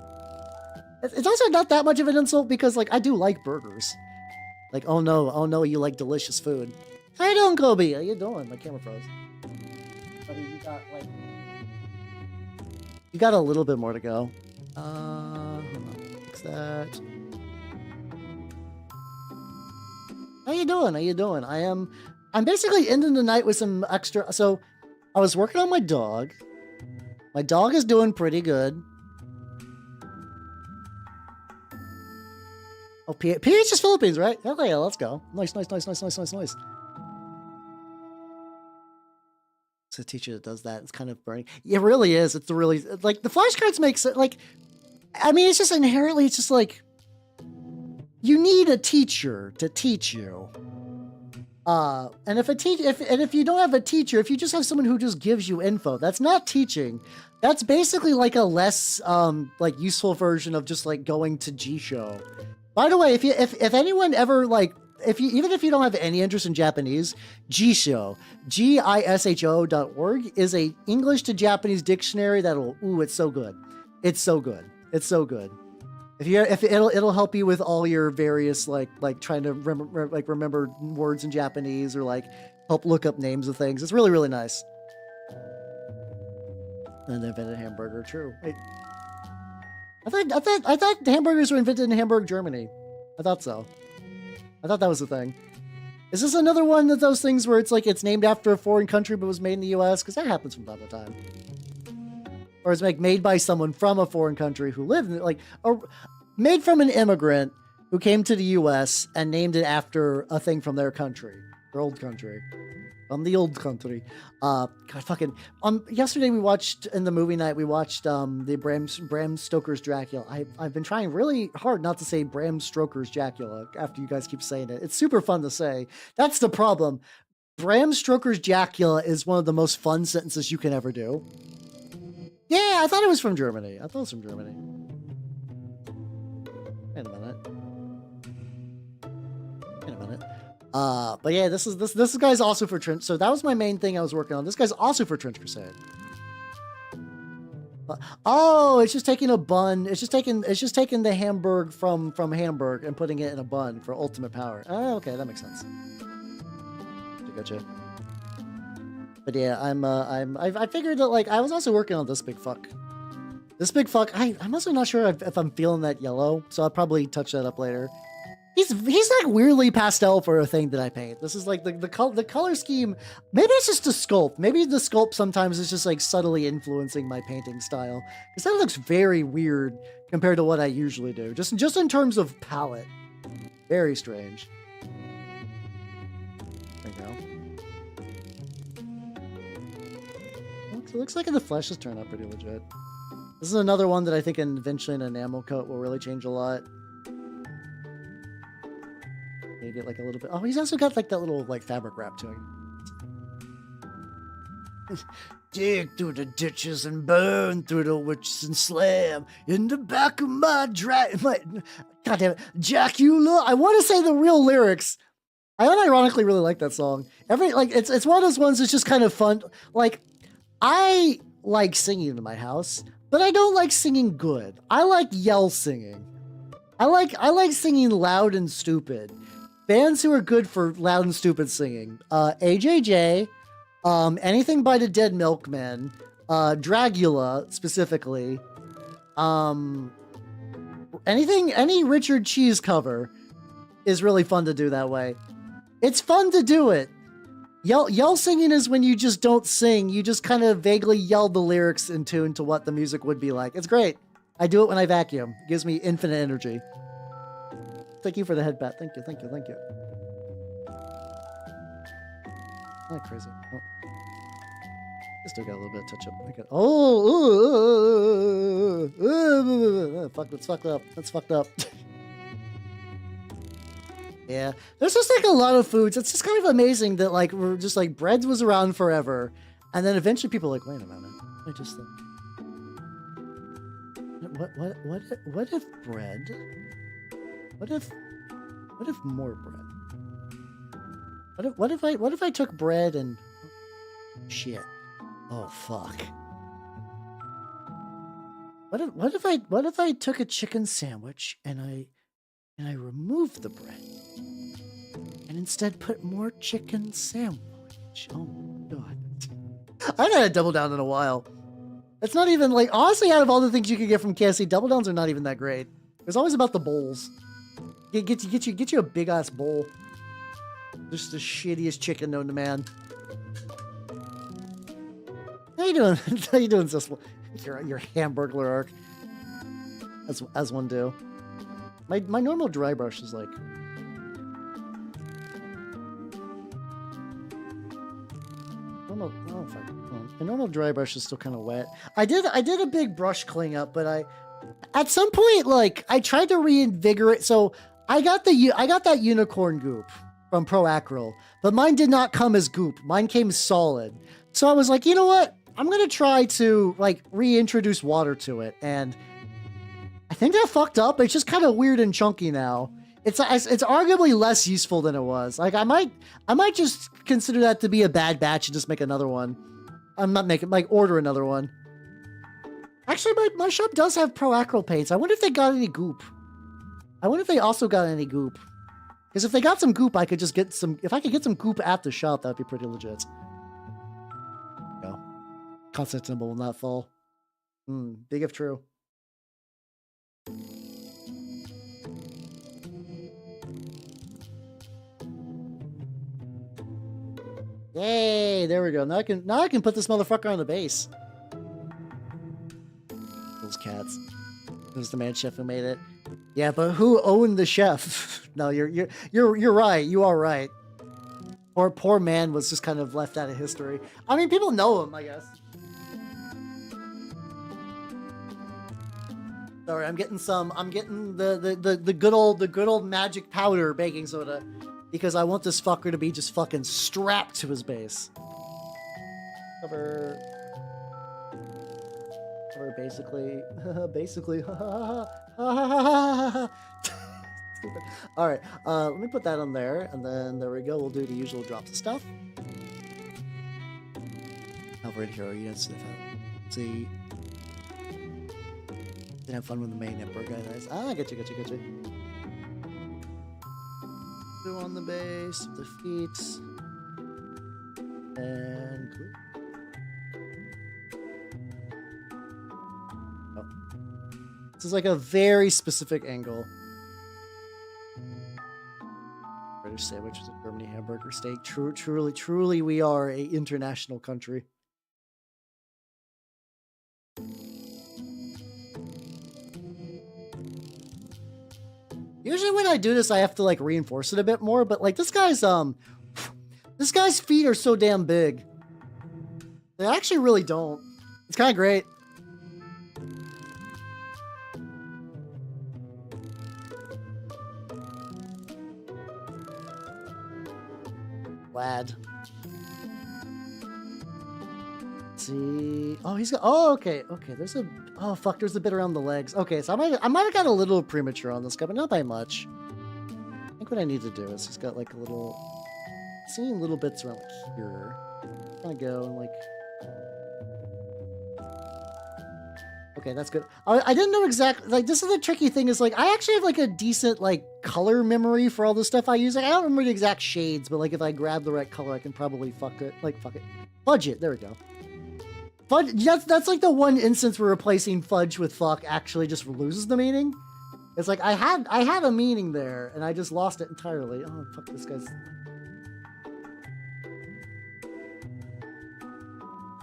Speaker 1: it's also not that much of an insult because like I do like burgers. Like, oh no, you like delicious food. How you doing, Kobe? How you doing? My camera froze. Buddy, you got a little bit more to go. Hold on. Fix that. How you doing? I'm basically ending the night with some extra. So I was working on my dog. My dog is doing pretty good. Oh, PH is Philippines, right? Okay, yeah, let's go. Nice. It's a teacher that does that. It's kind of burning. It really is. It's really like the flashcards makes it like. I mean, it's just inherently. It's just like you need a teacher to teach you. And if you don't have a teacher, if you just have someone who just gives you info, that's not teaching. That's basically like a less like useful version of just like going to G-Show. By the way, if anyone ever like. Even if you don't have any interest in Japanese, Jisho, GISHO.org is a English to Japanese dictionary it's so good. It's so good. If it'll help you with all your various like trying to remember words in Japanese or like help look up names of things. It's really, really nice. And invented hamburger, true. Wait. I thought hamburgers were invented in Hamburg, Germany. I thought so. I thought that was the thing. Is this another one of those things where it's like it's named after a foreign country but was made in the U.S.? Because that happens from time to time. Or it's like made by someone from a foreign country who lived in it, like made from an immigrant who came to the U.S. and named it after a thing from their country, their old country. From the old country. God, fucking. Yesterday we watched, in the movie night, we watched the Bram Stoker's Dracula. I've been trying really hard not to say Bram Stoker's Dracula after you guys keep saying it. It's super fun to say. That's the problem. Bram Stoker's Dracula is one of the most fun sentences you can ever do. Yeah, I thought it was from Germany. Wait a minute. But yeah, this guy's also for Trench. So that was my main thing I was working on. This guy's also for Trench Crusade. Oh, it's just taking a bun. It's just taking the Hamburg from Hamburg and putting it in a bun for ultimate power. Oh, okay, that makes sense. Gotcha. But yeah, I figured that like I was also working on this big fuck. I'm also not sure if I'm feeling that yellow, so I'll probably touch that up later. He's like weirdly pastel for a thing that I paint. This is like the color scheme. Maybe it's just a sculpt. Maybe the sculpt sometimes is just like subtly influencing my painting style. Because that looks very weird compared to what I usually do. Just in terms of palette. Very strange. There you go. It looks like the flesh has turned out pretty legit. This is another one that I think eventually an enamel coat will really change a lot. You get like a little bit. Oh, he's also got like that little like fabric wrap to him. Dig through the ditches and burn through the witches and slam in the back of my goddamn Jacula. I want to say the real lyrics. I unironically really like that song. It's one of those ones that's just kind of fun. Like I like singing in my house, but I don't like singing good. I like yell singing. I like singing loud and stupid. Bands who are good for loud and stupid singing. AJJ, anything by the Dead Milkmen, Dragula specifically. Any Richard Cheese cover is really fun to do that way. It's fun to do it. Yell singing is when you just don't sing. You just kind of vaguely yell the lyrics in tune to what the music would be like. It's great. I do it when I vacuum. It gives me infinite energy. Thank you for the head bat. Thank you. Not crazy. Oh. I still got a little bit of touch up. Fuck, that's fucked up. That's fucked up. Yeah, there's just like a lot of foods. It's just kind of amazing that like we're just like bread was around forever, and then eventually people are like, wait a minute, I just think, what if bread? What if more bread? What if I took bread and shit? Oh fuck. What if I took a chicken sandwich and I removed the bread and instead put more chicken sandwich? Oh my god. I haven't had a double down in a while. It's not even like, honestly, out of all the things you can get from KFC, double downs are not even that great. It's always about the bowls. Get you a big ass bowl. Just the shittiest chicken known to man. How you doing? How you doing, Cecil? Your Hamburglar arc. As one do. My normal dry brush is like. My normal dry brush is still kind of wet. I did a big brush cleanup, but at some point like I tried to reinvigorate. So I got that unicorn goop from Pro Acryl, but mine did not come as goop. Mine came solid. So I was like, you know what? I'm gonna try to like reintroduce water to it, and I think that fucked up. It's just kind of weird and chunky now. It's arguably less useful than it was. Like I might just consider that to be a bad batch and just make another one. I'm not making like order another one. Actually, my shop does have Pro Acryl paints. I wonder if they got any goop. I wonder if they also got any goop. Because if they got some goop, I could just get some. If I could get some goop at the shop, that'd be pretty legit. Go. Constantinople will not fall. Big if true. Yay! There we go. Now I can put this motherfucker on the base. Those cats. Who's the man chef who made it? Yeah, but who owned the chef? No, you're right. You are right. Poor man was just kind of left out of history. I mean, people know him, I guess. Sorry, I'm getting the good old magic powder baking soda because I want this fucker to be just fucking strapped to his base. Cover basically stupid. All right, let me put that on there, and then there we go. We'll do the usual drops of stuff. Overrated hero units. See. Didn't have fun with the main emperor guy. Nice. I get you. Two on the base, the feet, and glue. Oh. This is like a very specific angle. British sandwich is a Germany hamburger steak. Truly, we are an international country. Usually when I do this, I have to like reinforce it a bit more, but like this guy's feet are so damn big. They actually really don't. It's kind of great. Lad. Let's see. Oh, he's got. Oh, okay. There's a. Oh fuck. There's a bit around the legs. Okay, so I might have got a little premature on this guy, but not by much. I think what I need to do is he's got like a little. Seeing little bits around like here. I'm gonna go and like. Okay, that's good. I didn't know exactly. Like this is the tricky thing. Is like I actually have like a decent like color memory for all the stuff I use. Like I don't remember the exact shades, but like if I grab the right color, I can probably fuck it. Fudge it. There we go. fudge. That's like the one instance where replacing fudge with fuck actually just loses the meaning. It's like I had a meaning there and I just lost it entirely. Oh fuck, this guy's.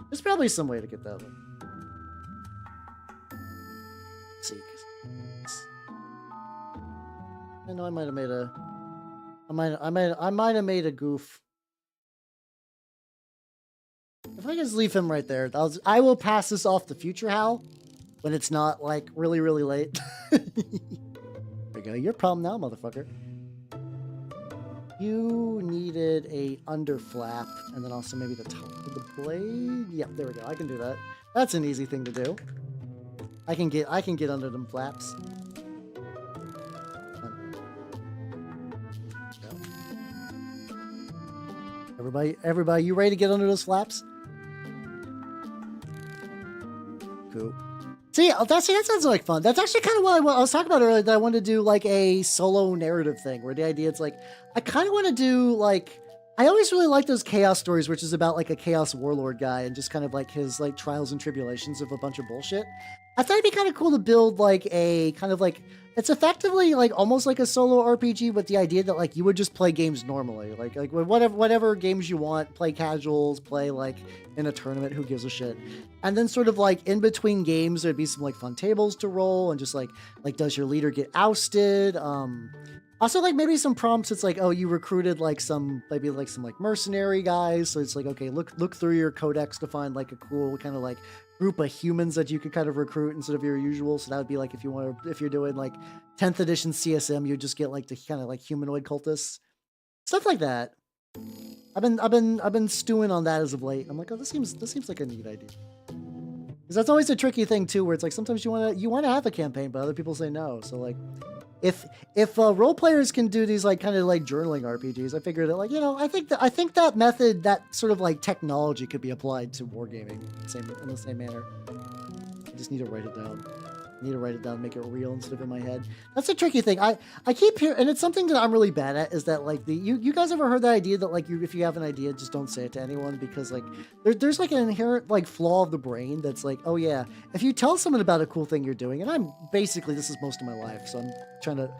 Speaker 1: There's probably some way to get that one. Let's see. I know I might have made a. I might have made a goof. If I just leave him right there, I will pass this off to future Hal when it's not like really late. There you go. Your problem now, motherfucker. You needed a under flap and then also maybe the top of the blade. Yep, there we go. I can do that. That's an easy thing to do. I can get under them flaps. Everybody, you ready to get under those flaps? Cool. See, that sounds like fun. That's actually kind of what I was talking about earlier, that I wanted to do like a solo narrative thing, where the idea it's like, I kind of want to do like, I always really like those chaos stories, which is about like a chaos warlord guy and just kind of like his like trials and tribulations of a bunch of bullshit. I thought it'd be kind of cool to build like a kind of like, it's effectively like almost like a solo RPG, with the idea that like you would just play games normally, like whatever games you want, play casuals, play like in a tournament, who gives a shit. And then sort of like in between games, there'd be some like fun tables to roll and just like does your leader get ousted? Also like maybe some prompts. It's like, oh, you recruited like some mercenary guys. So it's like, okay, look through your codex to find like a cool kind of like group of humans that you could kind of recruit instead of your usual. So that would be like if you're doing like 10th edition CSM, you just get like the kind of like humanoid cultists, stuff like that. I've been stewing on that as of late. I'm like, oh, this seems like a neat idea. Because that's always a tricky thing too, where it's like sometimes you want to have a campaign, but other people say no. So like, if role players can do these like kind of like journaling RPGs, I figured that like, you know, I think that method, that sort of like technology could be applied to wargaming in the same manner. I just need to write it down. Make it real instead of in my head. That's a tricky thing. I keep hearing, and it's something that I'm really bad at, is that like you guys ever heard that idea that like if you have an idea, just don't say it to anyone, because like there's like an inherent like flaw of the brain that's like, oh yeah, if you tell someone about a cool thing you're doing, and I'm basically, this is most of my life, so I'm trying to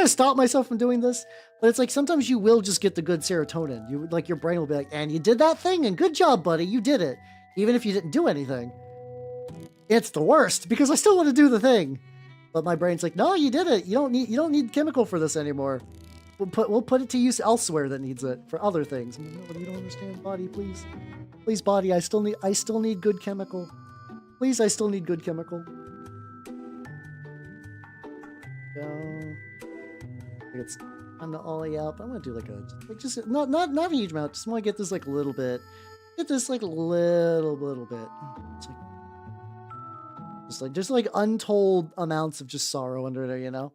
Speaker 1: stop myself from doing this, but it's like sometimes you will just get the good serotonin. You like, your brain will be like, and you did that thing, and good job, buddy, you did it, even if you didn't do anything. It's the worst because I still want to do the thing, but my brain's like, no, you did it. You don't need chemical for this anymore. We'll put it to use elsewhere that needs it for other things. I'm like, no, you don't understand, body. Please, body. I still need good chemical. Please, I still need good chemical. It's time to ollie up. I'm gonna do like just not a huge amount. Just want to get this like a little bit. Get this like a little bit. It's like. Just like untold amounts of just sorrow under there, you know?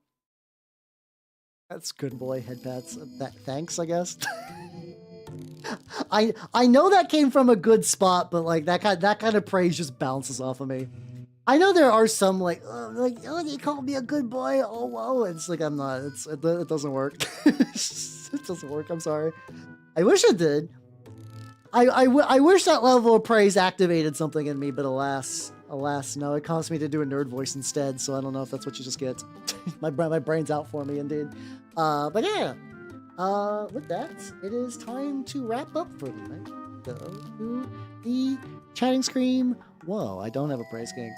Speaker 1: That's good boy head pats. Thanks, I guess. I know that came from a good spot, but like that kind of praise just bounces off of me. I know there are some like, oh, they called me a good boy. Oh, whoa. It's like, I'm not. It doesn't work. It doesn't work. I'm sorry. I wish it did. I wish that level of praise activated something in me, but alas, no, it caused me to do a nerd voice instead, so I don't know if that's what you just get. my brain's out for me, indeed. But yeah, with that, it is time to wrap up for the night. Go to the chatting screen. Whoa, I don't have a praise king.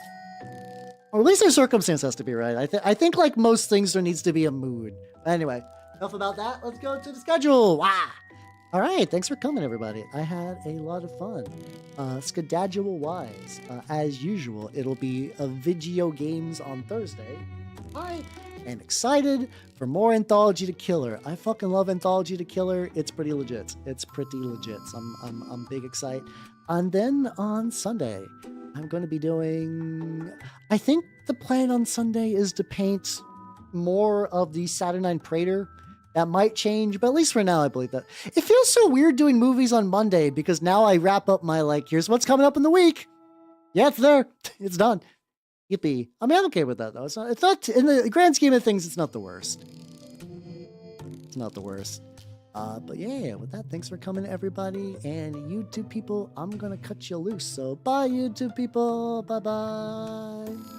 Speaker 1: Or at least their circumstance has to be right. I think like most things, there needs to be a mood. Anyway, enough about that. Let's go to the schedule. Wow. All right, thanks for coming, everybody. I had a lot of fun. Schedule-wise, as usual, it'll be a video games on Thursday. I am excited for more Anthology to Killer. I fucking love Anthology to Killer. It's pretty legit. So I'm big excited. And then on Sunday, I'm going to be doing. I think the plan on Sunday is to paint more of the Saturnine Praetor. That might change, but at least for now, I believe that. It feels so weird doing movies on Monday because now I wrap up my, like, here's what's coming up in the week. Yeah, it's there. It's done. Yippee. I mean, I'm okay with that, though. It's not, in the grand scheme of things, it's not the worst. It's not the worst. But yeah, with that, thanks for coming, everybody. And YouTube people, I'm gonna cut you loose. So bye, YouTube people. Bye bye.